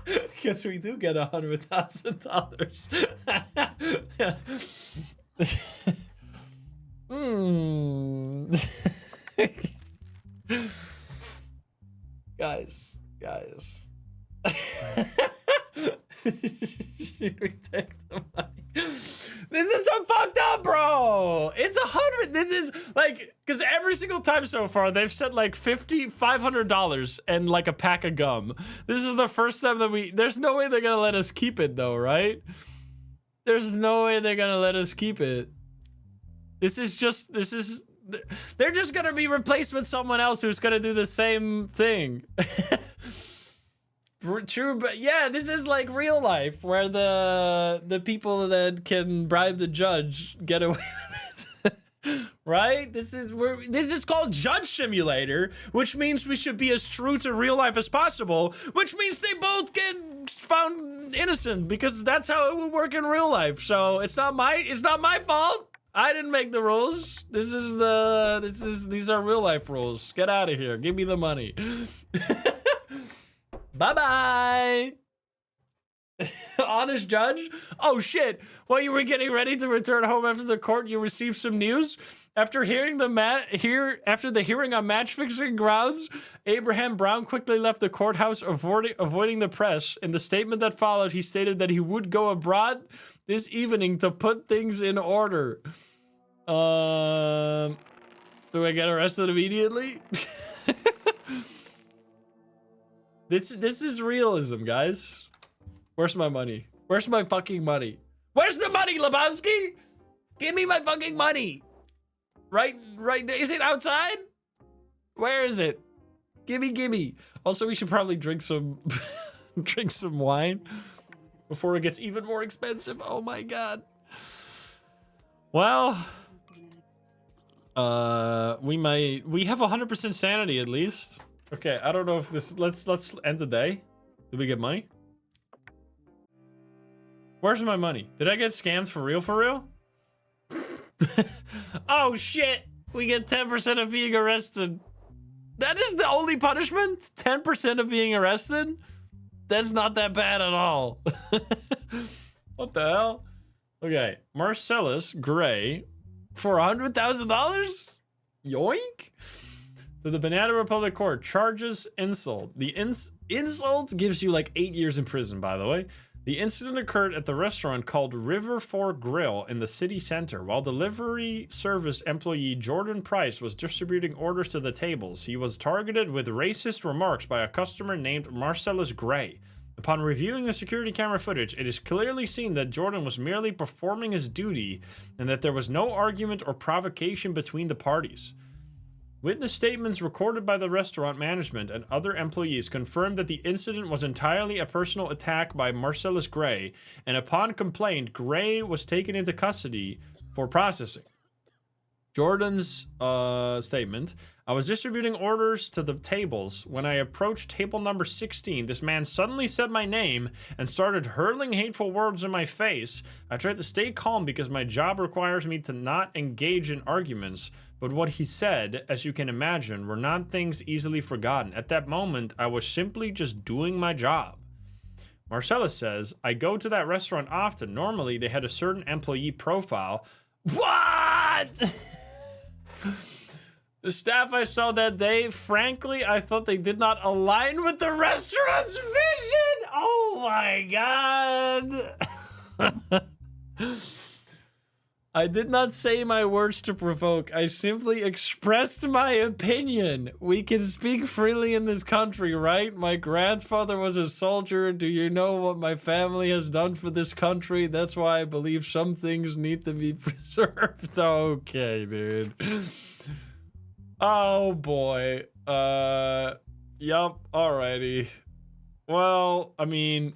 Because we do get $100,000. Guys. Should we take the money? This is so fucked up, bro. It's 100. This is like, because every single time so far they've said like $500 and like a pack of gum. This is the first time that there's no way they're gonna let us keep it though, right? There's no way they're gonna let us keep it. They're just gonna be replaced with someone else who's gonna do the same thing. True, but yeah, this is like real life where the people that can bribe the judge get away with it. Right? This is called Judge Simulator, which means we should be as true to real life as possible, which means they both get found innocent because that's how it would work in real life. So it's not my fault. I didn't make the rules. These are real life rules. Get out of here. Give me the money. Bye-bye. Honest judge? Oh shit. While you were getting ready to return home after the court, you received some news. After hearing after the hearing on match-fixing grounds, Abraham Brown quickly left the courthouse, avoiding the press. In the statement that followed, he stated that he would go abroad this evening to put things in order. Do I get arrested immediately? This is realism, guys. Where's my money? Where's my fucking money? Where's the money, Lebowski? Give me my fucking money. Right there. Is it outside? Where is it? Gimme. Also, we should probably drink some drink some wine before it gets even more expensive. Oh my god. Well, we have 100% sanity at least. Okay, I don't know if this... Let's end the day. Did we get money? Where's my money? Did I get scammed for real, for real? Oh, shit. We get 10% of being arrested. That is the only punishment? 10% of being arrested? That's not that bad at all. What the hell? Okay, Marcellus Gray for $100,000? Yoink! To the Banana Republic Court, charges insult. The insult gives you like 8 years in prison, by the way. The incident occurred at the restaurant called River Fork Grill in the city center. While delivery service employee Jordan Price was distributing orders to the tables, he was targeted with racist remarks by a customer named Marcellus Gray. Upon reviewing the security camera footage, it is clearly seen that Jordan was merely performing his duty and that there was no argument or provocation between the parties. Witness statements recorded by the restaurant management and other employees confirmed that the incident was entirely a personal attack by Marcellus Gray, and upon complaint, Gray was taken into custody for processing. Jordan's statement: I was distributing orders to the tables. When I approached table number 16, this man suddenly said my name and started hurling hateful words in my face. I tried to stay calm because my job requires me to not engage in arguments, but what he said, as you can imagine, were not things easily forgotten. At that moment, I was simply just doing my job. Marcellus says, I go to that restaurant often. Normally, they had a certain employee profile. What? The staff I saw that day, frankly, I thought they did not align with the restaurant's vision. Oh my God. I did not say my words to provoke. I simply expressed my opinion. We can speak freely in this country, right? My grandfather was a soldier. Do you know what my family has done for this country? That's why I believe some things need to be preserved. Okay, dude. Oh, boy. Yup. Alrighty. Well, I mean,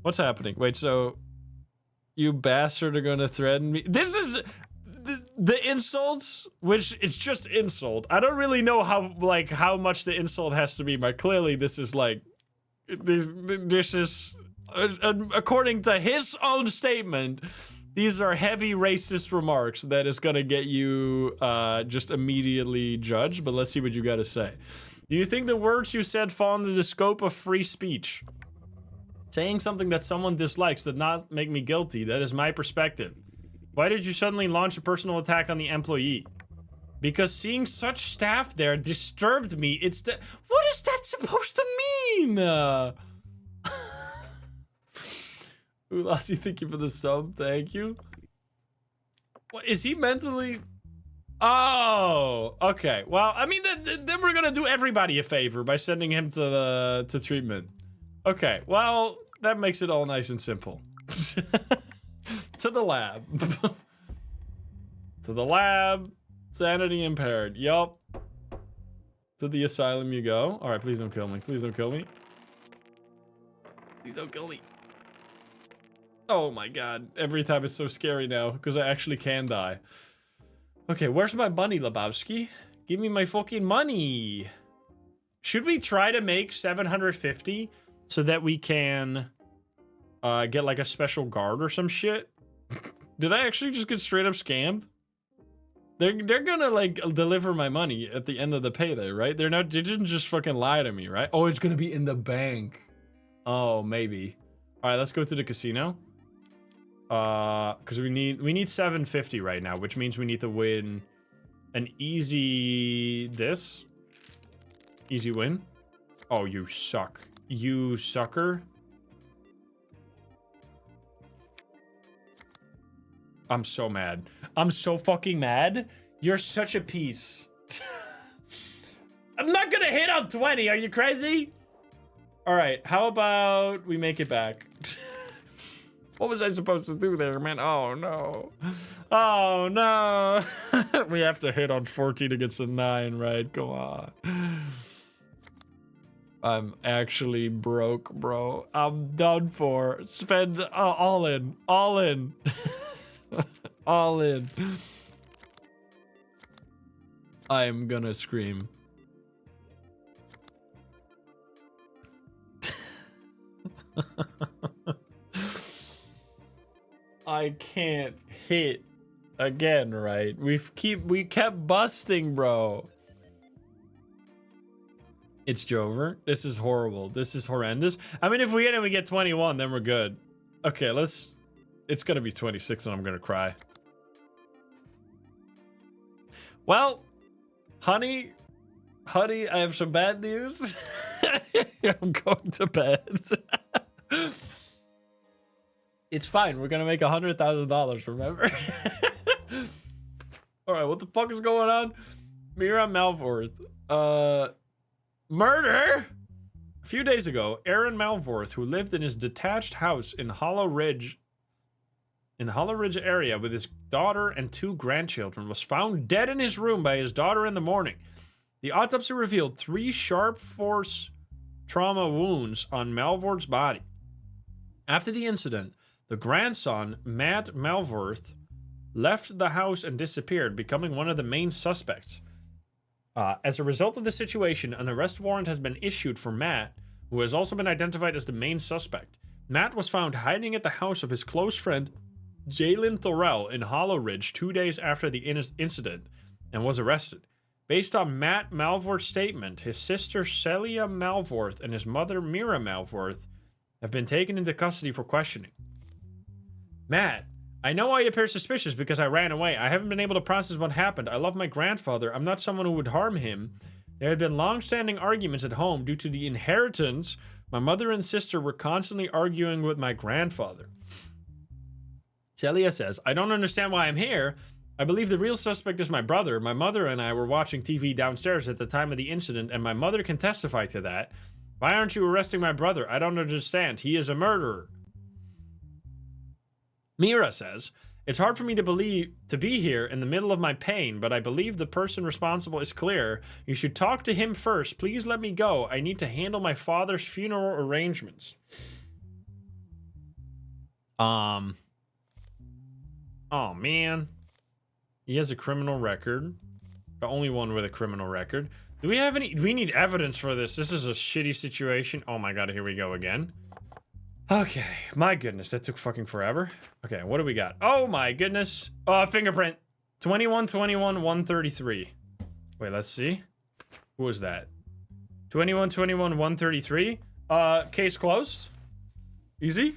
what's happening? Wait, so... You bastard are gonna threaten me. This is the insults, which it's just insult. I don't really know how much the insult has to be, but clearly this is like, this is, according to his own statement, these are heavy racist remarks that is gonna get you just immediately judged, but let's see what you gotta say. Do you think the words you said fall under the scope of free speech? Saying something that someone dislikes did not make me guilty. That is my perspective. Why did you suddenly launch a personal attack on the employee? Because seeing such staff there disturbed me. What is that supposed to mean? Ulasi, thank you for the sub. Thank you. What, is he mentally... Oh, okay. Well, I mean, then we're gonna do everybody a favor by sending him to treatment. Okay, well, that makes it all nice and simple. To the lab. To the lab. Sanity impaired. Yup. To the asylum you go. Alright, please don't kill me. Please don't kill me. Please don't kill me. Oh my god. Every time it's so scary now, because I actually can die. Okay, where's my money, Lebowski? Give me my fucking money. Should we try to make 750? So that we can get like a special guard or some shit. Did I actually just get straight up scammed? They're gonna like deliver my money at the end of the payday, right? They didn't just fucking lie to me, right? Oh, it's gonna be in the bank. Oh, maybe. All right, let's go to the casino. Because we need 750 right now, which means we need to win an easy win. Oh, you suck. You sucker. I'm so mad. I'm so fucking mad. You're such a piece. I'm not gonna hit on 20. Are you crazy? All right. How about we make it back? What was I supposed to do there, man? Oh, no. Oh, no. We have to hit on 14 against a 9, right? Come on. I'm actually broke, bro. I'm done for. Spend all in. All in. All in. I'm gonna scream. I can't hit again, right? We kept busting, bro. It's Jover. This is horrible. This is horrendous. I mean, if we get it, we get 21, then we're good. Okay, it's gonna be 26 and I'm gonna cry. Well, honey, I have some bad news. I'm going to bed. It's fine. We're gonna make $100,000. Remember? All right. What the fuck is going on? Mira Malvorth. Murder. A few days ago, Aaron Malvorth, who lived in his detached house in Hollow Ridge area with his daughter and 2 grandchildren, was found dead in his room by his daughter in the morning. The autopsy revealed 3 sharp force trauma wounds on Malvorth's body. After the incident, the grandson, Matt Malvorth, left the house and disappeared, becoming one of the main suspects. As a result of the situation, an arrest warrant has been issued for Matt, who has also been identified as the main suspect. Matt was found hiding at the house of his close friend, Jalen Thorell, in Hollow Ridge 2 days after the incident, and was arrested. Based on Matt Malvorth's statement, his sister Celia Malvorth and his mother Mira Malvorth have been taken into custody for questioning. Matt, I know I appear suspicious because I ran away. I haven't been able to process what happened. I love my grandfather. I'm not someone who would harm him. There had been long-standing arguments at home due to the inheritance. My mother and sister were constantly arguing with my grandfather. Celia says, I don't understand why I'm here. I believe the real suspect is my brother. My mother and I were watching TV downstairs at the time of the incident, and my mother can testify to that. Why aren't you arresting my brother? I don't understand. He is a murderer. Mira says, it's hard for me to be here in the middle of my pain, but I believe the person responsible is clear. You should talk to him first. Please let me go. I need to handle my father's funeral arrangements. Oh man. He has a criminal record. The only one with a criminal record. Do we have any? We need evidence for this. This is a shitty situation. Oh my god, here we go again. Okay, my goodness, that took fucking forever. Okay, what do we got? Oh my goodness. Fingerprint. 21-21-133. Wait, let's see. Who was that? 21-21-133. Case closed. Easy.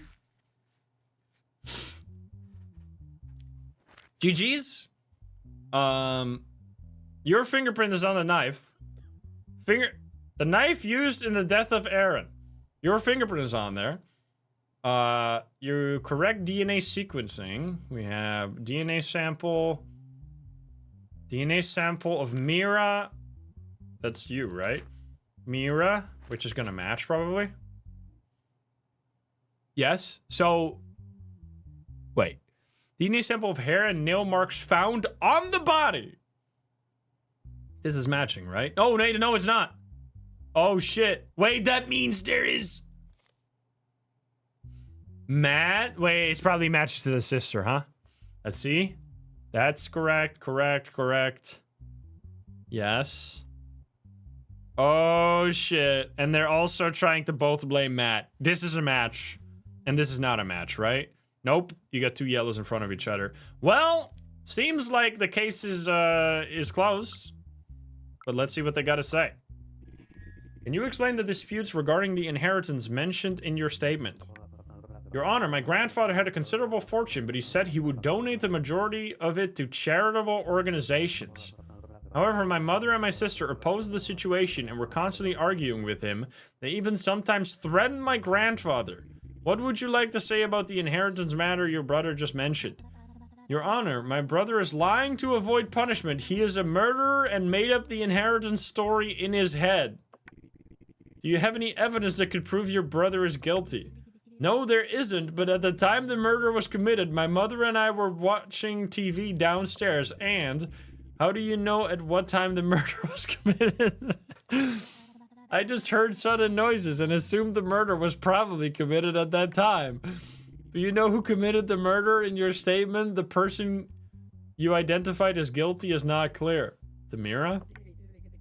GG's. Your fingerprint is on the knife. The knife used in the death of Aaron. Your fingerprint is on there. Your correct DNA sequencing. We have DNA sample of Mira. That's you, right? Mira, which is gonna match probably. Yes. So, wait. DNA sample of hair and nail marks found on the body. This is matching, right? Oh, no, it's not. Oh, shit. Wait, that means there is... Matt? Wait, it's probably matches to the sister, huh? Let's see. That's correct. Yes. Oh, shit. And they're also trying to both blame Matt. This is a match. And this is not a match, right? Nope. You got 2 yellows in front of each other. Well, seems like the case is closed. But let's see what they got to say. Can you explain the disputes regarding the inheritance mentioned in your statement? Your Honor, my grandfather had a considerable fortune, but he said he would donate the majority of it to charitable organizations. However, my mother and my sister opposed the situation and were constantly arguing with him. They even sometimes threatened my grandfather. What would you like to say about the inheritance matter your brother just mentioned? Your Honor, my brother is lying to avoid punishment. He is a murderer and made up the inheritance story in his head. Do you have any evidence that could prove your brother is guilty? No, there isn't, but at the time the murder was committed, my mother and I were watching TV downstairs, and how do you know at what time the murder was committed? I just heard sudden noises and assumed the murder was probably committed at that time. Do you know who committed the murder in your statement? The person you identified as guilty is not clear. Tamira?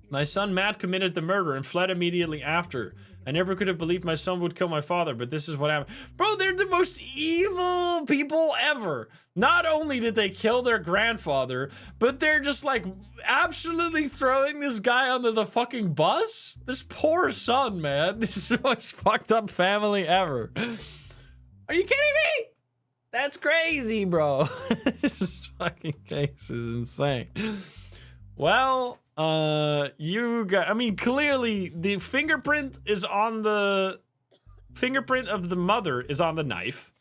My son Matt committed the murder and fled immediately after. I never could have believed my son would kill my father, but this is what happened. Bro, they're the most evil people ever. Not only did they kill their grandfather, but they're just like absolutely throwing this guy under the fucking bus. This poor son, man. This is the most fucked up family ever. Are you kidding me? That's crazy, bro. This fucking case is insane. Well, you got, I mean, clearly the fingerprint is on the fingerprint of the mother is on the knife,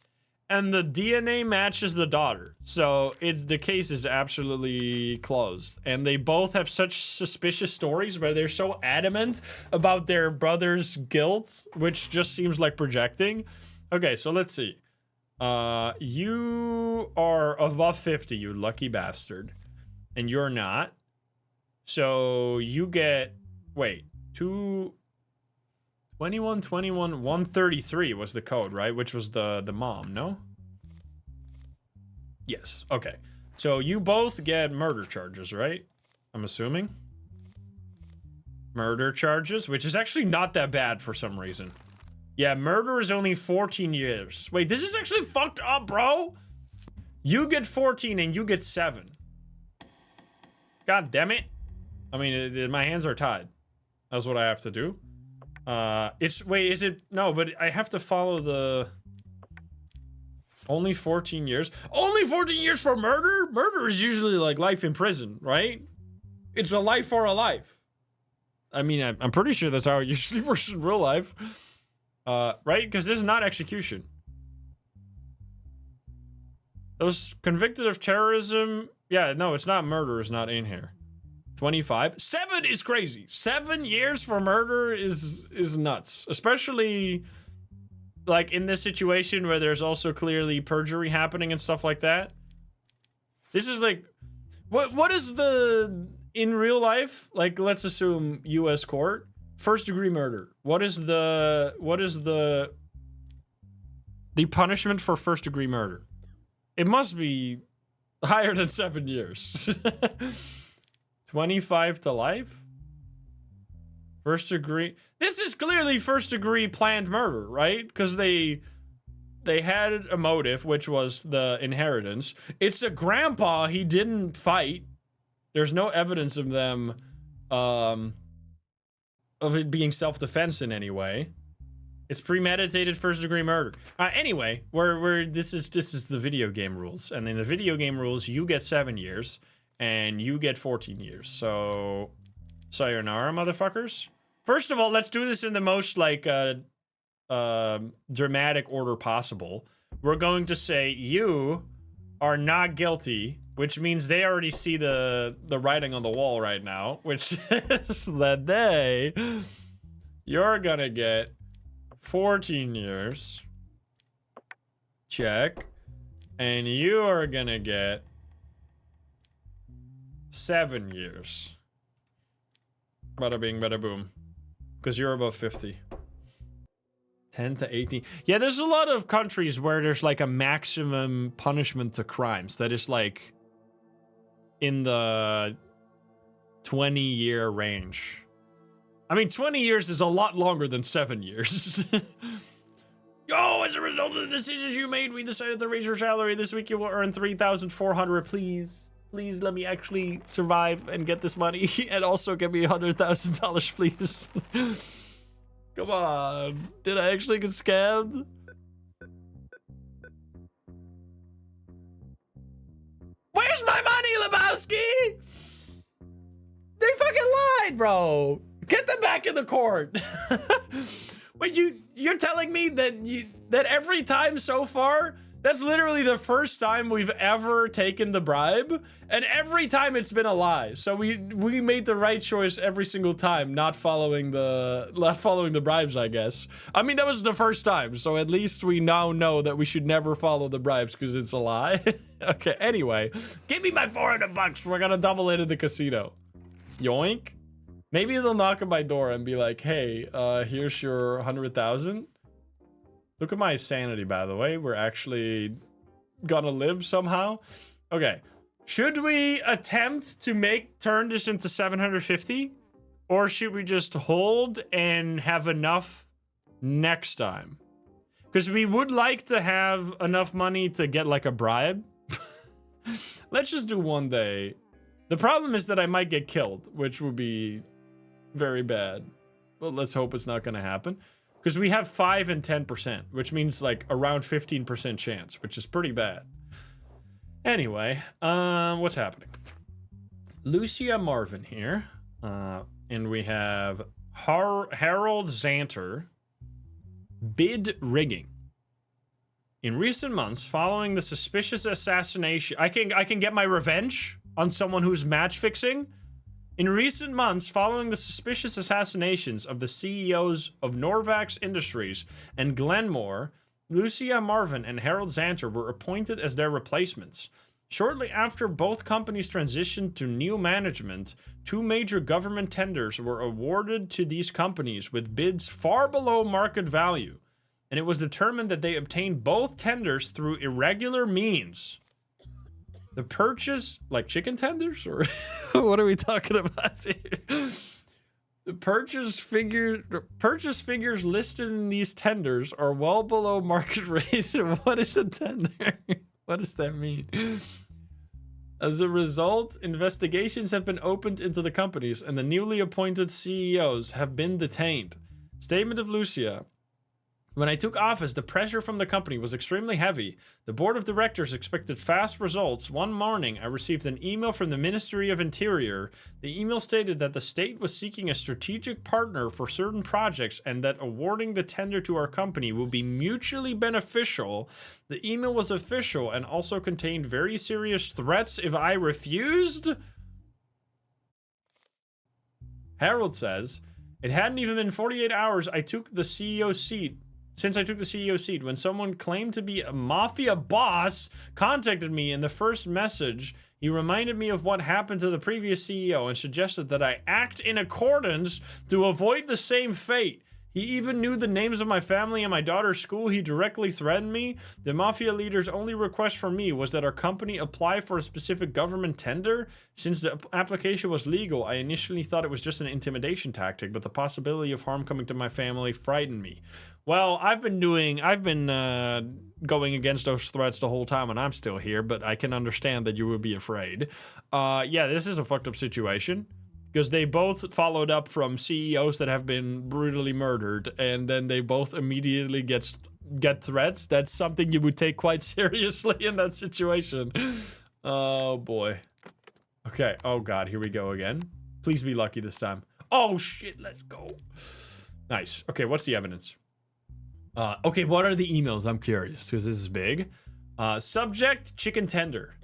and the DNA matches the daughter. So the case is absolutely closed. And they both have such suspicious stories where they're so adamant about their brother's guilt, which just seems like projecting. Okay, so let's see. You are above 50, you lucky bastard. And you're not. So you get, wait, 21, 133 was the code, right? Which was the mom, no? Yes, okay. So you both get murder charges, right? I'm assuming. Murder charges, which is actually not that bad for some reason. Yeah, murder is only 14 years. Wait, this is actually fucked up, bro. You get 14 and you get 7. God damn it. I mean, my hands are tied. That's what I have to do. Wait, is it? No, but I have to follow the... Only 14 years? Only 14 years for murder? Murder is usually like life in prison, right? It's a life for a life. I mean, I'm pretty sure that's how it usually works in real life. Right? Because this is not execution. Those convicted of terrorism... Yeah, no, it's not murder. It's not in here. 25. 7 is crazy. 7 years for murder is nuts. Especially, like, in this situation where there's also clearly perjury happening and stuff like that. This is like... What is the... In real life, like, let's assume U.S. court, first-degree murder. What is the punishment for first-degree murder? It must be higher than 7 years. 25 to life? First degree. This is clearly first degree planned murder, right? Because they had a motive, which was the inheritance. It's a grandpa he didn't fight. There's no evidence of them, of it being self-defense in any way. It's premeditated first degree murder. Anyway, this is the video game rules. And in the video game rules, you get 7 years. And you get 14 years. So, sayonara, motherfuckers. First of all, let's do this in the most, like, dramatic order possible. We're going to say you are not guilty, which means they already see the writing on the wall right now, which is that you're gonna get 14 years. Check. And you are gonna get 7 years. Bada bing, bada boom. Because you're above 50. 10 to 18. Yeah, there's a lot of countries where there's like a maximum punishment to crimes that is like in the 20-year range. I mean, 20 years is a lot longer than 7 years. Yo, as a result of the decisions you made, we decided to raise your salary. This week you will earn $3,400, please. Please let me actually survive and get this money, and also give me $100,000, please. Come on. Did I actually get scammed? Where's my money, Lebowski? They fucking lied, bro. Get them back in the court. Wait, you're telling me that every time so far, that's literally the first time we've ever taken the bribe, and every time it's been a lie. So we made the right choice every single time, not following the bribes, I guess. I mean, that was the first time, so at least we now know that we should never follow the bribes because it's a lie. Okay, anyway, give me my $400. We're gonna double it in the casino. Yoink. Maybe they'll knock on my door and be like, "Hey, here's your 100,000." Look at my sanity, by the way. We're actually gonna live somehow. Okay. Should we attempt to turn this into 750? Or should we just hold and have enough next time? Because we would like to have enough money to get like a bribe. Let's just do one day. The problem is that I might get killed, which would be very bad. But let's hope it's not going to happen. Because we have 5 and 10%, which means like around 15% chance, which is pretty bad. Anyway, what's happening? Lucia Marvin here. And we have Harold Zanter. Bid rigging. In recent months, following the suspicious assassination... I can get my revenge on someone who's match fixing. In recent months, following the suspicious assassinations of the CEOs of Norvax Industries and Glenmore, Lucia Marvin and Harold Zanter were appointed as their replacements. Shortly after both companies transitioned to new management, 2 major government tenders were awarded to these companies with bids far below market value, and it was determined that they obtained both tenders through irregular means. The purchase, like chicken tenders, or what are we talking about here? The purchase figures listed in these tenders are well below market rate. What is a tender? What does that mean? As a result, investigations have been opened into the companies, and the newly appointed CEOs have been detained. Statement of Lucia. When I took office, the pressure from the company was extremely heavy. The board of directors expected fast results. One morning, I received an email from the Ministry of Interior. The email stated that the state was seeking a strategic partner for certain projects and that awarding the tender to our company will be mutually beneficial. The email was official and also contained very serious threats if I refused. Harold says, it hadn't even been 48 hours since I took the CEO seat when someone claimed to be a mafia boss contacted me. In the first message, he reminded me of what happened to the previous CEO and suggested that I act in accordance to avoid the same fate. He even knew the names of my family and my daughter's school. He directly threatened me. The mafia leader's only request from me was that our company apply for a specific government tender. Since the application was legal, I initially thought it was just an intimidation tactic, but the possibility of harm coming to my family frightened me. Well, I've been going against those threats the whole time, and I'm still here, but I can understand that you would be afraid. Yeah, this is a fucked up situation. Because they both followed up from CEOs that have been brutally murdered, and then they both immediately get threats. That's something you would take quite seriously in that situation. Oh, boy. Okay. Oh, God. Here we go again. Please be lucky this time. Oh, shit. Let's go. Nice. Okay, what's the evidence? Okay, what are the emails? I'm curious, because this is big. Subject, chicken tender.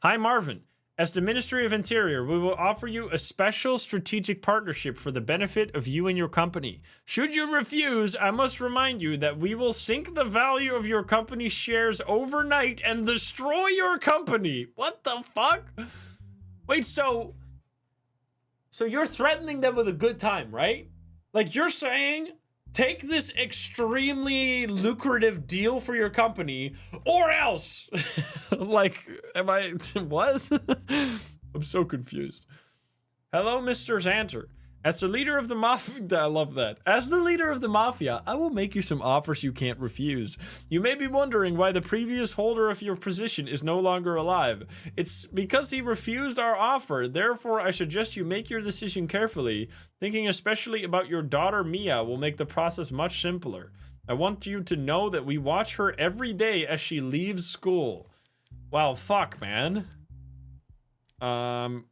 Hi, Marvin. As the Ministry of Interior, we will offer you a special strategic partnership for the benefit of you and your company. Should you refuse, I must remind you that we will sink the value of your company's shares overnight and destroy your company. What the fuck? Wait, so you're threatening them with a good time, right? Like, you're saying, take this extremely lucrative deal for your company, or else. Like, am I, what? I'm so confused. Hello, Mr. Zanter. As the leader of the mafia, I love that. As the leader of the mafia, I will make you some offers you can't refuse. You may be wondering why the previous holder of your position is no longer alive. It's because he refused our offer. Therefore, I suggest you make your decision carefully. Thinking especially about your daughter Mia will make the process much simpler. I want you to know that we watch her every day as she leaves school. Wow, fuck, man. I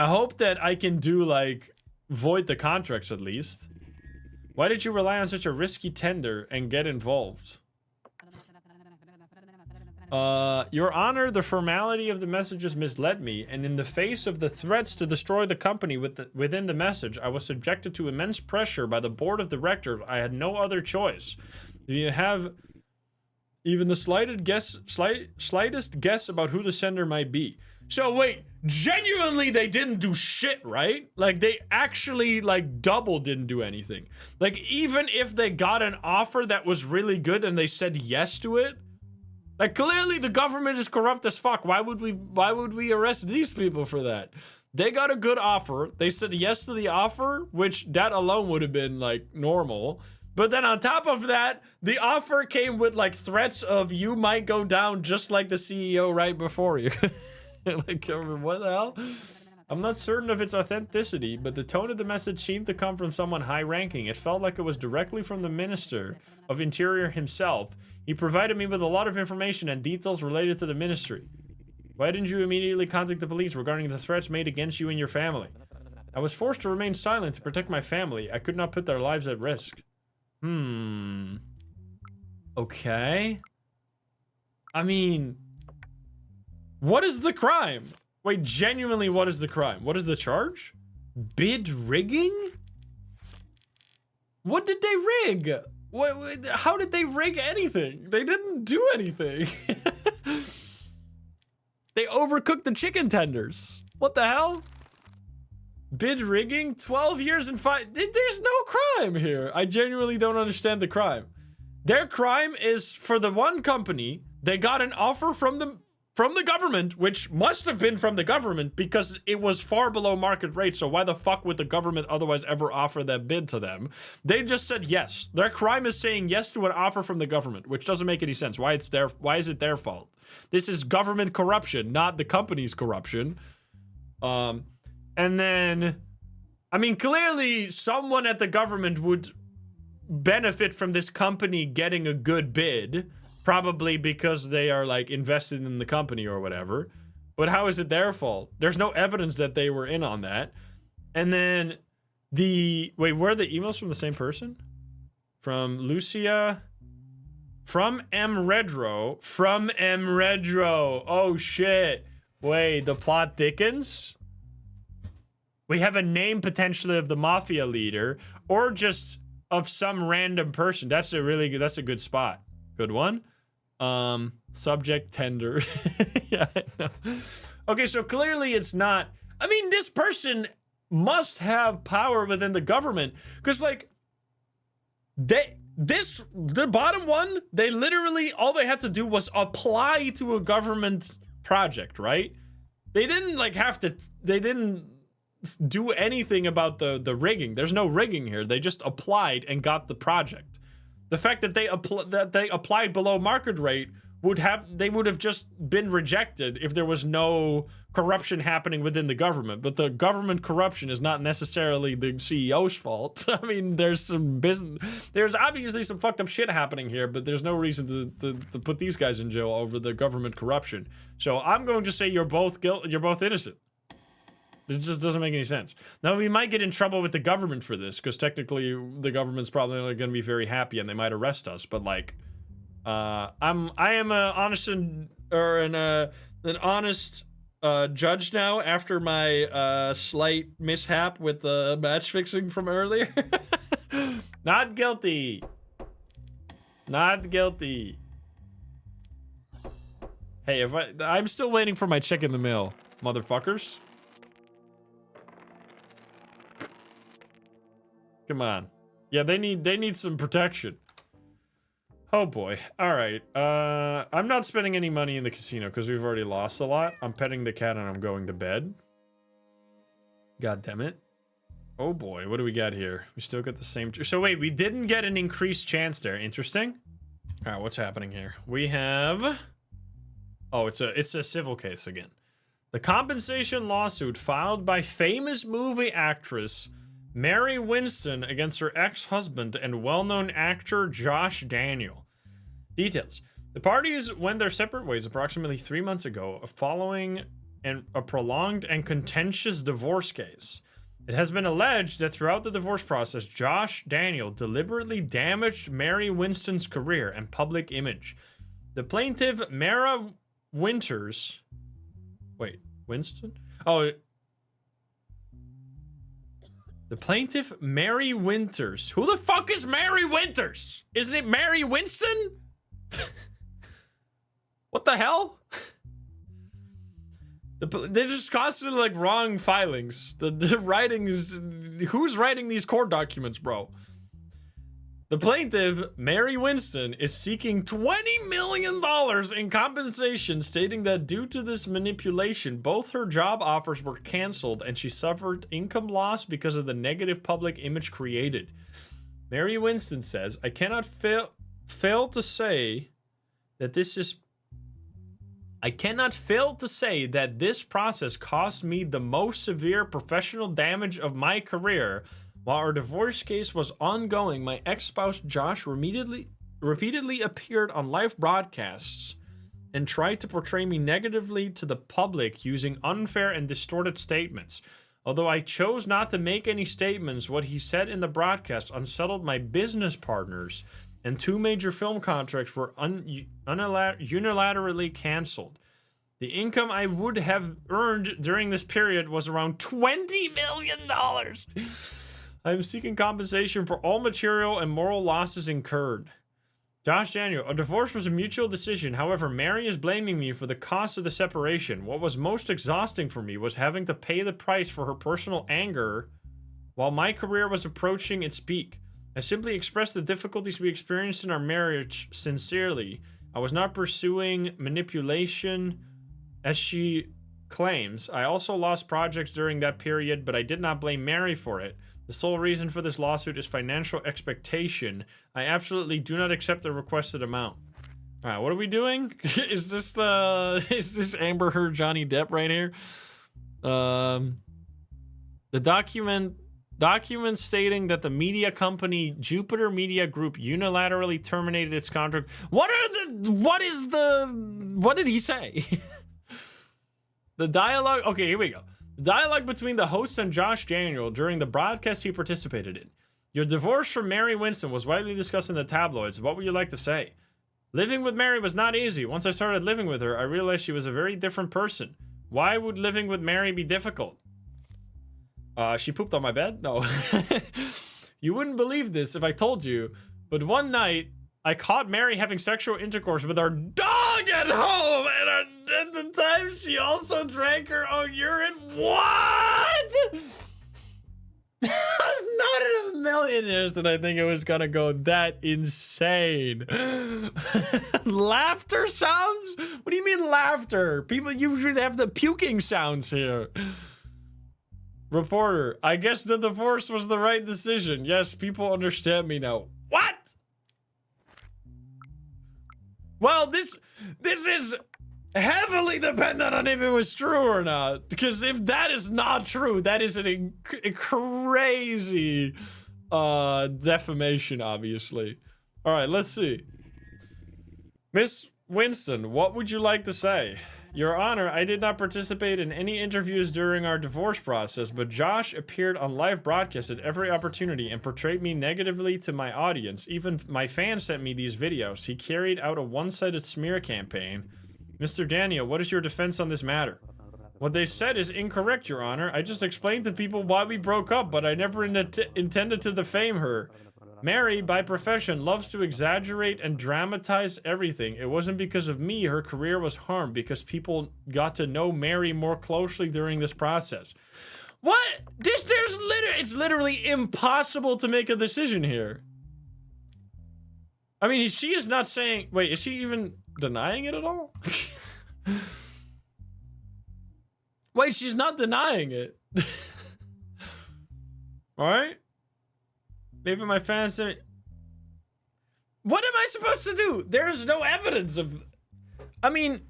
hope that I can do, like, void the contracts at least. Why did you rely on such a risky tender and get involved? Your Honor, the formality of the messages misled me, and in the face of the threats to destroy the company within the message, I was subjected to immense pressure by the board of directors. I had no other choice. Do you have even the slightest guess about who the sender might be? So wait, genuinely they didn't do shit, right? Like, they actually, like, double didn't do anything. Like, even if they got an offer that was really good and they said yes to it, like, clearly the government is corrupt as fuck. Why would we arrest these people for that? They got a good offer. They said yes to the offer, which that alone would have been like normal. But then on top of that, the offer came with like threats of you might go down just like the CEO right before you. Like, what the hell? I'm not certain of its authenticity, but the tone of the message seemed to come from someone high-ranking. It felt like it was directly from the Minister of Interior himself. He provided me with a lot of information and details related to the ministry. Why didn't you immediately contact the police regarding the threats made against you and your family? I was forced to remain silent to protect my family. I could not put their lives at risk. Okay. I mean, what is the crime? Wait, genuinely, what is the crime? What is the charge? Bid rigging? What did they rig? How did they rig anything? They didn't do anything. They overcooked the chicken tenders. What the hell? Bid rigging? 12 years and 5... There's no crime here. I genuinely don't understand the crime. Their crime is for the one company, they got an offer from the government, which must have been from the government because it was far below market rate. So why the fuck would the government otherwise ever offer that bid to them? They just said yes. Their crime is saying yes to an offer from the government, which doesn't make any sense. Why is it their fault? This is government corruption, not the company's corruption. And then, I mean, clearly someone at the government would benefit from this company getting a good bid. Probably because they are like invested in the company or whatever. But how is it their fault? There's no evidence that they were in on that. And then wait, were the emails from the same person? From Lucia? From M. Redro. Oh shit. Wait, the plot thickens? We have a name potentially of the mafia leader or just of some random person. That's a good spot. Good one. Subject tender. Yeah, I know. Okay, so clearly it's not. I mean, this person must have power within the government because, like, the bottom one, they literally all they had to do was apply to a government project, right? They didn't like have to. They didn't do anything about the rigging. There's no rigging here. They just applied and got the project. The fact that they applied below market rate would have just been rejected if there was no corruption happening within the government. But the government corruption is not necessarily the CEO's fault. I mean, there's obviously some fucked up shit happening here, but there's no reason to put these guys in jail over the government corruption. So I'm going to say you're both innocent. It just doesn't make any sense. Now, we might get in trouble with the government for this, because technically the government's probably not going to be very happy and they might arrest us. But, like, I am an honest judge now after my slight mishap with the match fixing from earlier. Not guilty. Not guilty. Hey, I'm still waiting for my check in the mail, motherfuckers. Come on. Yeah, they need some protection. Oh boy. All right. I'm not spending any money in the casino because we've already lost a lot. I'm petting the cat and I'm going to bed. God damn it. Oh boy. What do we got here? We still got the same. So wait, we didn't get an increased chance there. Interesting. All right. What's happening here? We have. Oh, it's a civil case again. The compensation lawsuit filed by famous movie actress Mary Winston against her ex-husband and well-known actor Josh Daniel. Details. The parties went their separate ways approximately 3 months ago following a prolonged and contentious divorce case. It has been alleged that throughout the divorce process, Josh Daniel deliberately damaged Mary Winston's career and public image. The plaintiff, Mara Winters... Wait, Winston? Oh... The plaintiff, Mary Winters. Who the fuck is Mary Winters? Isn't it Mary Winston? What the hell? They're just constantly like wrong filings. The writing is... Who's writing these court documents, bro? The plaintiff, Mary Winston, is seeking $20 million in compensation, stating that due to this manipulation, both her job offers were canceled and she suffered income loss because of the negative public image created. Mary Winston says, I cannot fail to say that this process caused me the most severe professional damage of my career. While our divorce case was ongoing, my ex-spouse Josh repeatedly appeared on live broadcasts and tried to portray me negatively to the public using unfair and distorted statements. Although I chose not to make any statements, what he said in the broadcast unsettled my business partners, and 2 major film contracts were unilaterally canceled. The income I would have earned during this period was around $20 million. I am seeking compensation for all material and moral losses incurred. Josh Daniel, a divorce was a mutual decision. However, Mary is blaming me for the cost of the separation. What was most exhausting for me was having to pay the price for her personal anger while my career was approaching its peak. I simply expressed the difficulties we experienced in our marriage sincerely. I was not pursuing manipulation as she claims. I also lost projects during that period, but I did not blame Mary for it. The sole reason for this lawsuit is financial expectation. I absolutely do not accept the requested amount. All right, what are we doing? Is this Amber Heard Johnny Depp right here? The document stating that the media company Jupiter Media Group unilaterally terminated its contract. What did he say? The dialogue. Okay, here we go. Dialogue between the host and Josh Daniel during the broadcast he participated in. Your divorce from Mary Winston was widely discussed in the tabloids. What would you like to say? Living with Mary was not easy. Once I started living with her, I realized she was a very different person. Why would living with Mary be difficult? She pooped on my bed? No. You wouldn't believe this if I told you, but one night I caught Mary having sexual intercourse with our dog at home, and at the time she also drank her own urine. What? Not in a million years did I think it was gonna go that insane. Laughter sounds? What do you mean laughter? People usually have the puking sounds here. Reporter, I guess the divorce was the right decision. Yes, people understand me now. What? Well, this is heavily dependent on if it was true or not. Because if that is not true, that is a crazy defamation, obviously. All right, let's see. Miss Winston, what would you like to say? Your Honor, I did not participate in any interviews during our divorce process, but Josh appeared on live broadcasts at every opportunity and portrayed me negatively to my audience. Even my fans sent me these videos. He carried out a one-sided smear campaign. Mr. Daniel, what is your defense on this matter? What they said is incorrect, Your Honor. I just explained to people why we broke up, but I never intended to defame her. Mary, by profession, loves to exaggerate and dramatize everything. It wasn't because of me her career was harmed, because people got to know Mary more closely during this process. What? It's literally impossible to make a decision here. I mean, she is not saying... Wait, is she even denying it at all? Wait, she's not denying it. All right? Maybe my fans say... What am I supposed to do? There's no evidence of... I mean...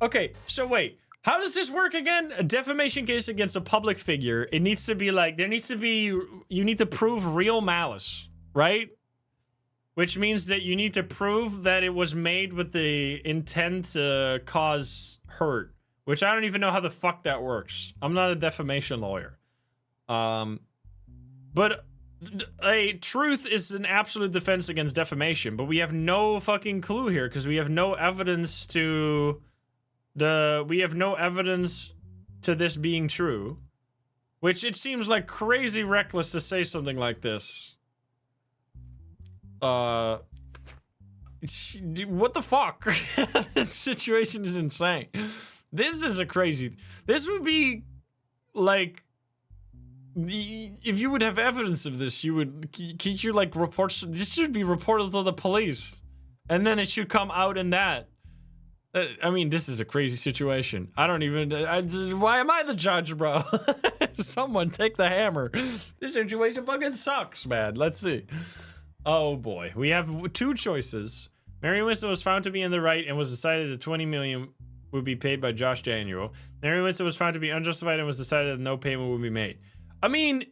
Okay, so wait. How does this work again? A defamation case against a public figure. It needs to be like... There needs to be... You need to prove real malice, right? Which means that you need to prove that it was made with the intent to cause hurt. Which I don't even know how the fuck that works. I'm not a defamation lawyer. But... A truth is an absolute defense against defamation, but we have no fucking clue here because we have no evidence to this being true, which it seems like crazy reckless to say something like this. What the fuck? This situation is insane. This is a crazy... This would be like if you would have evidence of this, you would, can't you like report, this should be reported to the police. And then it should come out in that. I mean, this is a crazy situation. I don't even, why am I the judge, bro? Someone take the hammer. This situation fucking sucks, man. Let's see. Oh boy, we have two choices. Mary Winston was found to be in the right and was decided that $20 million would be paid by Josh Daniel. Mary Winston was found to be unjustified and was decided that no payment would be made. I mean,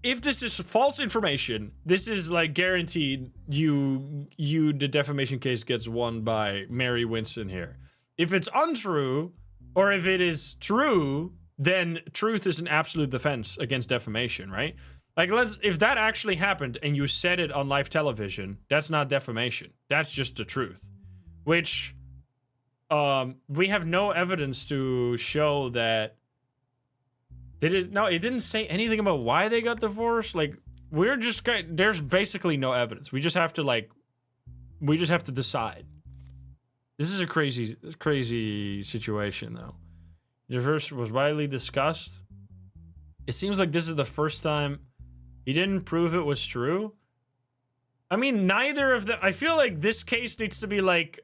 if this is false information, this is like guaranteed the defamation case gets won by Mary Winston here. If it's untrue, or if it is true, then truth is an absolute defense against defamation, right? Like, if that actually happened and you said it on live television, that's not defamation. That's just the truth. Which, we have no evidence to show that. No, it didn't say anything about why they got divorced. Like, there's basically no evidence. We just have to decide. This is a crazy situation, though. Divorce was widely discussed. It seems like this is the first time he didn't prove it was true. I mean, neither of them. I feel like this case needs to be like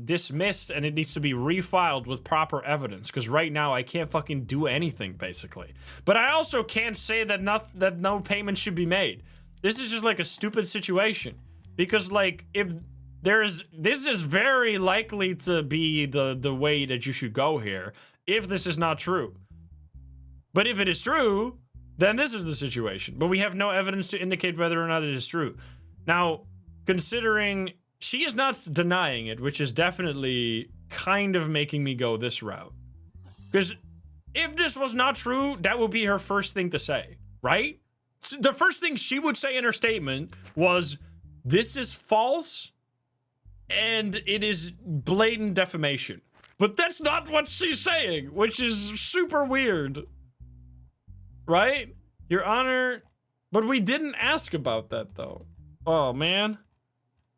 dismissed, and it needs to be refiled with proper evidence. Because right now I can't fucking do anything, basically. But I also can't say that no payment should be made. This is just like a stupid situation. Because like this is very likely to be the way that you should go here if this is not true. But if it is true, then this is the situation. But we have no evidence to indicate whether or not it is true. Now, considering she is not denying it, which is definitely kind of making me go this route. Because if this was not true, that would be her first thing to say, right? So the first thing she would say in her statement was, this is false and it is blatant defamation. But that's not what she's saying, which is super weird. Right? Your Honor, but we didn't ask about that, though. Oh, man.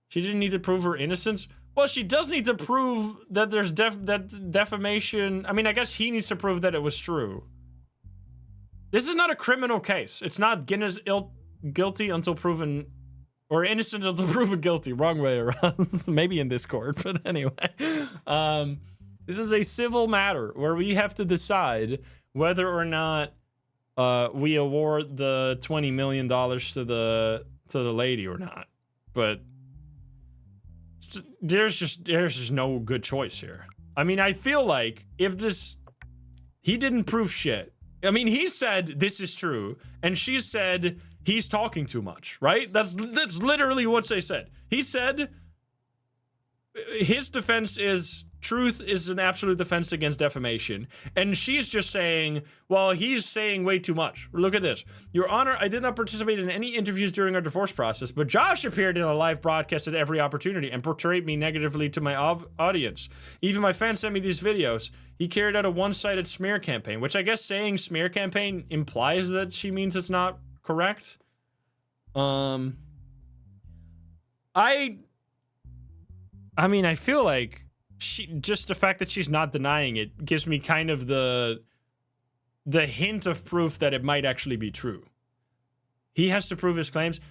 She didn't need to prove her innocence? Well, she does need to prove that there's defamation. I mean, I guess he needs to prove that it was true. This is not a criminal case. It's not Guinness guilty until proven, or innocent until proven guilty. Wrong way around. Maybe in Discord, but anyway. This is a civil matter where we have to decide whether or not we award the $20 million to the lady or not. But there's just no good choice here. I mean, I feel like if he didn't prove shit. I mean, he said this is true, and she said he's talking too much, right? That's literally what they said. He said his defense is truth is an absolute defense against defamation. And she's just saying, well, he's saying way too much. Look at this. Your Honor, I did not participate in any interviews during our divorce process, but Josh appeared in a live broadcast at every opportunity and portrayed me negatively to my audience. Even my fans sent me these videos. He carried out a one-sided smear campaign, which I guess saying smear campaign implies that she means it's not correct. I mean, I feel like just the fact that she's not denying it gives me kind of the hint of proof that it might actually be true. He has to prove his claims.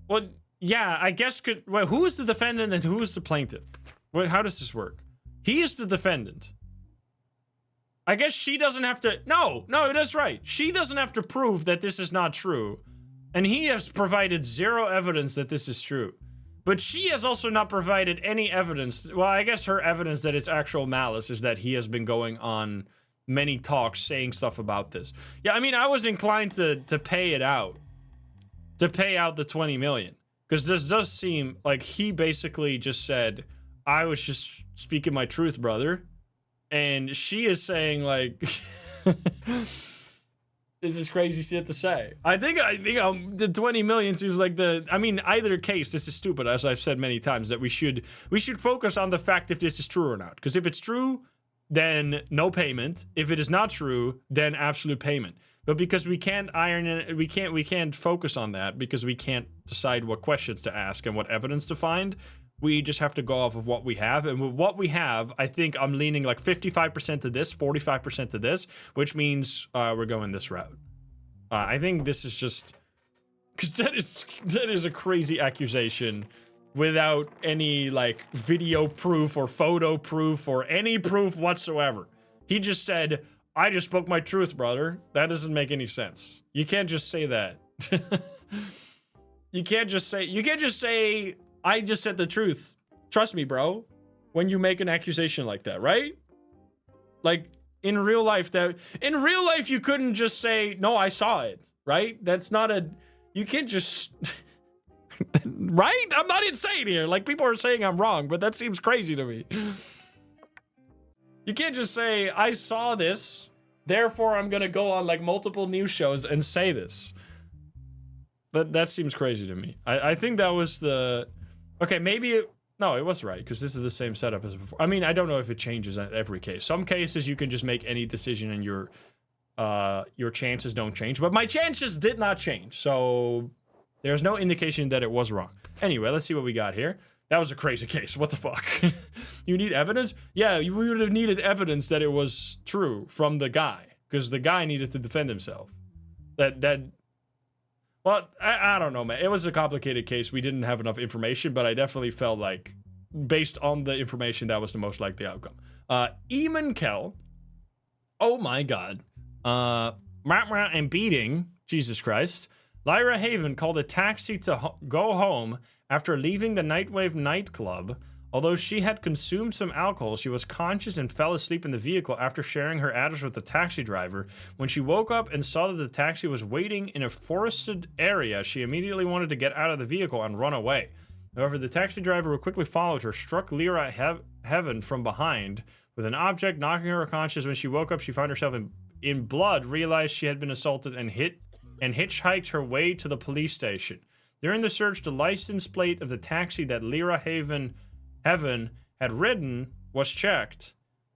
Well, yeah, I guess who is the defendant and who is the plaintiff? How does this work? He is the defendant. I guess she doesn't have to. No, that's right. She doesn't have to prove that this is not true. And he has provided zero evidence that this is true. But she has also not provided any evidence. Well, I guess her evidence that it's actual malice is that he has been going on many talks saying stuff about this. Yeah, I mean, I was inclined to pay it out. To pay out the $20 million. Because this does seem like he basically just said, I was just speaking my truth, brother. And she is saying, like... This is crazy shit to say. I think the 20 million seems like I mean, either case, this is stupid, as I've said many times, that we should focus on the fact if this is true or not. Because if it's true, then no payment. If it is not true, then absolute payment. But because we can't we can't focus on that because we can't decide what questions to ask and what evidence to find, We just have to go off of what we have. And with what we have, I think I'm leaning like 55% to this, 45% to this, which means we're going this route. I think this is just... Because that is a crazy accusation without any, like, video proof or photo proof or any proof whatsoever. He just said, I just spoke my truth, brother. That doesn't make any sense. You can't just say that. You can't just say, I just said the truth. Trust me, bro. When you make an accusation like that, right? Like, in real life, you couldn't just say, no, I saw it, right? That's not a... You can't just... Right? I'm not insane here. Like, people are saying I'm wrong, but that seems crazy to me. You can't just say, I saw this, therefore I'm gonna go on, like, multiple news shows and say this. But that seems crazy to me. I think that was the... Okay, maybe... No, it was right, because this is the same setup as before. I mean, I don't know if it changes at every case. Some cases, you can just make any decision and your chances don't change. But my chances did not change, so there's no indication that it was wrong. Anyway, let's see what we got here. That was a crazy case. What the fuck? You need evidence? Yeah, we would have needed evidence that it was true from the guy, because the guy needed to defend himself. Well, I don't know, man. It was a complicated case. We didn't have enough information, but I definitely felt like, based on the information, that was the most likely outcome. Eamon Kell. Oh my god. And beating. Jesus Christ. Lyra Haven called a taxi to go home after leaving the Nightwave nightclub. Although she had consumed some alcohol, she was conscious and fell asleep in the vehicle after sharing her address with the taxi driver. When she woke up and saw that the taxi was waiting in a forested area, she immediately wanted to get out of the vehicle and run away. However, the taxi driver, who quickly followed her, struck Lyra Heaven from behind with an object, knocking her unconscious. When she woke up, she found herself in blood, realized she had been assaulted, and hitchhiked her way to the police station. During the search, the license plate of the taxi that Lyra Heaven had ridden was checked,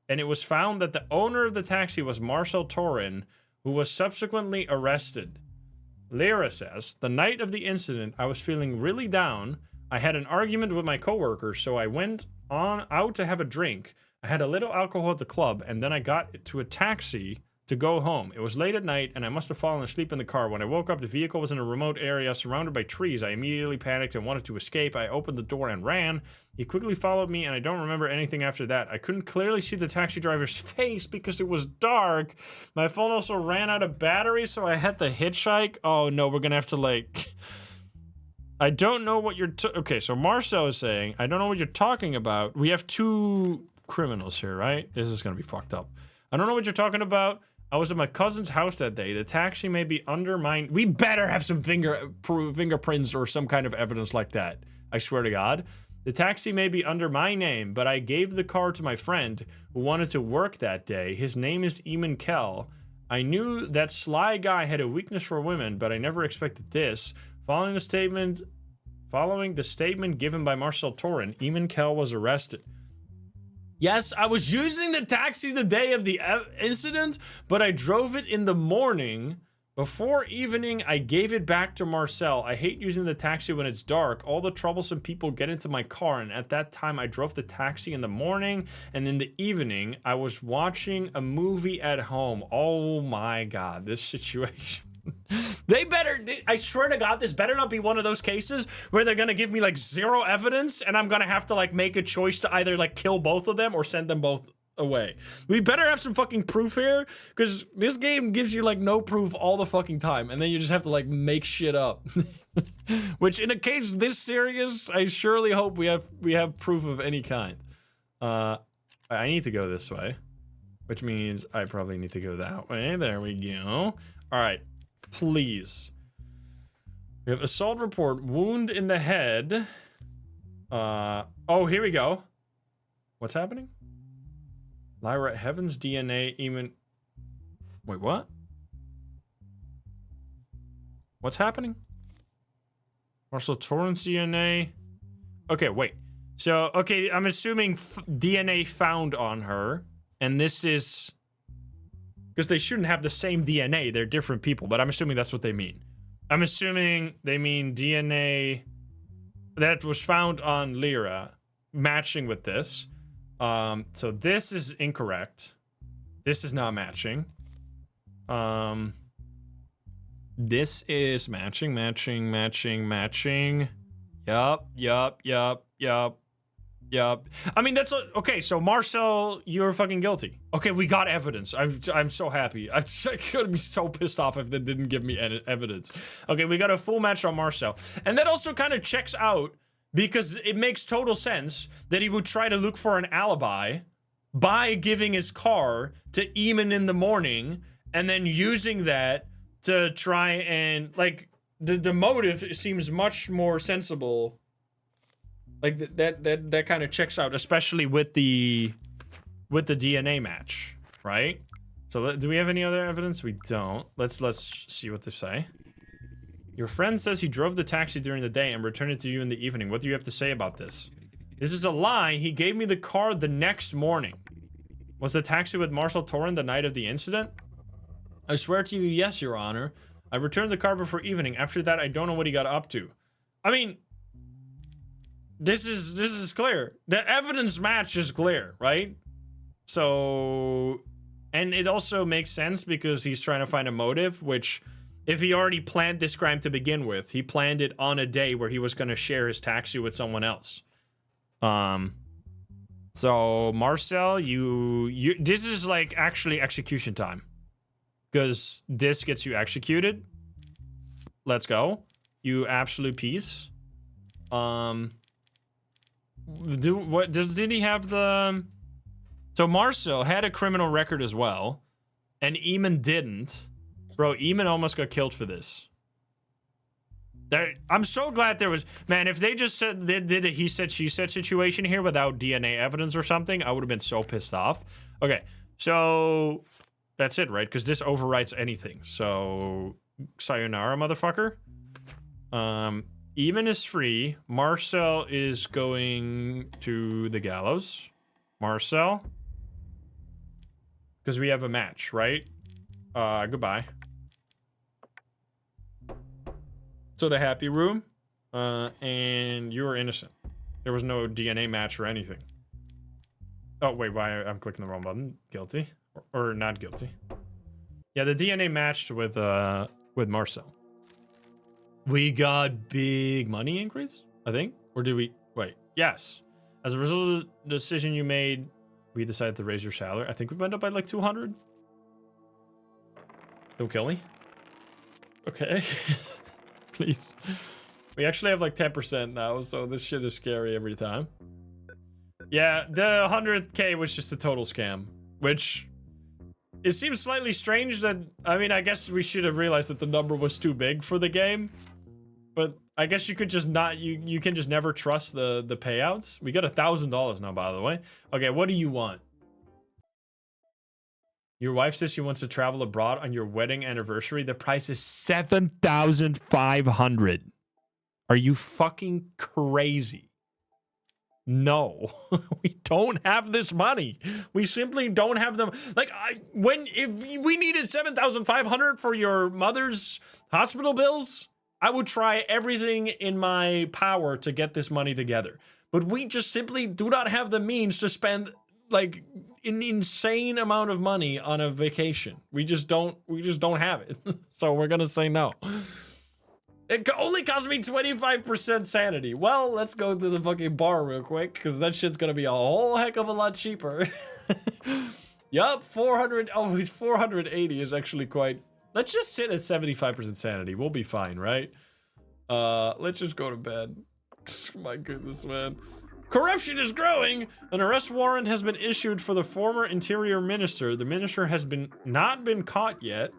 and it was found that the owner of the taxi was Marcel Torin, who was subsequently arrested. Lyra says, the night of the incident, I was feeling really down. I had an argument with my coworker, so I went out to have a drink. I had a little alcohol at the club, and then I got to a taxi to go home. It was late at night, and I must have fallen asleep in the car. When I woke up, the vehicle was in a remote area surrounded by trees. I immediately panicked and wanted to escape. I opened the door and ran. He quickly followed me, and I don't remember anything after that. I couldn't clearly see the taxi driver's face because it was dark. My phone also ran out of battery, so I had to hitchhike. Oh no, we're gonna have to, like... I don't know what you're... Okay, so Marcel is saying, I don't know what you're talking about. We have two criminals here, right? This is gonna be fucked up. I don't know what you're talking about. I was at my cousin's house that day. The taxi may be under mine. We better have some fingerprints or some kind of evidence like that. I swear to God. The taxi may be under my name, but I gave the car to my friend who wanted to work that day. His name is Eamon Kell. I knew that sly guy had a weakness for women, but I never expected this. Following the statement given by Marcel Torin, Eamon Kell was arrested. Yes, I was using the taxi the day of the incident, but I drove it in the morning. Before evening, I gave it back to Marcel. I hate using the taxi when it's dark. All the troublesome people get into my car, and at that time, I drove the taxi in the morning, and in the evening, I was watching a movie at home. Oh my God, this situation. I swear to God, this better not be one of those cases where they're gonna give me like zero evidence and I'm gonna have to like make a choice to either like kill both of them or send them both away. We better have some fucking proof here, because this game gives you like no proof all the fucking time and then you just have to like make shit up. Which in a case this serious, I surely hope we have proof of any kind. I need to go this way, which means I probably need to go that way. There we go. All right. Please. We have assault report, wound in the head. Oh, here we go. What's happening? Lyra Heaven's DNA, even... Wait, what? What's happening? Marcel Torin's DNA. Okay, wait. So, okay, I'm assuming DNA found on her, and this is... Because they shouldn't have the same DNA. They're different people, but I'm assuming that's what they mean. I'm assuming they mean DNA that was found on Lyra matching with this. So this is incorrect. This is not matching. This is matching. Yup. I mean, that's okay. So Marcel, you're fucking guilty. Okay, we got evidence. I'm so happy. I could be so pissed off if they didn't give me evidence. Okay, we got a full match on Marcel, and that also kind of checks out because it makes total sense that he would try to look for an alibi by giving his car to Eamon in the morning and then using that to try and like the motive seems much more sensible. Like that kind of checks out, especially with the DNA match, right? So do we have any other evidence? We don't. Let's see what they say. Your friend says he drove the taxi during the day and returned it to you in the evening. What do you have to say about this? This is a lie. He gave me the car the next morning. Was the taxi with Marcel Torren the night of the incident? I swear to you, yes, Your Honor. I returned the car before evening. After that, I don't know what he got up to. I mean, this is clear. The evidence match is clear, right? So, and it also makes sense because he's trying to find a motive, which if he already planned this crime to begin with, he planned it on a day where he was going to share his taxi with someone else. So Marcel, you this is like actually execution time. Because this gets you executed. Let's go. You absolute piece. Did he have the... So Marcel had a criminal record as well. And Eamon didn't. Bro, Eamon almost got killed for this. I'm so glad there was... Man, if they just said they did a he said, she said situation here without DNA evidence or something, I would have been so pissed off. Okay, so... That's it, right? Because this overwrites anything. So, sayonara, motherfucker. Eamon is free. Marcel is going to the gallows. Marcel. Because we have a match, right? Goodbye. So the happy room. And you were innocent. There was no DNA match or anything. Oh, wait, why? I'm clicking the wrong button. Guilty. Or not guilty. Yeah, the DNA matched with Marcel. We got big money increase, I think. Or did we? Wait, yes. As a result of the decision you made, we decided to raise your salary. I think we went up by like 200. Don't kill me. Okay. Please. We actually have like 10% now, so this shit is scary every time. Yeah, the 100K was just a total scam, which... It seems slightly strange that, I mean, I guess we should have realized that the number was too big for the game. But I guess you could just not, you can just never trust the payouts. We got $1,000 now, by the way. Okay, what do you want? Your wife says she wants to travel abroad on your wedding anniversary. The price is $7,500. Are you fucking crazy? No, we don't have this money. We simply don't have them. Like, if we needed 7,500 for your mother's hospital bills, I would try everything in my power to get this money together. But we just simply do not have the means to spend like an insane amount of money on a vacation. We just don't have it. So we're gonna say no. It only cost me 25% sanity. Well, let's go to the fucking bar real quick, because that shit's gonna be a whole heck of a lot cheaper. Yup, 400. Oh, 480 is actually quite. Let's just sit at 75% sanity. We'll be fine, right? Let's just go to bed. My goodness, man. Corruption is growing. An arrest warrant has been issued for the former interior minister. The minister has not been caught yet.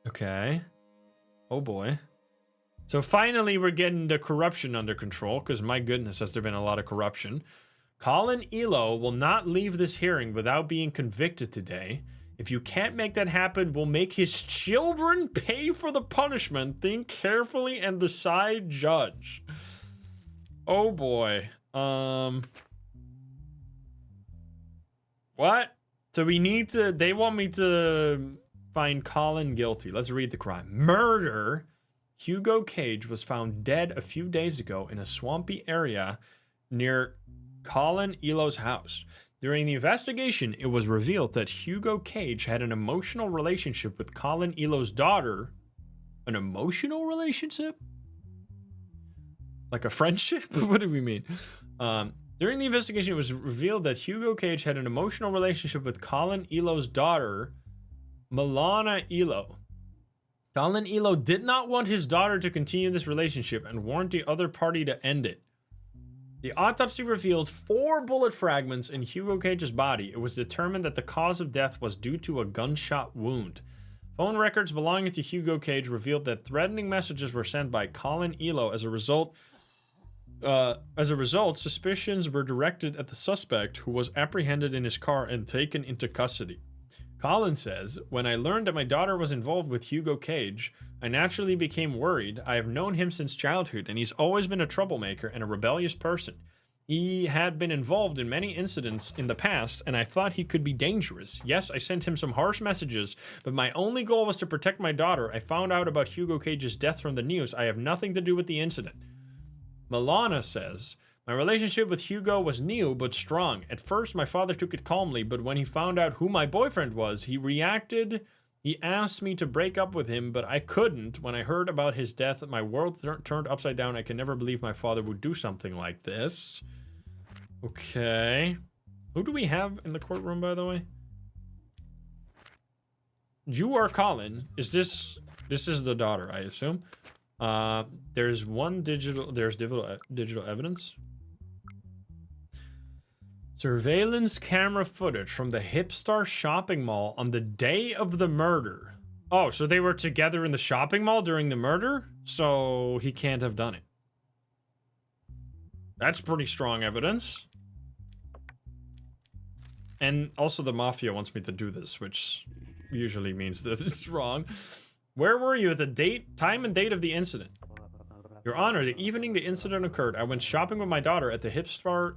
Okay. Oh boy. So finally we're getting the corruption under control, because my goodness, has there been a lot of corruption. Colin Elo will not leave this hearing without being convicted today. If you can't make that happen, we'll make his children pay for the punishment. Think carefully and decide, judge. Oh boy. What? So we need to, they want me to find Colin guilty. Let's read the crime. Murder. Hugo Cage was found dead a few days ago in a swampy area near Colin Elo's house. During the investigation, it was revealed that Hugo Cage had an emotional relationship with Colin Elo's daughter. An emotional relationship? Like a friendship? What do we mean? During the investigation, it was revealed that Hugo Cage had an emotional relationship with Colin Elo's daughter, Milana Elo. Colin Elo did not want his daughter to continue this relationship and warned the other party to end it. The autopsy revealed 4 bullet fragments in Hugo Cage's body. It was determined that the cause of death was due to a gunshot wound. Phone records belonging to Hugo Cage revealed that threatening messages were sent by Colin Elo. As a result, suspicions were directed at the suspect, who was apprehended in his car and taken into custody. Colin says, "When I learned that my daughter was involved with Hugo Cage, I naturally became worried. I have known him since childhood, and he's always been a troublemaker and a rebellious person. He had been involved in many incidents in the past, and I thought he could be dangerous. Yes, I sent him some harsh messages, but my only goal was to protect my daughter. I found out about Hugo Cage's death from the news. I have nothing to do with the incident." Milana says, "My relationship with Hugo was new but strong. At first, my father took it calmly, but when he found out who my boyfriend was, he reacted. He asked me to break up with him, but I couldn't. When I heard about his death, my world turned upside down. I can never believe my father would do something like this." Okay. Who do we have in the courtroom, by the way? You are Colin. This is the daughter, I assume. There's digital evidence. Surveillance camera footage from the Hipstar shopping mall on the day of the murder. Oh, so they were together in the shopping mall during the murder? So he can't have done it. That's pretty strong evidence. And also the mafia wants me to do this, which usually means that it's wrong. Where were you at the time and date of the incident? Your Honor, the evening the incident occurred, I went shopping with my daughter at the Hipstar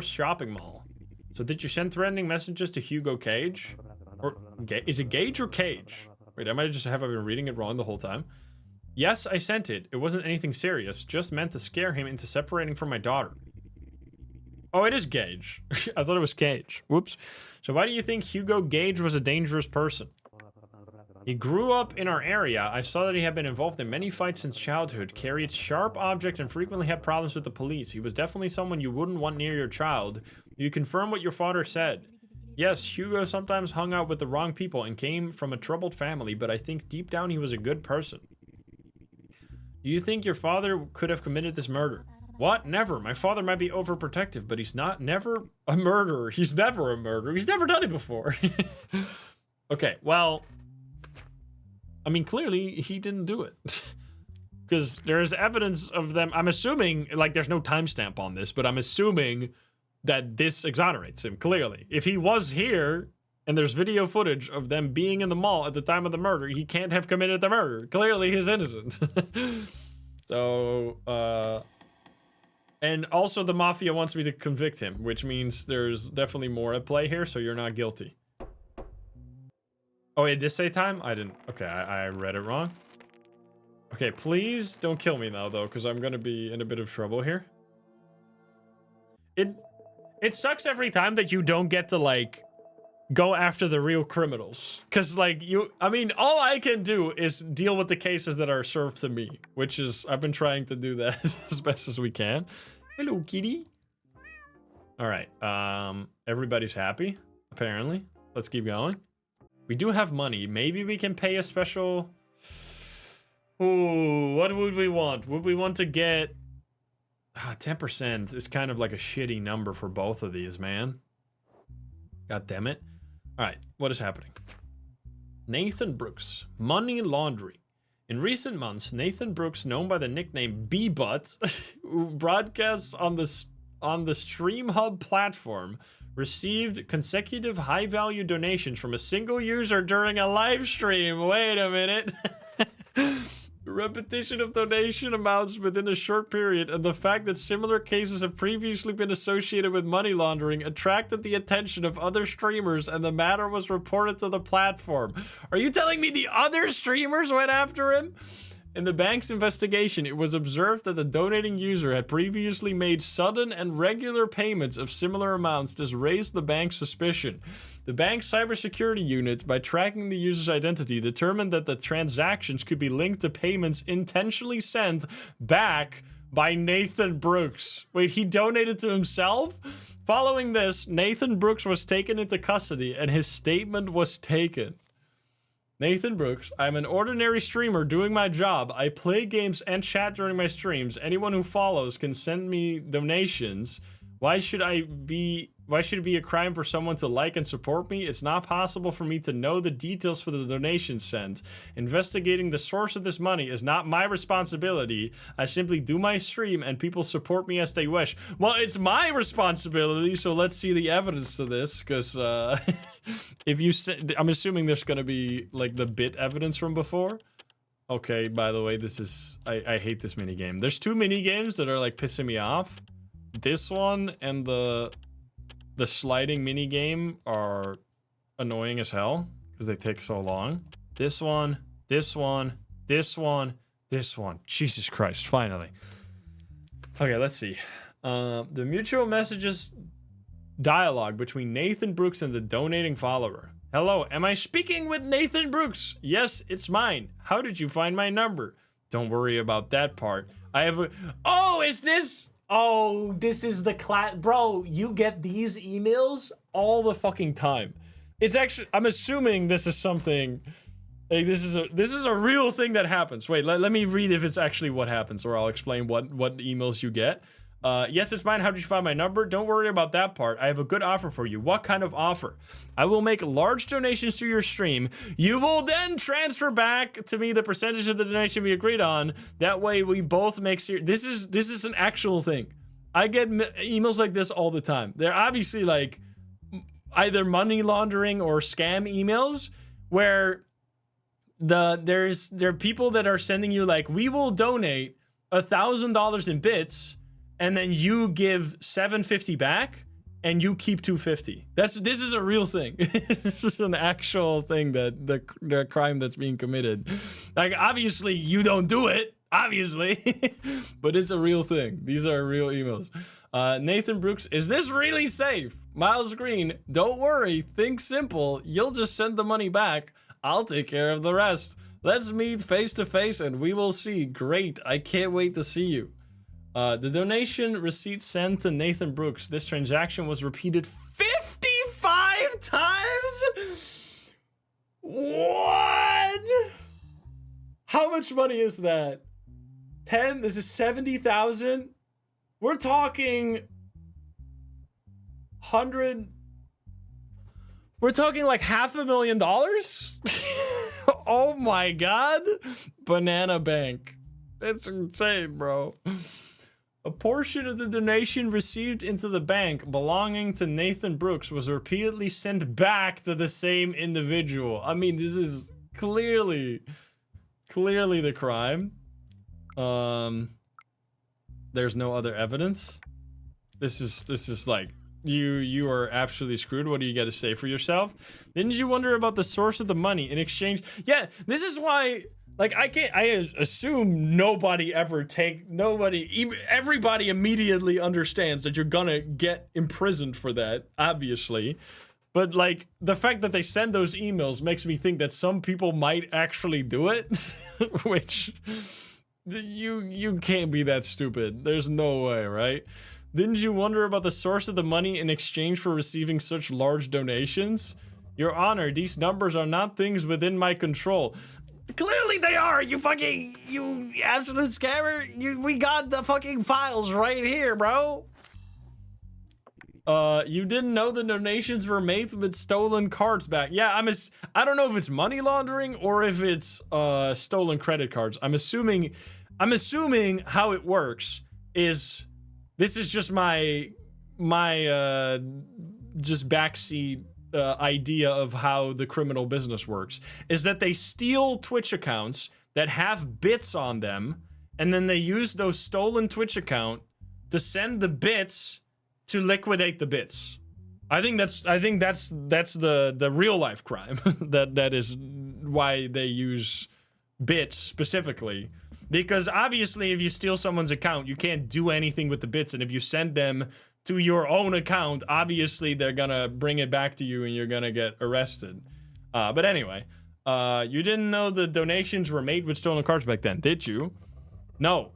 shopping mall. So did you send threatening messages to Hugo Cage? Or is it Gage or Cage? Wait, I might just have been reading it wrong the whole time. Yes, I sent it. It wasn't anything serious, just meant to scare him into separating from my daughter. Oh, it is Gage. I thought it was Cage. Whoops. So why do you think Hugo Cage was a dangerous person? He grew up in our area. I saw that he had been involved in many fights since childhood, carried sharp objects, and frequently had problems with the police. He was definitely someone you wouldn't want near your child. You confirm what your father said. Yes, Hugo sometimes hung out with the wrong people and came from a troubled family, but I think deep down he was a good person. Do you think your father could have committed this murder? What? Never. My father might be overprotective, but he's never a murderer. He's never a murderer. He's never done it before. Okay, well, I mean, clearly he didn't do it. Because there's evidence of them. I'm assuming, like, there's no timestamp on this, but I'm assuming that this exonerates him, clearly. If he was here, and there's video footage of them being in the mall at the time of the murder, he can't have committed the murder. Clearly he's innocent. So, and also the mafia wants me to convict him, which means there's definitely more at play here, so you're not guilty. Oh, it did say time? I didn't. Okay, I read it wrong. Okay, please don't kill me now, though, because I'm gonna be in a bit of trouble here. It sucks every time that you don't get to, like, go after the real criminals. Because, like, I mean, all I can do is deal with the cases that are served to me, which is, I've been trying to do that as best as we can. Hello, kitty. All right, everybody's happy, apparently. Let's keep going. We do have money. Maybe we can pay a special... Ooh, what would we want? Would we want to get... 10% is kind of like a shitty number for both of these, man. God damn it. All right, what is happening? Nathan Brooks, money laundering. In recent months, Nathan Brooks, known by the nickname B-Butt, who broadcasts on the StreamHub platform, received consecutive high-value donations from a single user during a live stream. Wait a minute. Repetition of donation amounts within a short period, and the fact that similar cases have previously been associated with money laundering attracted the attention of other streamers, and the matter was reported to the platform. Are you telling me the other streamers went after him? In the bank's investigation, it was observed that the donating user had previously made sudden and regular payments of similar amounts. This raised the bank's suspicion. The bank's cybersecurity unit, by tracking the user's identity, determined that the transactions could be linked to payments intentionally sent back by Nathan Brooks. Wait, he donated to himself? Following this, Nathan Brooks was taken into custody and his statement was taken. Nathan Brooks, I'm an ordinary streamer doing my job. I play games and chat during my streams. Anyone who follows can send me donations. Why should it be a crime for someone to like and support me? It's not possible for me to know the details for the donations sent. Investigating the source of this money is not my responsibility. I simply do my stream and people support me as they wish. Well, it's my responsibility, so let's see the evidence to this, because if you I'm assuming there's gonna be like the bit evidence from before. Okay, by the way, this is I hate this mini game. There's two mini games that are like pissing me off. This one and the sliding mini game are annoying as hell because they take so long. This one, this one, this one, this one. Jesus Christ, finally. Okay, let's see. The mutual messages dialogue between Nathan Brooks and the donating follower. Hello, am I speaking with Nathan Brooks? Yes, it's mine. How did you find my number? Don't worry about that part. I have a... Oh, is this... Oh, this is the class, bro. You get these emails all the fucking time. It's actually, I'm assuming this is something. Like this is a real thing that happens. Wait, let me read if it's actually what happens, or I'll explain what emails you get. Yes, it's mine. How did you find my number? Don't worry about that part. I have a good offer for you. What kind of offer? I will make large donations to your stream. You will then transfer back to me the percentage of the donation we agreed on. That way we both make this is an actual thing. I get emails like this all the time. They're obviously like either money laundering or scam emails where there are people that are sending you like, we will donate $1,000 in bits, and then you give $750 back, and you keep $250. This is a real thing. This is an actual thing that the crime that's being committed. Like obviously you don't do it, obviously, but it's a real thing. These are real emails. Nathan Brooks, is this really safe? Miles Green, don't worry. Think simple. You'll just send the money back. I'll take care of the rest. Let's meet face to face, and we will see. Great. I can't wait to see you. The donation receipt sent to Nathan Brooks. This transaction was repeated 55 times? What? How much money is that? 10? This is 70,000? We're talking 100. We're talking like $500,000? Oh my God. Banana Bank. It's insane, bro. A portion of the donation received into the bank belonging to Nathan Brooks was repeatedly sent back to the same individual. I mean, this is clearly the crime. There's no other evidence. This is like, you are absolutely screwed. What do you got to say for yourself? Didn't you wonder about the source of the money in exchange? Yeah, this is why... Like, I assume everybody immediately understands that you're gonna get imprisoned for that, obviously. But, like, the fact that they send those emails makes me think that some people might actually do it, which, you can't be that stupid. There's no way, right? Didn't you wonder about the source of the money in exchange for receiving such large donations? Your Honor, these numbers are not things within my control. Clearly they are, you absolute scammer. We got the fucking files right here, bro. You didn't know the donations were made with stolen cards back. Yeah, I don't know if it's money laundering or if it's stolen credit cards. I'm assuming how it works is this is just my just backseat idea of how the criminal business works, is that they steal Twitch accounts that have bits on them, and then they use those stolen Twitch account to send the bits to liquidate the bits. I think that's the real life crime. that is why they use bits specifically. Because obviously, if you steal someone's account, you can't do anything with the bits. And if you send them to your own account, obviously they're gonna bring it back to you and you're gonna get arrested. But anyway, you didn't know the donations were made with stolen cards back then, did you? No.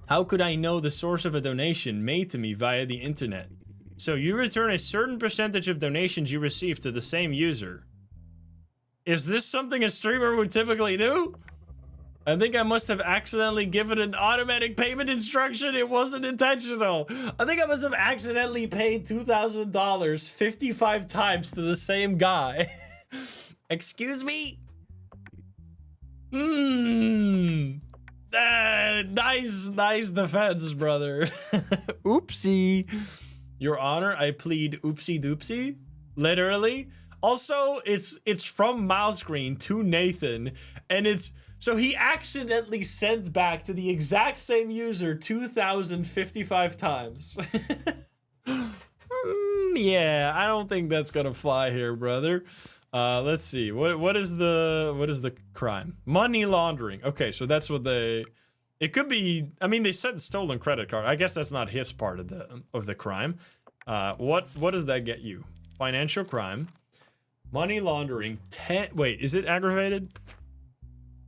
How could I know the source of a donation made to me via the internet? So you return a certain percentage of donations you receive to the same user. Is this something a streamer would typically do? I think I must have accidentally given an automatic payment instruction. It wasn't intentional. I think I must have accidentally paid $2,000 55 times to the same guy. Excuse me? Nice defense, brother. Oopsie. Your Honor, I plead oopsie doopsie. Literally. Also, it's from Mouse Green to Nathan, and it's so he accidentally sent back to the exact same user 2,055 times. Yeah, I don't think that's gonna fly here, brother. Let's see. What is the crime? Money laundering. Okay, so that's what they. It could be. I mean, they said stolen credit card. I guess that's not his part of the crime. What does that get you? Financial crime. Money laundering, wait, is it aggravated?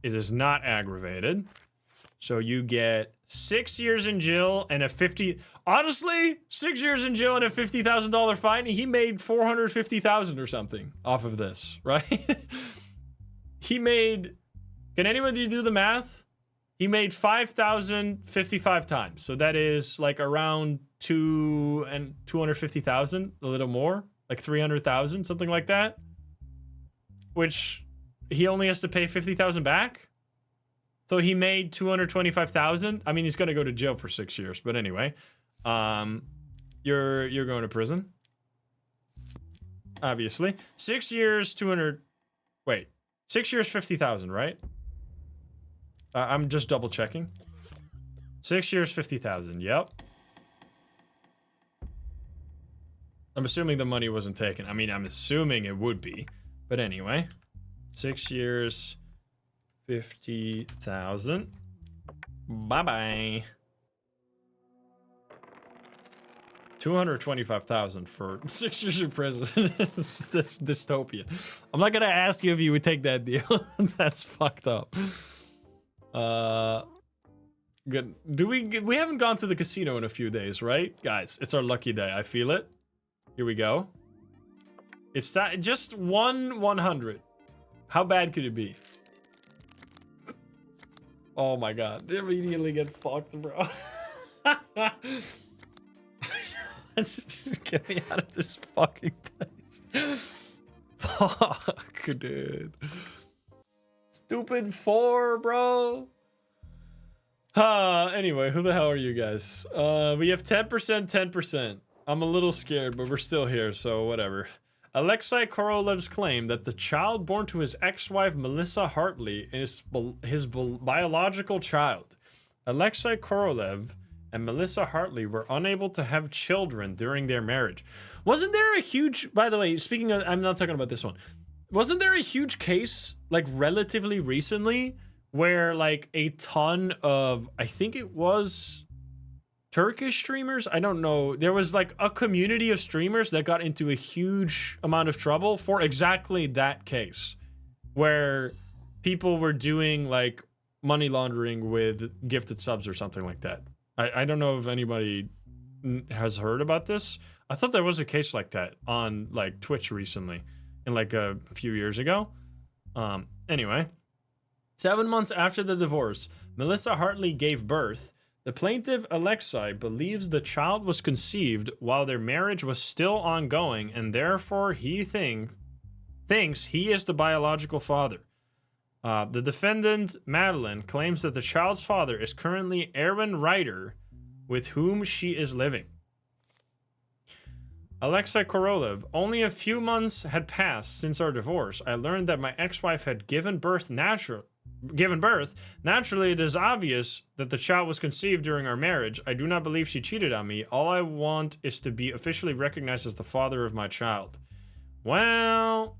It is not aggravated. So you get 6 years in jail and honestly, 6 years in jail and a $50,000 fine. He made 450,000 or something off of this, right? Can anybody do the math? He made 5,055 times. So that is like around 250,000, a little more, like 300,000, something like that. Which he only has to pay 50,000 back. So he made 225,000. I mean, he's gonna go to jail for 6 years. But anyway, you're going to prison. Obviously, 6 years, 6 years, 50,000, right? I'm just double checking. 6 years, 50,000. Yep. I'm assuming the money wasn't taken. I mean, I'm assuming it would be. But anyway, 6 years, 50,000. Bye-bye. 225,000 for 6 years in prison. That's dystopian. I'm not gonna ask you if you would take that deal. That's fucked up. Good. We haven't gone to the casino in a few days, right? Guys, it's our lucky day. I feel it. Here we go. It's just 100. How bad could it be? Oh my god. Immediately get fucked, bro. Just get me out of this fucking place. Fuck, dude. Stupid 4, bro. Anyway, who the hell are you guys? We have 10%, 10%. I'm a little scared, but we're still here, so whatever. Alexei Korolev's claim that the child born to his ex-wife Melissa Hartley is his biological child. Alexei Korolev and Melissa Hartley were unable to have children during their marriage. Wasn't there a huge, by the way, speaking of, I'm not talking about this one. Wasn't there a huge case, like relatively recently, where like a ton of, I think it was Turkish streamers? I don't know. There was like a community of streamers that got into a huge amount of trouble for exactly that case, where people were doing like money laundering with gifted subs or something like that. I don't know if anybody has heard about this. I thought there was a case like that on like Twitch recently, in like a few years ago. Anyway, 7 months after the divorce, Melissa Hartley gave birth. The plaintiff, Alexei, believes the child was conceived while their marriage was still ongoing, and therefore he thinks he is the biological father. The defendant, Madeline, claims that the child's father is currently Aaron Ryder, with whom she is living. Alexei Korolev, only a few months had passed since our divorce. I learned that my ex-wife had given birth. Naturally, it is obvious that the child was conceived during our marriage. I do not believe she cheated on me. All I want is to be officially recognized as the father of my child. Well,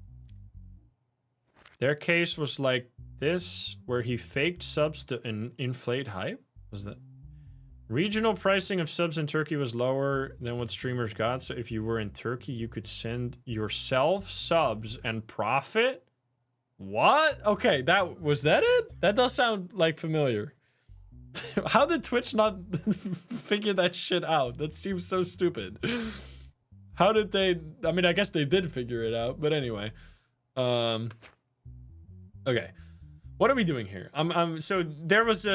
their case was like This, where he faked subs to inflate hype? Was that? Regional pricing of subs in Turkey was lower than what streamers got, so if you were in Turkey, you could send yourself subs and profit? What? Okay, was that it? That does sound like familiar. How did Twitch not figure that shit out? That seems so stupid. How did they? I mean, I guess they did figure it out, but anyway. Okay. What are we doing here? So there was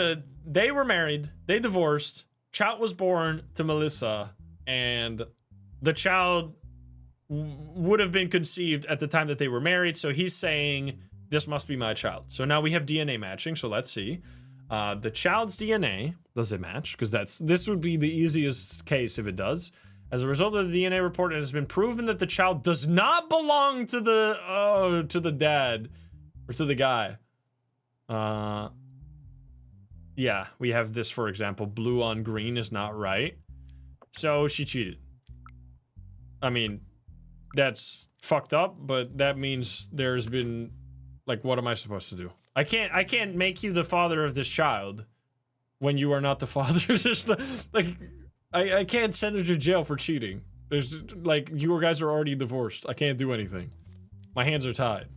they were married, they divorced, child was born to Melissa, and the child would have been conceived at the time that they were married, so he's saying, this must be my child. So now we have DNA matching, so let's see. The child's DNA, does it match? Because this would be the easiest case if it does. As a result of the DNA report, it has been proven that the child does not belong to the dad, or to the guy. Yeah, we have this, for example, blue on green is not right. So she cheated. I mean, that's fucked up, but that means there's been, like, what am I supposed to do? I can't make you the father of this child when you are not the father. Just like, I can't send her to jail for cheating. There's, like, you guys are already divorced. I can't do anything. My hands are tied.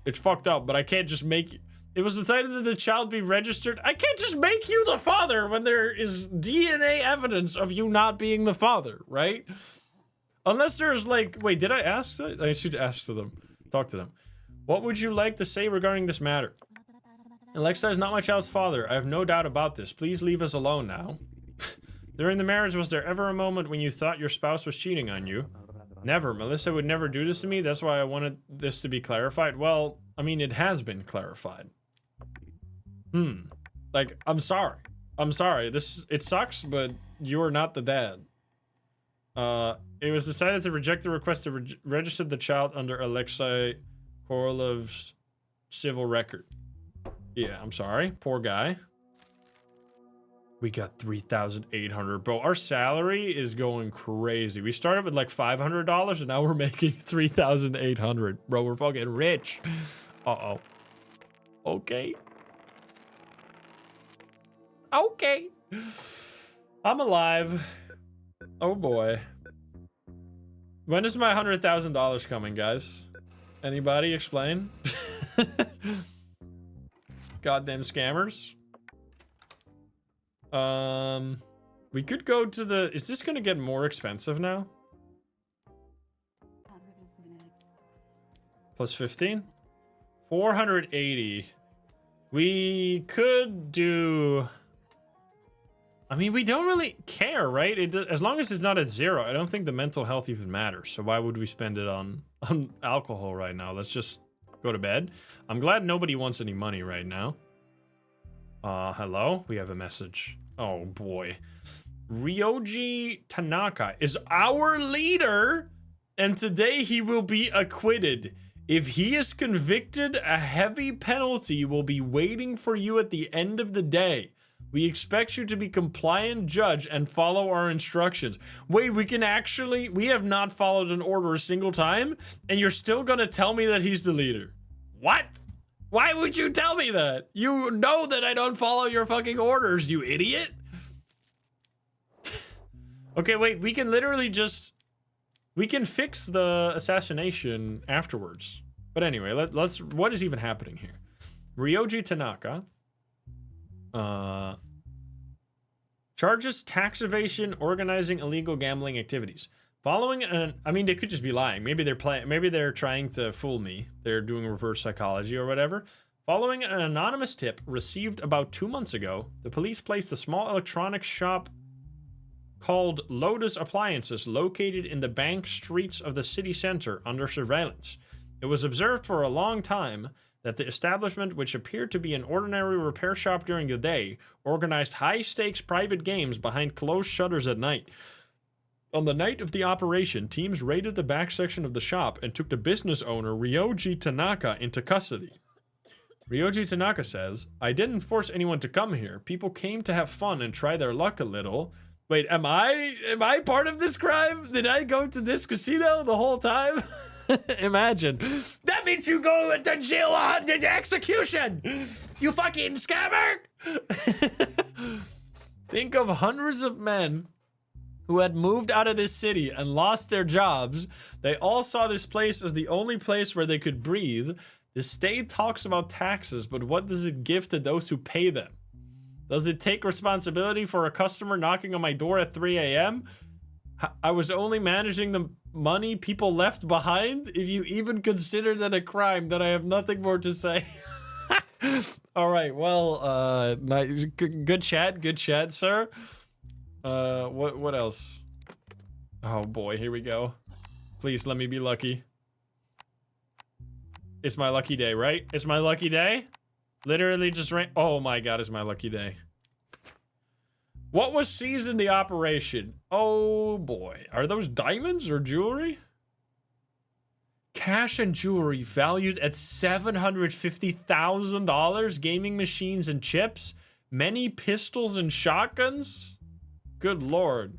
It's fucked up, but I can't just make... It was decided that the child be registered. I can't just make you the father when there is DNA evidence of you not being the father, right? Unless there's like... Wait, did I ask that? I should ask to them. Talk to them. What would you like to say regarding this matter? Alexa is not my child's father. I have no doubt about this. Please leave us alone now. During the marriage, was there ever a moment when you thought your spouse was cheating on you? Never. Melissa would never do this to me. That's why I wanted this to be clarified. Well, I mean, it has been clarified. Like, I'm sorry. I'm sorry. It sucks, but you are not the dad. It was decided to reject the request to register the child under Alexei Korolov's civil record. Yeah, I'm sorry. Poor guy. We got 3,800. Bro, our salary is going crazy. We started with like $500 and now we're making 3,800. Bro, we're fucking rich. Uh-oh. Okay. Okay. I'm alive. Oh boy. When is my $100,000 coming, guys? Anybody explain? Goddamn scammers. We could go to the... Is this gonna get more expensive now? Plus 15? 480. We could do... I mean, we don't really care, right? As long as it's not at 0, I don't think the mental health even matters. So why would we spend it on alcohol right now? Let's just go to bed. I'm glad nobody wants any money right now. Hello? We have a message. Oh, boy. Ryoji Tanaka is our leader, and today he will be acquitted. If he is convicted, a heavy penalty will be waiting for you at the end of the day. We expect you to be compliant, judge, and follow our instructions. Wait, we have not followed an order a single time, and you're still gonna tell me that he's the leader? What? Why would you tell me that? You know that I don't follow your fucking orders, you idiot. Okay, wait, we can literally just... We can fix the assassination afterwards. But anyway, let's... What is even happening here? Ryoji Tanaka... charges tax evasion, organizing illegal gambling activities. Following an... I mean, they could just be lying. Maybe they're trying to fool me. They're doing reverse psychology or whatever. Following an anonymous tip received about 2 months ago, the police placed a small electronics shop called Lotus Appliances located in the bank streets of the city center under surveillance. It was observed for a long time that the establishment, which appeared to be an ordinary repair shop during the day, organized high-stakes private games behind closed shutters at night. On the night of the operation, teams raided the back section of the shop and took the business owner, Ryoji Tanaka, into custody. Ryoji Tanaka says, I didn't force anyone to come here. People came to have fun and try their luck a little. Wait, am I part of this crime? Did I go to this casino the whole time? Imagine. That means you go to jail on execution. You fucking scammer. Think of hundreds of men who had moved out of this city and lost their jobs. They all saw this place as the only place where they could breathe. The state talks about taxes, but what does it give to those who pay them? Does it take responsibility for a customer knocking on my door at 3 a.m.? I was only managing the money people left behind. If you even consider that a crime, then I have nothing more to say. All right, well, good chat, sir. What else? Oh boy, here we go. Please let me be lucky. It's my lucky day, right? It's my lucky day? Literally just ran. Oh my god, it's my lucky day. What was seized in the operation? Oh boy. Are those diamonds or jewelry? Cash and jewelry valued at $750,000. Gaming machines and chips. Many pistols and shotguns. Good lord.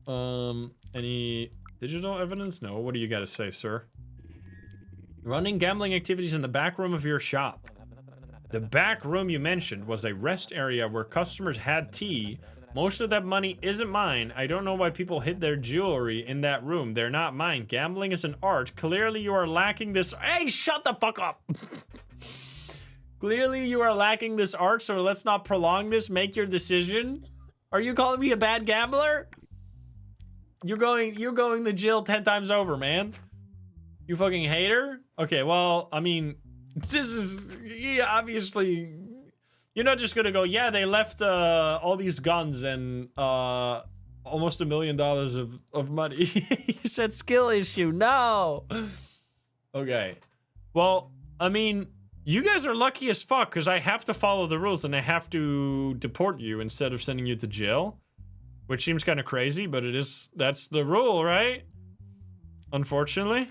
Any digital evidence? No. What do you got to say, sir? Running gambling activities in the back room of your shop. The back room you mentioned was a rest area where customers had tea. Most of that money isn't mine. I don't know why people hid their jewelry in that room. They're not mine. Gambling is an art. Clearly you are lacking this. Hey, shut the fuck up. Clearly you are lacking this art, so let's not prolong this. Make your decision. Are you calling me a bad gambler? You're going to jail 10 times over, man. You fucking hater? Okay, well, I mean, this is, yeah, obviously, you're not just gonna go, yeah, they left all these guns and almost $1 million of money. You said skill issue, no. Okay, well, I mean, you guys are lucky as fuck because I have to follow the rules and I have to deport you instead of sending you to jail, which seems kind of crazy, but it is, that's the rule, right? Unfortunately.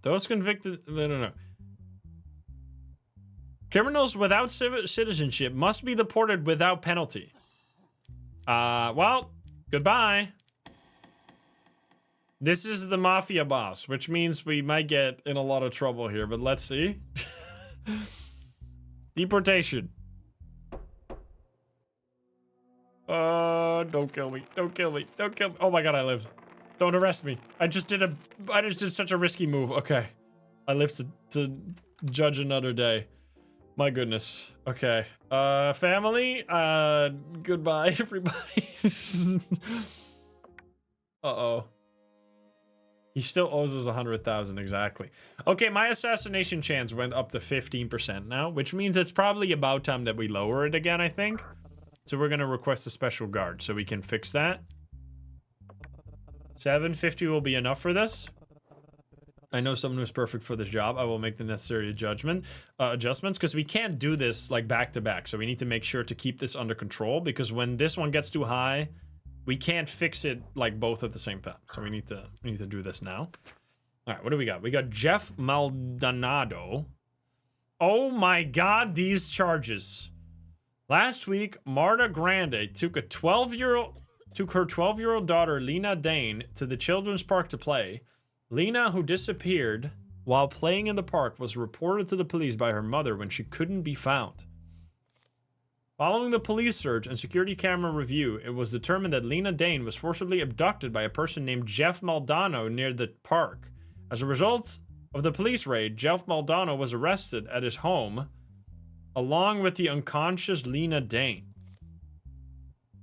Those convicted, I don't know. Criminals without citizenship must be deported without penalty. Well, goodbye. This is the mafia boss, which means we might get in a lot of trouble here, but let's see. Deportation. Don't kill me. Don't kill me. Don't kill me. Oh my god, I lived. Don't arrest me. I just did such a risky move. Okay. I live to judge another day. My goodness. Okay. Family, goodbye, everybody. Uh-oh. He still owes us 100,000, exactly. Okay, my assassination chance went up to 15% now, which means it's probably about time that we lower it again, I think. So we're gonna request a special guard so we can fix that. 750 will be enough for this. I know someone who's perfect for this job. I will make the necessary adjustments because we can't do this like back to back. So we need to make sure to keep this under control because when this one gets too high, we can't fix it like both at the same time. So we need to do this now. All right, what do we got? We got Jeff Maldonado. Oh my God, these charges. Last week, Marta Grande took her 12-year-old daughter, Lena Dane, to the children's park to play. Lena, who disappeared while playing in the park, was reported to the police by her mother when she couldn't be found. Following the police search and security camera review, it was determined that Lena Dane was forcibly abducted by a person named Jeff Maldonado near the park. As a result of the police raid, Jeff Maldonado was arrested at his home, along with the unconscious Lena Dane.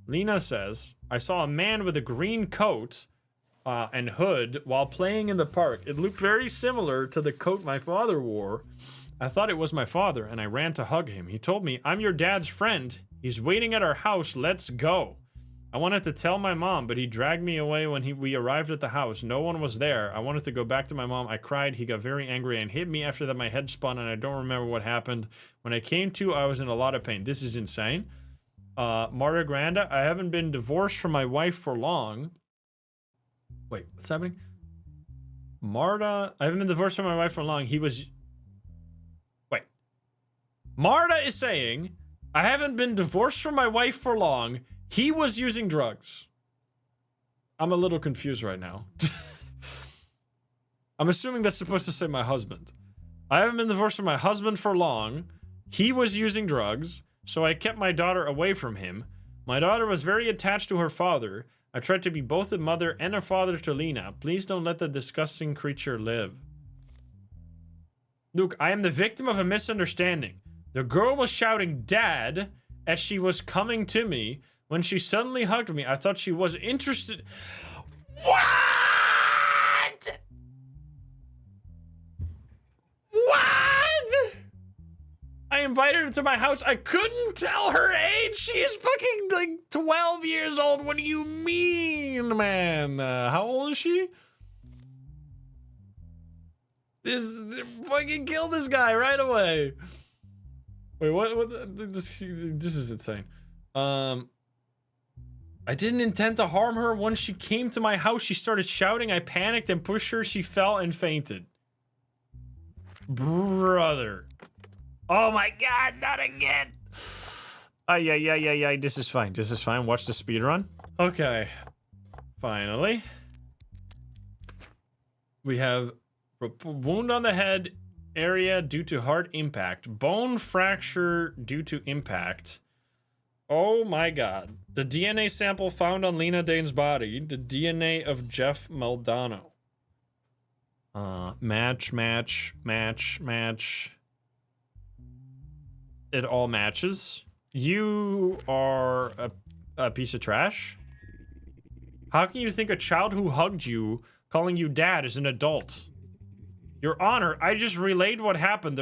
Lena says, I saw a man with a green coat and hood while playing in the park. It looked very similar to the coat my father wore. I thought it was my father and I ran to hug him. He told me, I'm your dad's friend. He's waiting at our house. Let's go. I wanted to tell my mom, but he dragged me away when we arrived at the house. No one was there. I wanted to go back to my mom. I cried. He got very angry and hit me. After that, my head spun and I don't remember what happened. When I came to, I was in a lot of pain. This is insane. Marta Grande, I haven't been divorced from my wife for long. Wait, what's happening? Marta, I haven't been divorced from my wife for long. Wait. Marta is saying, I haven't been divorced from my wife for long. He was using drugs. I'm a little confused right now. I'm assuming that's supposed to say my husband. I haven't been divorced from my husband for long. He was using drugs, so I kept my daughter away from him. My daughter was very attached to her father. I tried to be both a mother and a father to Lena. Please don't let the disgusting creature live. Luke, I am the victim of a misunderstanding. The girl was shouting "Dad" as she was coming to me. When she suddenly hugged me, I thought she was interested. What? What? I invited her to my house. I couldn't tell her age. She is fucking like 12 years old. What do you mean, man? How old is she? This fucking kill this guy right away. Wait, what? This is insane. I didn't intend to harm her. Once she came to my house, she started shouting. I panicked and pushed her. She fell and fainted. Brother. Oh my God, not again. Yeah. This is fine. This is fine. Watch the speed run. Okay. Finally. We have wound on the head area due to hard impact. Bone fracture due to impact. Oh my God. The DNA sample found on Lena Dane's body. The DNA of Jeff Maldonado. Match. It all matches. You are a piece of trash. How can you think a child who hugged you, calling you dad, is an adult? Your Honor, I just relayed what happened.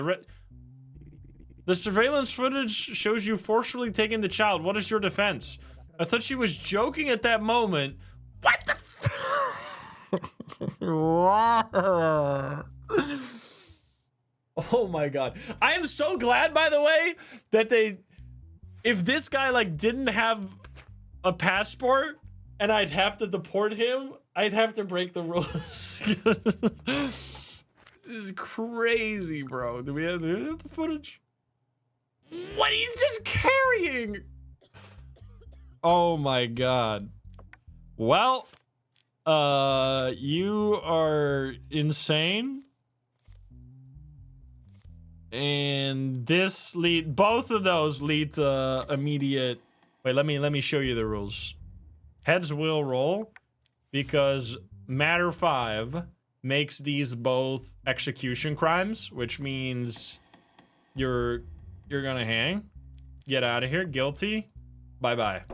The surveillance footage shows you forcefully taking the child. What is your defense? I thought she was joking at that moment. What the Oh my God. I am so glad, by the way, that if this guy like didn't have a passport and I'd have to deport him, I'd have to break the rules. This is crazy, bro. Do we have the footage? What he's just carrying? Oh my God. Well, you are insane. And this both of those lead to immediate. Wait, let me show you the rules. Heads will roll because matter 5 makes these both execution crimes, which means you're gonna hang. Get out of here. Guilty. Bye-bye.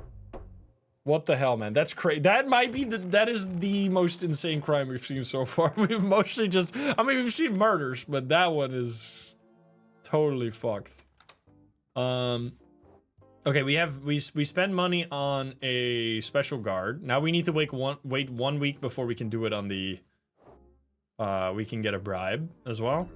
What the hell, man? That's crazy. That might be that is the most insane crime we've seen so far. We've mostly just, I mean, we've seen murders, but that one is totally fucked. Okay, we spend money on a special guard. Now we need to wait 1 week before we can do it on the we can get a bribe as well.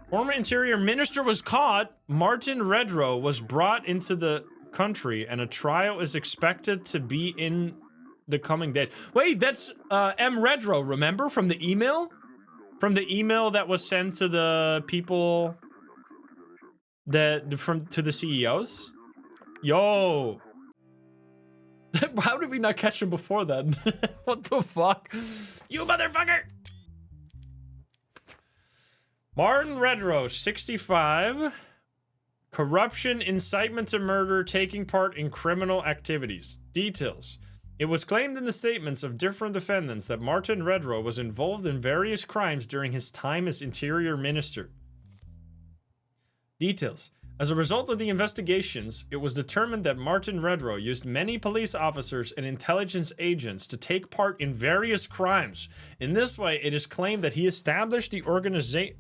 Former Interior Minister was caught. Martin Redrow was brought into the country and a trial is expected to be in the coming days. Wait, that's M. Redrow, remember from the email? From the email that was sent to the people to the CEOs? Yo. How did we not catch him before then? What the fuck? You motherfucker! Martin Redrow, 65. Corruption, incitement to murder, taking part in criminal activities. Details. It was claimed in the statements of different defendants that Martin Redrow was involved in various crimes during his time as Interior Minister. Details. As a result of the investigations, it was determined that Martin Redrow used many police officers and intelligence agents to take part in various crimes. In this way, it is claimed that he established the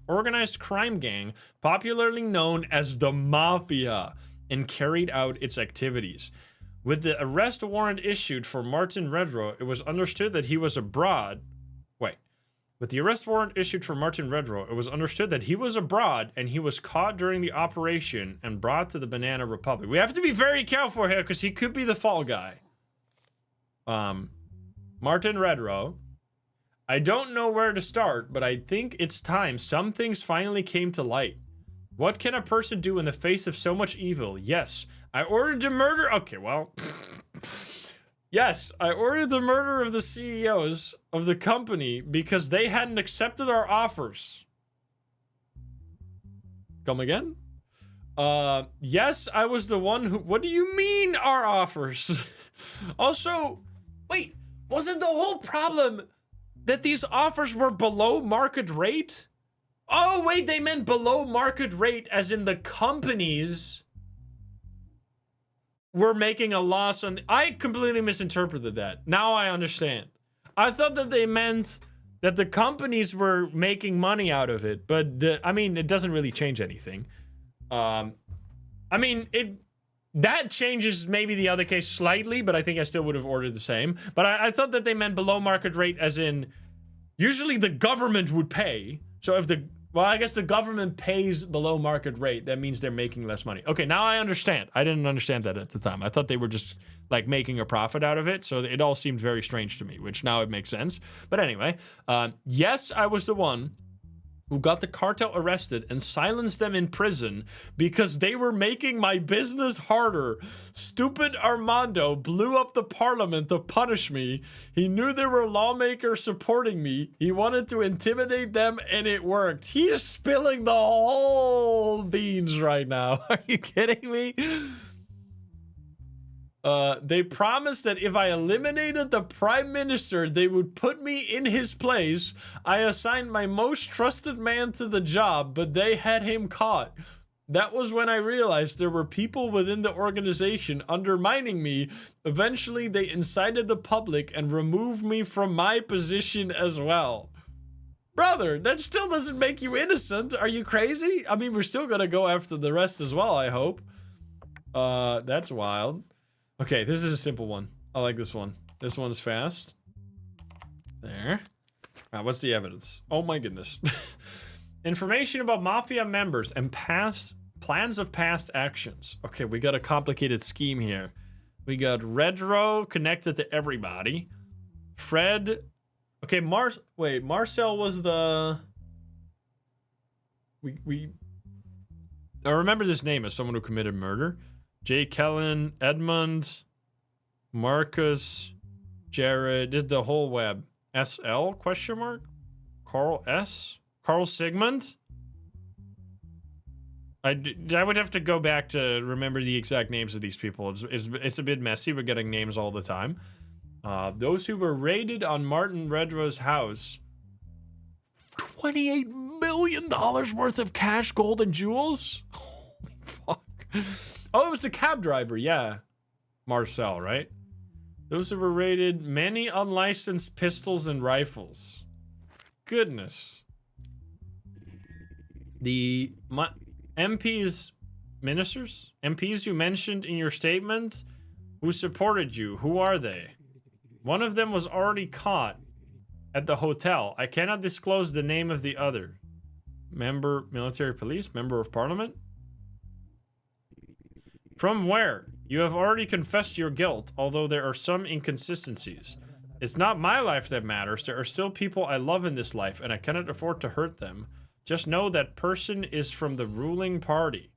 organized crime gang, popularly known as the Mafia, and carried out its activities. With the arrest warrant issued for Martin Redrow, it was understood that he was abroad. With the arrest warrant issued for Martin Redrow, it was understood that he was abroad and he was caught during the operation and brought to the Banana Republic. We have to be very careful here because he could be the fall guy. Martin Redrow. I don't know where to start, but I think it's time. Some things finally came to light. What can a person do in the face of so much evil? Yes, I ordered to murder. Okay, well. Yes, I ordered the murder of the CEOs of the company because they hadn't accepted our offers. Come again? Yes, I was the one who... What do you mean, our offers? Also, wait, wasn't the whole problem that these offers were below market rate? Oh, wait, they meant below market rate as in the companies were making a loss on... I completely misinterpreted that. Now I understand. I thought that they meant that the companies were making money out of it, but I mean, it doesn't really change anything. I mean, that changes maybe the other case slightly, but I think I still would have ordered the same. But I thought that they meant below market rate as in, usually the government would pay. So if well, I guess the government pays below market rate. That means they're making less money. Okay, now I understand. I didn't understand that at the time. I thought they were just like making a profit out of it. So it all seemed very strange to me, which now it makes sense. But anyway, yes, I was the one who got the cartel arrested and silenced them in prison because they were making my business harder. Stupid Armando blew up the parliament to punish me. He knew there were lawmakers supporting me. He wanted to intimidate them, and it worked. He's spilling the whole beans right now. Are you kidding me? They promised that if I eliminated the prime minister, they would put me in his place. I assigned my most trusted man to the job, but they had him caught. That was when I realized there were people within the organization undermining me. Eventually, they incited the public and removed me from my position as well. Brother, that still doesn't make you innocent. Are you crazy? I mean, we're still gonna go after the rest as well, I hope. That's wild. Okay, this is a simple one. I like this one. This one's fast. There. What's the evidence? Oh my goodness. Information about mafia members and plans of past actions. Okay, we got a complicated scheme here. We got Redro connected to everybody. Fred. Okay, Marcel was the... I remember this name as someone who committed murder. Jay Kellen, Edmund, Marcus, Jared, did the whole web. SL, question mark? Carl S? Carl Sigmund? I would have to go back to remember the exact names of these people. It's a bit messy. We're getting names all the time. Those who were raided on Martin Redro's house. $28 million worth of cash, gold, and jewels? Holy fuck. Oh, it was the cab driver, yeah. Marcel, right? Those who were raided, many unlicensed pistols and rifles. Goodness. The MPs, ministers? MPs you mentioned in your statement who supported you, who are they? One of them was already caught at the hotel. I cannot disclose the name of the other. Member, military police, member of parliament? From where? You have already confessed your guilt, although there are some inconsistencies. It's not my life that matters. There are still people I love in this life, and I cannot afford to hurt them. Just know that person is from the ruling party.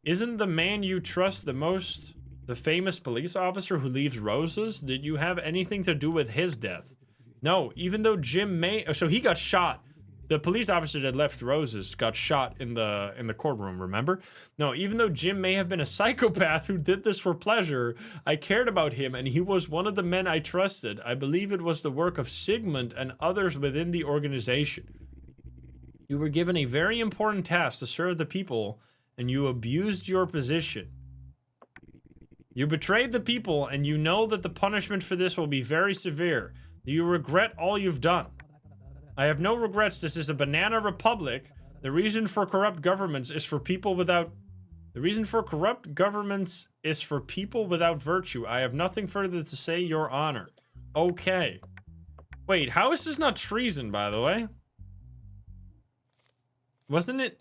Isn't the man you trust the most the famous police officer who leaves roses? Did you have anything to do with his death? No, even though Jim may... So he got shot. The police officer that left roses got shot in the courtroom, remember? No, even though Jim may have been a psychopath who did this for pleasure, I cared about him and he was one of the men I trusted. I believe it was the work of Sigmund and others within the organization. You were given a very important task to serve the people and you abused your position. You betrayed the people and you know that the punishment for this will be very severe. Do you regret all you've done? I have no regrets. This is a banana republic. The reason for corrupt governments is for people without... The reason for corrupt governments is for people without virtue. I have nothing further to say, Your Honor. Okay. Wait, how is this not treason, by the way? Wasn't it...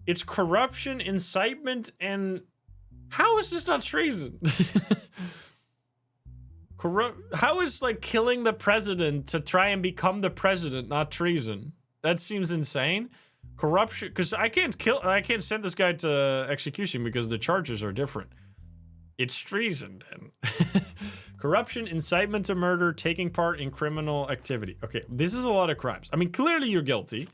It's corruption, incitement, and... How is this not treason? How is like killing the president to try and become the president not treason? That seems insane. Corruption, because I can't send this guy to execution because the charges are different. It's treason then. Corruption, incitement to murder, taking part in criminal activity. Okay, this is a lot of crimes. I mean, clearly you're guilty.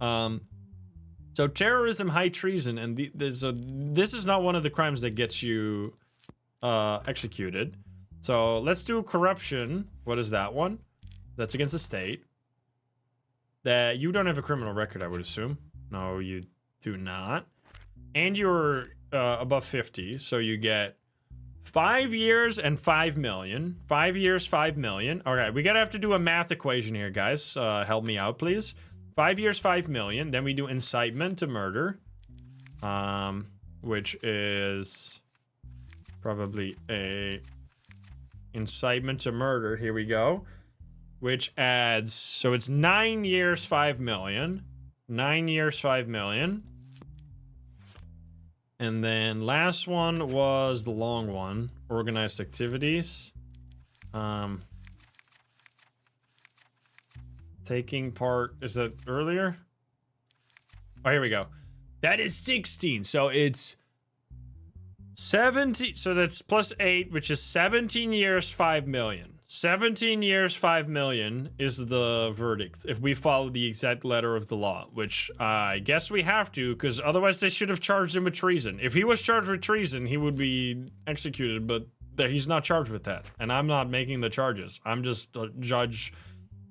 So terrorism, high treason, and this is not one of the crimes that gets you executed. So let's do corruption. What is that one? That's against the state. That you don't have a criminal record, I would assume. No, you do not. And you're above 50, so you get 5 years and 5 million. 5 years, 5 million. All right, we gotta have to do a math equation here, guys. Help me out, please. 5 years, 5 million. Then we do incitement to murder, which is probably a incitement to murder. Here we go. Which adds, so it's 9 years, 5 million. 9 years, 5 million. And then last one was the long one, organized activities. Taking part, is that earlier? Oh, here we go. That is 16, so it's 17, so that's plus 8, which is 17 years, 5 million. 17 years, 5 million is the verdict if we follow the exact letter of the law, which I guess we have to, because otherwise they should have charged him with treason. If he was charged with treason, he would be executed, but he's not charged with that. And I'm not making the charges. I'm just a judge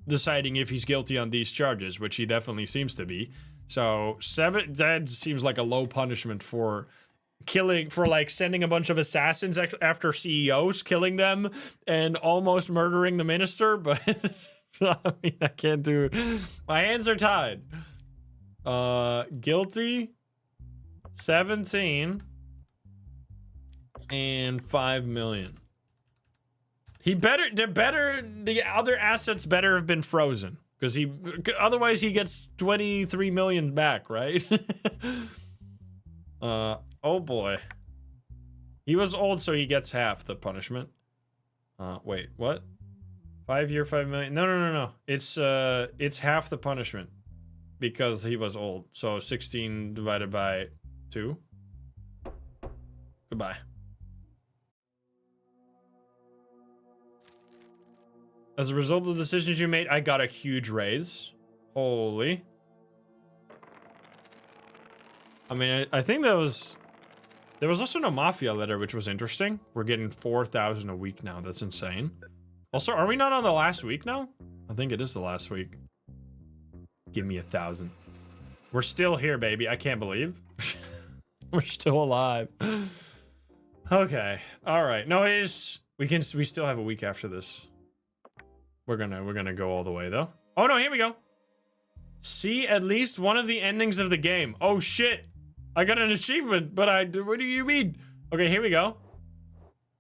deciding if he's guilty on these charges, which he definitely seems to be. So that seems like a low punishment for like sending a bunch of assassins after CEOs, killing them and almost murdering the minister. But I mean, I can't do, my hands are tied. Guilty 17 and 5 million. The other assets better have been frozen, because otherwise he gets 23 million back, right? Oh boy. He was old, so he gets half the punishment. Wait, what? 5 year, 5 million? No. It's half the punishment because he was old. So 16 divided by 2. Goodbye. As a result of the decisions you made, I got a huge raise. Holy. I mean, I think there was also no mafia letter, which was interesting. We're getting 4,000 a week now. That's insane. Also, are we not on the last week now? I think it is the last week. Give me 1,000. We're still here, baby. I can't believe. We're still alive. Okay. All right. No, it is. We still have a week after this. We're gonna go all the way though. Oh no, here we go. See at least one of the endings of the game. Oh shit. I got an achievement, but what do you mean? Okay, here we go.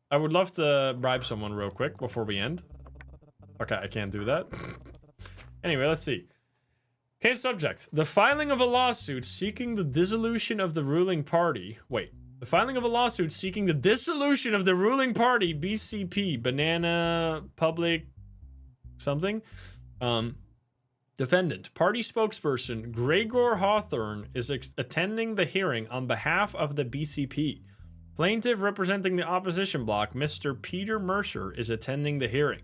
I would love to bribe someone real quick before we end. Okay, I can't do that. Anyway, let's see. Case subject. The filing of a lawsuit seeking the dissolution of the ruling party. Wait. The filing of a lawsuit seeking the dissolution of the ruling party, BCP, Banana Public something. Defendant, party spokesperson Gregor Hawthorne is attending the hearing on behalf of the BCP. Plaintiff representing the opposition bloc, Mr. Peter Mercer, is attending the hearing.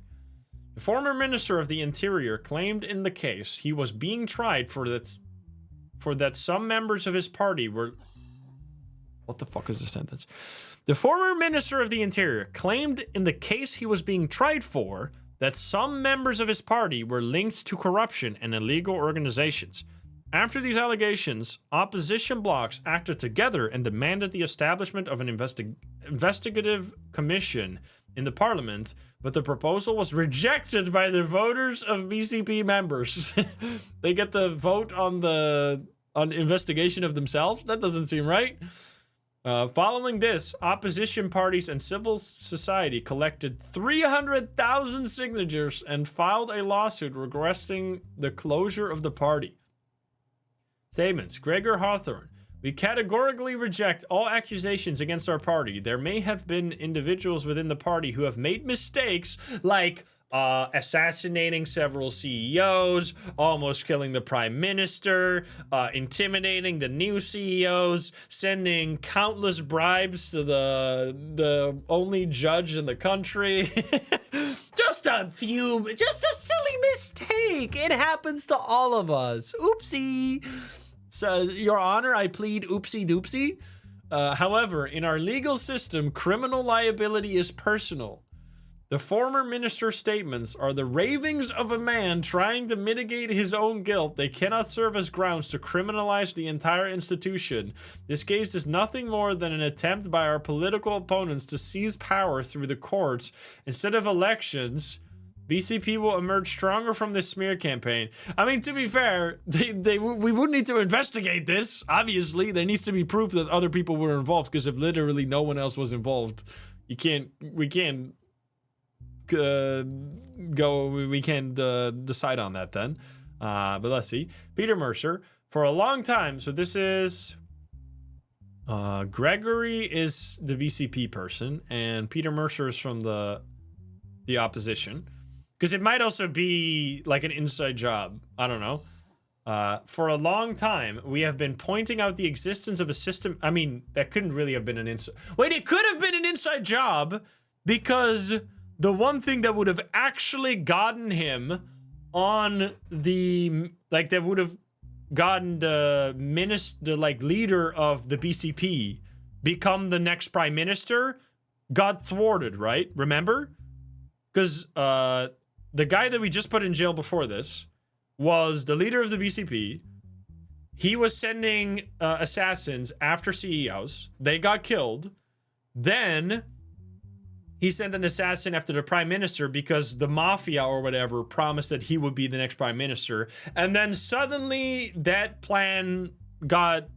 The former Minister of the Interior claimed in the case he was being tried for that some members of his party were... What the fuck is the sentence? The former Minister of the Interior claimed in the case he was being tried for that some members of his party were linked to corruption and illegal organizations. After these allegations, opposition blocs acted together and demanded the establishment of an investigative commission in the parliament, but the proposal was rejected by the voters of BCP members. They get the vote on investigation of themselves? That doesn't seem right. Following this, opposition parties and civil society collected 300,000 signatures and filed a lawsuit requesting the closure of the party. Statements. Gregor Hawthorne. We categorically reject all accusations against our party. There may have been individuals within the party who have made mistakes like assassinating several CEOs, almost killing the prime minister, intimidating the new CEOs, sending countless bribes to the only judge in the country. Just a silly mistake. It happens to all of us. Oopsie. So, Your Honor, I plead oopsie doopsie. However, in our legal system, criminal liability is personal. The former minister's statements are the ravings of a man trying to mitigate his own guilt. They cannot serve as grounds to criminalize the entire institution. This case is nothing more than an attempt by our political opponents to seize power through the courts. Instead of elections, BCP will emerge stronger from this smear campaign. I mean, to be fair, we would need to investigate this. Obviously, there needs to be proof that other people were involved, because if literally no one else was involved, we can't decide on that then. But let's see. Peter Mercer, for a long time, so this is Gregory is the BCP person, and Peter Mercer is from the opposition, because it might also be like an inside job. I don't know. For a long time, we have been pointing out the existence of a system. I mean, that couldn't really have been an inside. Wait, it could have been an inside job, because the one thing that would have actually gotten him on the, like, that would have gotten the leader of the BCP become the next prime minister got thwarted, right? Remember? Because the guy that we just put in jail before this was the leader of the BCP. He was sending assassins after CEOs. They got killed. Then he sent an assassin after the prime minister because the mafia or whatever promised that he would be the next prime minister. And then suddenly that plan got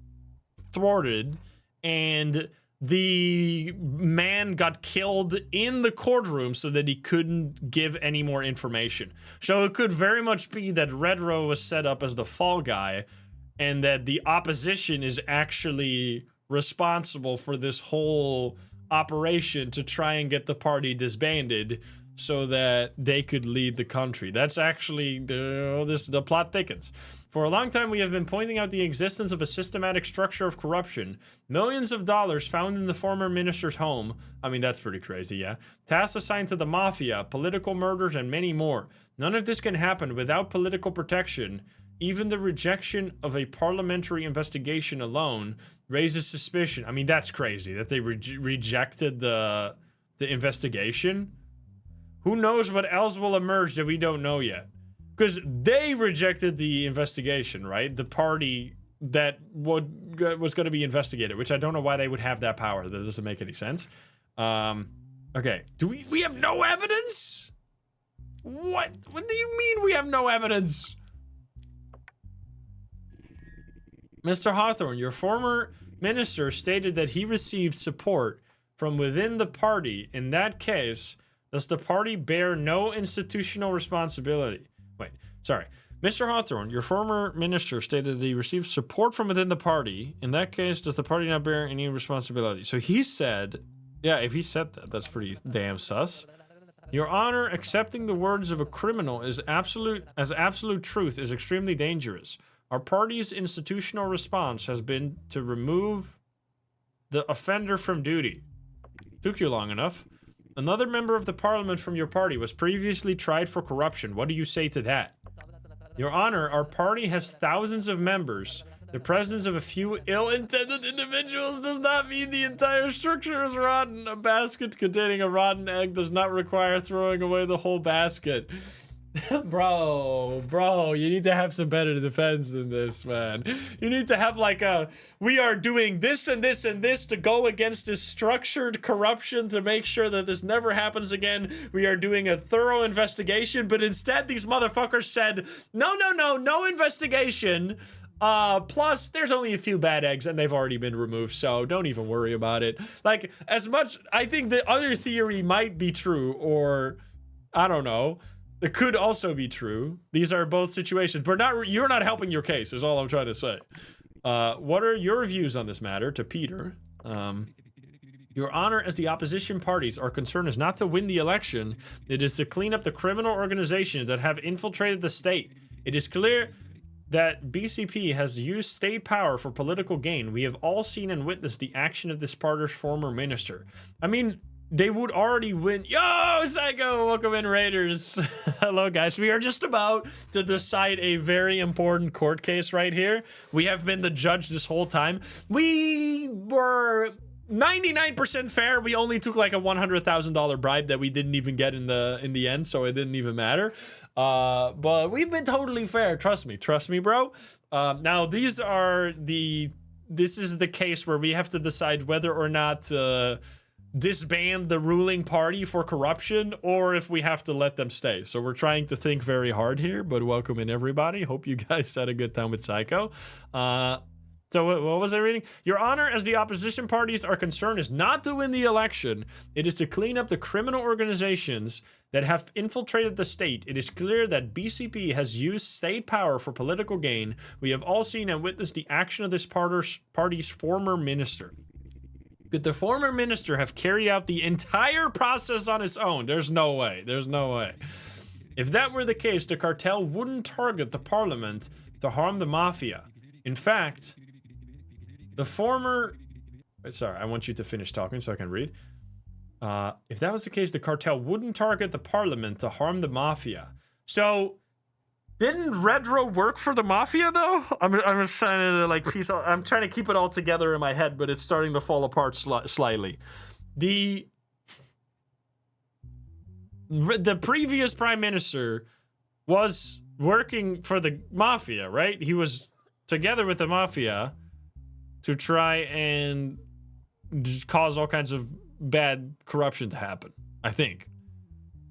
thwarted and the man got killed in the courtroom so that he couldn't give any more information. So it could very much be that Redrow was set up as the fall guy and that the opposition is actually responsible for this whole operation to try and get the party disbanded so that they could lead the country. That's actually the plot thickens. For a long time, we have been pointing out the existence of a systematic structure of corruption. Millions of dollars found in the former minister's home. I mean, that's pretty crazy, yeah. Tasks assigned to the mafia, political murders, and many more. None of this can happen without political protection. Even the rejection of a parliamentary investigation alone raises suspicion. I mean, that's crazy that they rejected the investigation. Who knows what else will emerge that we don't know yet? Because they rejected the investigation, right? The party that was going to be investigated, which I don't know why they would have that power. That doesn't make any sense. Okay, do we have no evidence? What do you mean we have no evidence? Mr. Hawthorne, your former minister stated that he received support from within the party. In that case, does the party bear no institutional responsibility? Wait, sorry. Mr. Hawthorne, your former minister stated that he received support from within the party. In that case, does the party not bear any responsibility? So he said, yeah, if he said that, that's pretty damn sus. Your Honor, accepting the words of a criminal as absolute truth is extremely dangerous. Our party's institutional response has been to remove the offender from duty. Took you long enough. Another member of the parliament from your party was previously tried for corruption. What do you say to that? Your Honor, our party has thousands of members. The presence of a few ill-intended individuals does not mean the entire structure is rotten. A basket containing a rotten egg does not require throwing away the whole basket. Bro, you need to have some better defense than this, man. You need to have like we are doing this and this and this to go against this structured corruption to make sure that this never happens again. We are doing a thorough investigation, but instead these motherfuckers said, no investigation. Plus there's only a few bad eggs and they've already been removed, so don't even worry about it. Like, as much, I think the other theory might be true, or I don't know. It could also be true. These are both situations, but you're not helping your case, is all I'm trying to say. What are your views on this matter? To Peter. Your Honor, as the opposition parties, our concern is not to win the election. It is to clean up the criminal organizations that have infiltrated the state. It is clear that BCP has used state power for political gain. We have all seen and witnessed the action of this party's former minister. I mean, they would already win. Yo, Psycho, welcome in, Raiders. Hello, guys. We are just about to decide a very important court case right here. We have been the judge this whole time. We were 99% fair. We only took like a $100,000 bribe that we didn't even get in the end, so it didn't even matter. But we've been totally fair. Trust me, bro. Now this is the case where we have to decide whether or not to disband the ruling party for corruption or if we have to let them stay. So we're trying to think very hard here, but welcome in, everybody. Hope you guys had a good time with Psycho. So what was I reading? Your Honor, as the opposition parties, our concern is not to win the election. It is to clean up the criminal organizations that have infiltrated the state. It is clear that BCP has used state power for political gain. We have all seen and witnessed the action of this party's former minister. Could the former minister have carried out the entire process on his own? There's no way. There's no way. If that were the case, the cartel wouldn't target the parliament to harm the mafia. In fact, the former... Sorry, I want you to finish talking so I can read. If that was the case, the cartel wouldn't target the parliament to harm the mafia. So, didn't Redro work for the mafia, though? I'm just trying to, like, I'm trying to keep it all together in my head, but it's starting to fall apart slightly. The previous prime minister was working for the mafia, right? He was together with the mafia to try and cause all kinds of bad corruption to happen, I think.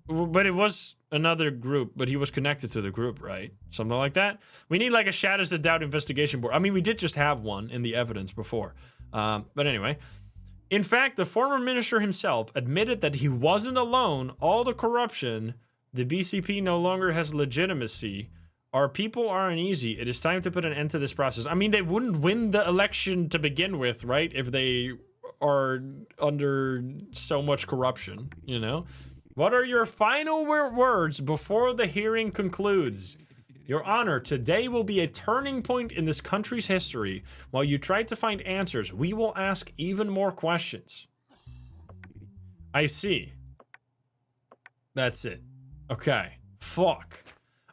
But it was another group, but he was connected to the group, right? Something like that. We need like a Shadows of Doubt investigation board. I mean, we did just have one in the evidence before. But anyway, in fact, the former minister himself admitted that he wasn't alone. All the corruption, the BCP no longer has legitimacy. Our people are uneasy. It is time to put an end to this process. I mean, they wouldn't win the election to begin with, right? If they are under so much corruption, you know? What are your final words before the hearing concludes? Your Honor, today will be a turning point in this country's history. While you try to find answers, we will ask even more questions. I see. That's it. Okay. Fuck.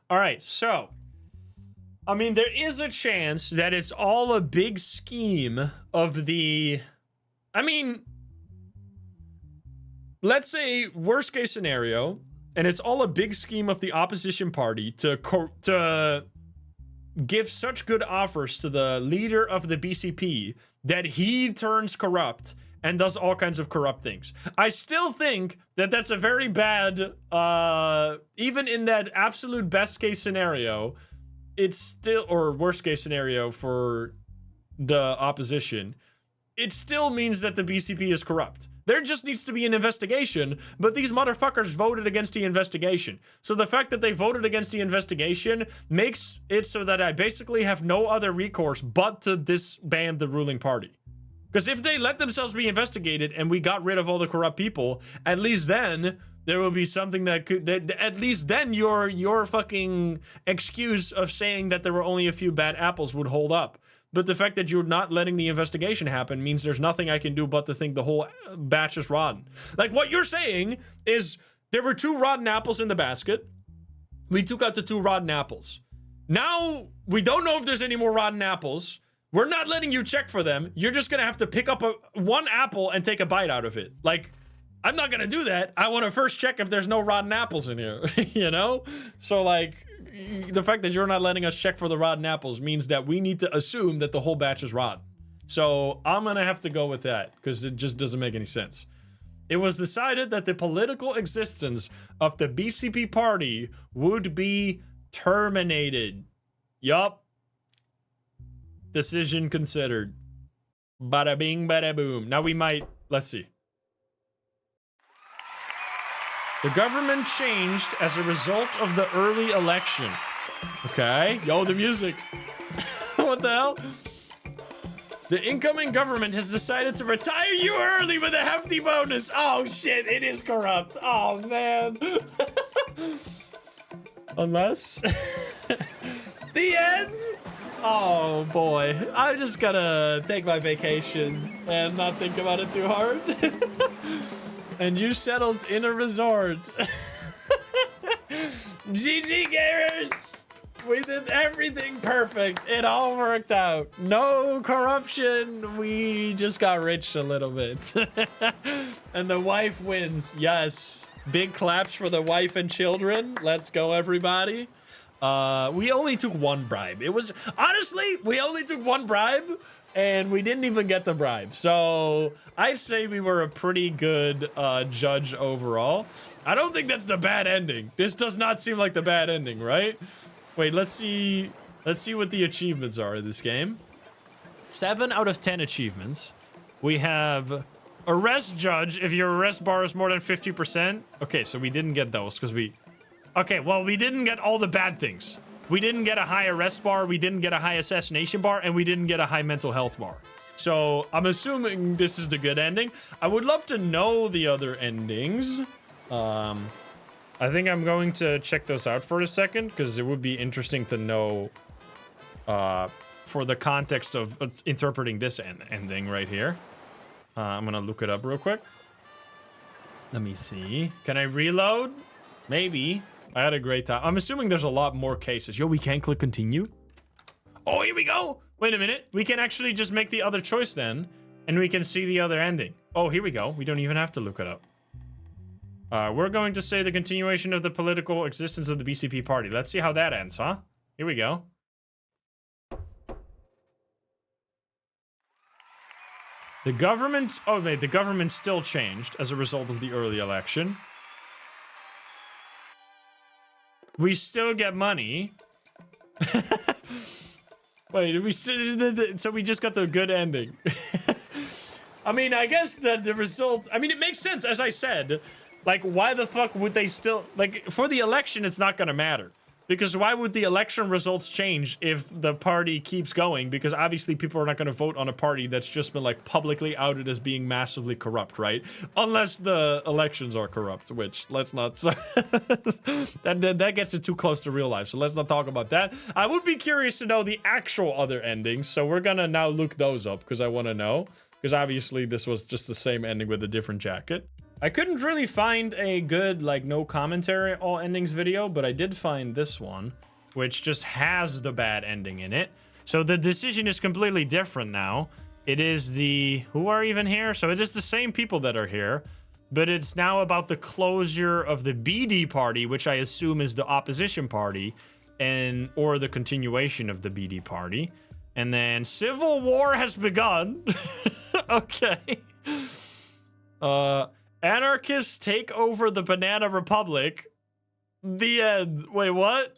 All right, so, I mean, there is a chance that it's all a big scheme of the, I mean, let's say worst case scenario, and it's all a big scheme of the opposition party to give such good offers to the leader of the BCP that he turns corrupt and does all kinds of corrupt things. I still think that that's a very bad, even in that absolute best case scenario, it's still, or worst case scenario for the opposition, it still means that the BCP is corrupt. There just needs to be an investigation, but these motherfuckers voted against the investigation. So the fact that they voted against the investigation makes it so that I basically have no other recourse but to disband the ruling party. Because if they let themselves be investigated and we got rid of all the corrupt people, at least then there will be something that could, at least then your fucking excuse of saying that there were only a few bad apples would hold up. But the fact that you're not letting the investigation happen means there's nothing I can do but to think the whole batch is rotten. Like, what you're saying is there were 2 rotten apples in the basket. We took out the 2 rotten apples. Now, we don't know if there's any more rotten apples. We're not letting you check for them. You're just gonna have to pick up one apple and take a bite out of it. Like, I'm not gonna do that. I want to first check if there's no rotten apples in here, you know? So, like, the fact that you're not letting us check for the rotten apples means that we need to assume that the whole batch is rotten. So I'm gonna have to go with that because it just doesn't make any sense. It was decided that the political existence of the BCP party would be terminated. Yup. Decision considered. Bada bing, bada boom. Now we might, let's see. The government changed as a result of the early election. Okay. Yo, the music. What the hell? The incoming government has decided to retire you early with a hefty bonus. Oh shit, it is corrupt. Oh man. Unless the end. Oh boy, I'm just gonna take my vacation and not think about it too hard. And you settled in a resort. GG gamers. We did everything perfect. It all worked out. No corruption. We just got rich a little bit. And the wife wins. Yes. Big claps for the wife and children. Let's go, everybody. We only took one bribe. It was, honestly, we only took one bribe and we didn't even get the bribe. So I'd say we were a pretty good judge overall. I don't think that's the bad ending. This does not seem like the bad ending, right? Wait, let's see what the achievements are in this game. 7 out of 10 achievements. We have arrest judge if your arrest bar is more than 50%. Okay, so we didn't get those because we... Okay, well, we didn't get all the bad things. We didn't get a high arrest bar, we didn't get a high assassination bar, and we didn't get a high mental health bar. So I'm assuming this is the good ending. I would love to know the other endings. I think I'm going to check those out for a second because it would be interesting to know for the context of interpreting this ending right here. I'm gonna look it up real quick. Let me see. Can I reload? Maybe. I had a great time. I'm assuming there's a lot more cases. Yo, we can't click continue. Oh, here we go. Wait a minute. We can actually just make the other choice then, and we can see the other ending. Oh, here we go. We don't even have to look it up. We're going to say the continuation of the political existence of the BCP party. Let's see how that ends, huh? Here we go. The government... Oh, wait, the government still changed as a result of the early election. We still get money. Wait, we still... So we just got the good ending. I mean, I guess that the result... I mean, it makes sense, as I said. Like, why the fuck would they still... Like, for the election, it's not gonna matter. Because why would the election results change if the party keeps going? Because obviously people are not going to vote on a party that's just been like publicly outed as being massively corrupt, right? Unless the elections are corrupt, which let's not... that gets it too close to real life, so let's not talk about that. I would be curious to know the actual other endings, so we're gonna now look those up because I want to know. Because obviously this was just the same ending with a different jacket. I couldn't really find a good, like, no commentary all endings video, but I did find this one, which just has the bad ending in it. So the decision is completely different now. It is the... Who are even here? So it is the same people that are here, but it's now about the closure of the BD party, which I assume is the opposition party, and or the continuation of the BD party. And then civil war has begun. Okay. Anarchists take over the Banana Republic. The end. Wait, what?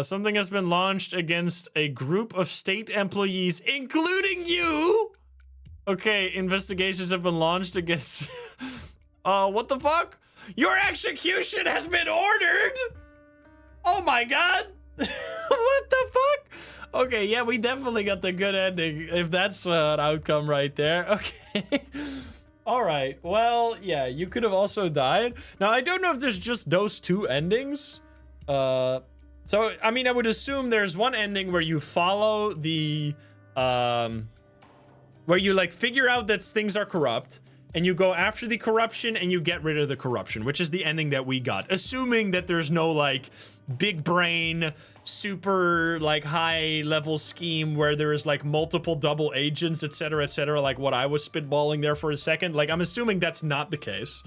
Something has been launched against a group of state employees, including you. Okay, investigations have been launched against... what the fuck? Your execution has been ordered! Oh my god! What the fuck? Okay, yeah, we definitely got the good ending, if that's an outcome right there. Okay. All right, well, yeah, you could have also died. Now, I don't know if there's just those two endings. So, I mean, I would assume there's one ending where you follow the, where you, like, figure out that things are corrupt, and you go after the corruption, and you get rid of the corruption, which is the ending that we got. Assuming that there's no, like, big brain, super, like, high-level scheme where there is, like, multiple double agents, etc., like what I was spitballing there for a second. Like, I'm assuming that's not the case.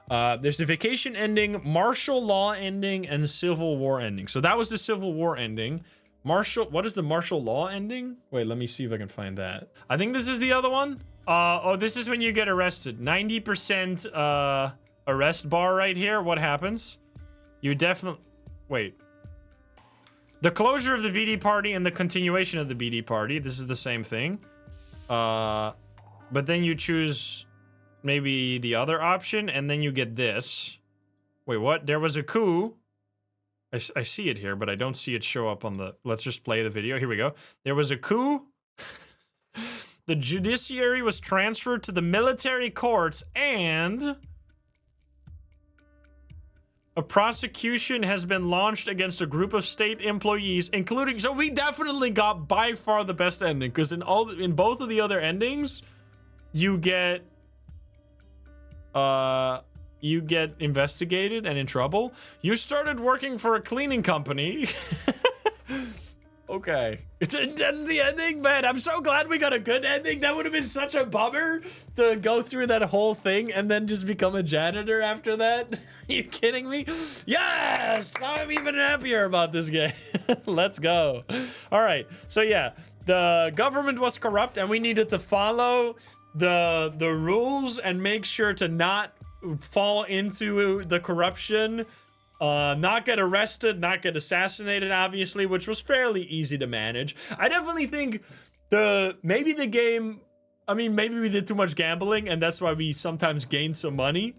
There's the vacation ending, martial law ending, and civil war ending. So that was the civil war ending. What is the martial law ending? Wait, let me see if I can find that. I think this is the other one. Oh, this is when you get arrested. 90% arrest bar right here. What happens? You definitely... Wait. The closure of the BD party and the continuation of the BD party. This is the same thing. But then you choose maybe the other option, and then you get this. Wait, what? There was a coup. I see it here, but I don't see it show up on the... Let's just play the video. Here we go. There was a coup. the judiciary was transferred to the military courts, and a prosecution has been launched against a group of state employees, including... So we definitely got by far the best ending, because in both of the other endings, you get investigated and in trouble. You started working for a cleaning company. Okay. That's the ending, man. I'm so glad we got a good ending. That would have been such a bummer to go through that whole thing and then just become a janitor after that. Are you kidding me? Yes! Now I'm even happier about this game. Let's go. All right. So yeah, the government was corrupt and we needed to follow the rules and make sure to not fall into the corruption. Not get arrested, not get assassinated, obviously, which was fairly easy to manage. I definitely think maybe the game, I mean, maybe we did too much gambling and that's why we sometimes gained some money.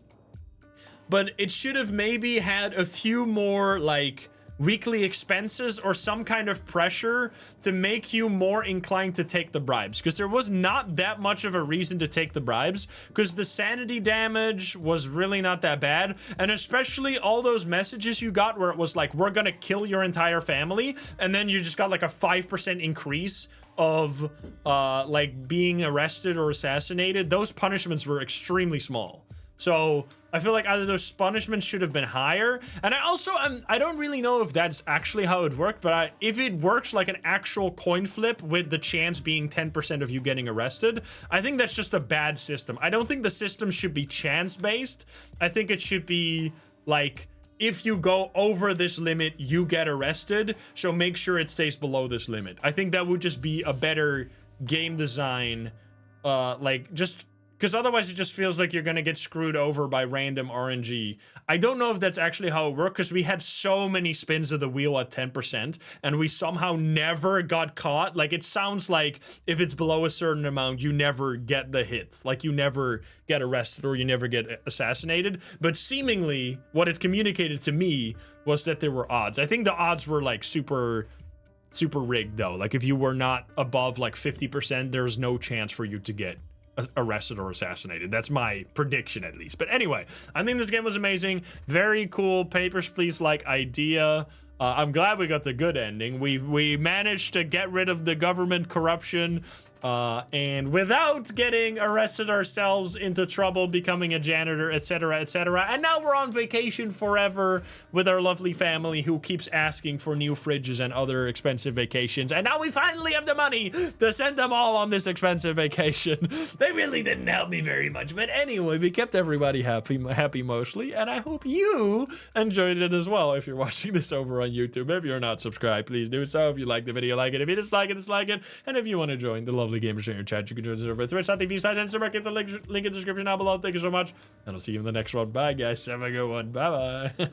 But it should have maybe had a few more, like, weekly expenses or some kind of pressure to make you more inclined to take the bribes, because there was not that much of a reason to take the bribes, because the sanity damage was really not that bad, and especially all those messages you got where it was like, we're gonna kill your entire family, and then you just got like a 5% increase of like being arrested or assassinated. Those punishments were extremely small. So I feel like either those punishments should have been higher. And I don't really know if that's actually how it worked, but if it works like an actual coin flip with the chance being 10% of you getting arrested, I think that's just a bad system. I don't think the system should be chance-based. I think it should be like, if you go over this limit, you get arrested. So make sure it stays below this limit. I think that would just be a better game design, like just... Because otherwise it just feels like you're going to get screwed over by random RNG. I don't know if that's actually how it worked, because we had so many spins of the wheel at 10% and we somehow never got caught. Like, it sounds like if it's below a certain amount, you never get the hits. Like, you never get arrested or you never get assassinated. But seemingly what it communicated to me was that there were odds. I think the odds were like super rigged though. Like, if you were not above like 50%, there's no chance for you to get arrested or assassinated. That's my prediction, at least. But anyway, I think this game was amazing. Very cool Papers, Please like idea. I'm glad we got the good ending. We managed to get rid of the government corruption, and without getting arrested ourselves, into trouble, becoming a janitor, etc., etc. And now we're on vacation forever with our lovely family who keeps asking for new fridges and other expensive vacations. And now we finally have the money to send them all on this expensive vacation. They really didn't help me very much. But anyway, we kept everybody happy mostly. And I hope you enjoyed it as well if you're watching this over on YouTube. If you're not subscribed, please do so. If you like the video, like it. If you dislike it, dislike it. And if you want to join the lovely gamers in your chat, you can join us over at twitch.tv/Instagram. Get the link in the description down below. Thank you so much, and I'll see you in the next one. Bye, guys. Have a good one. Bye-bye.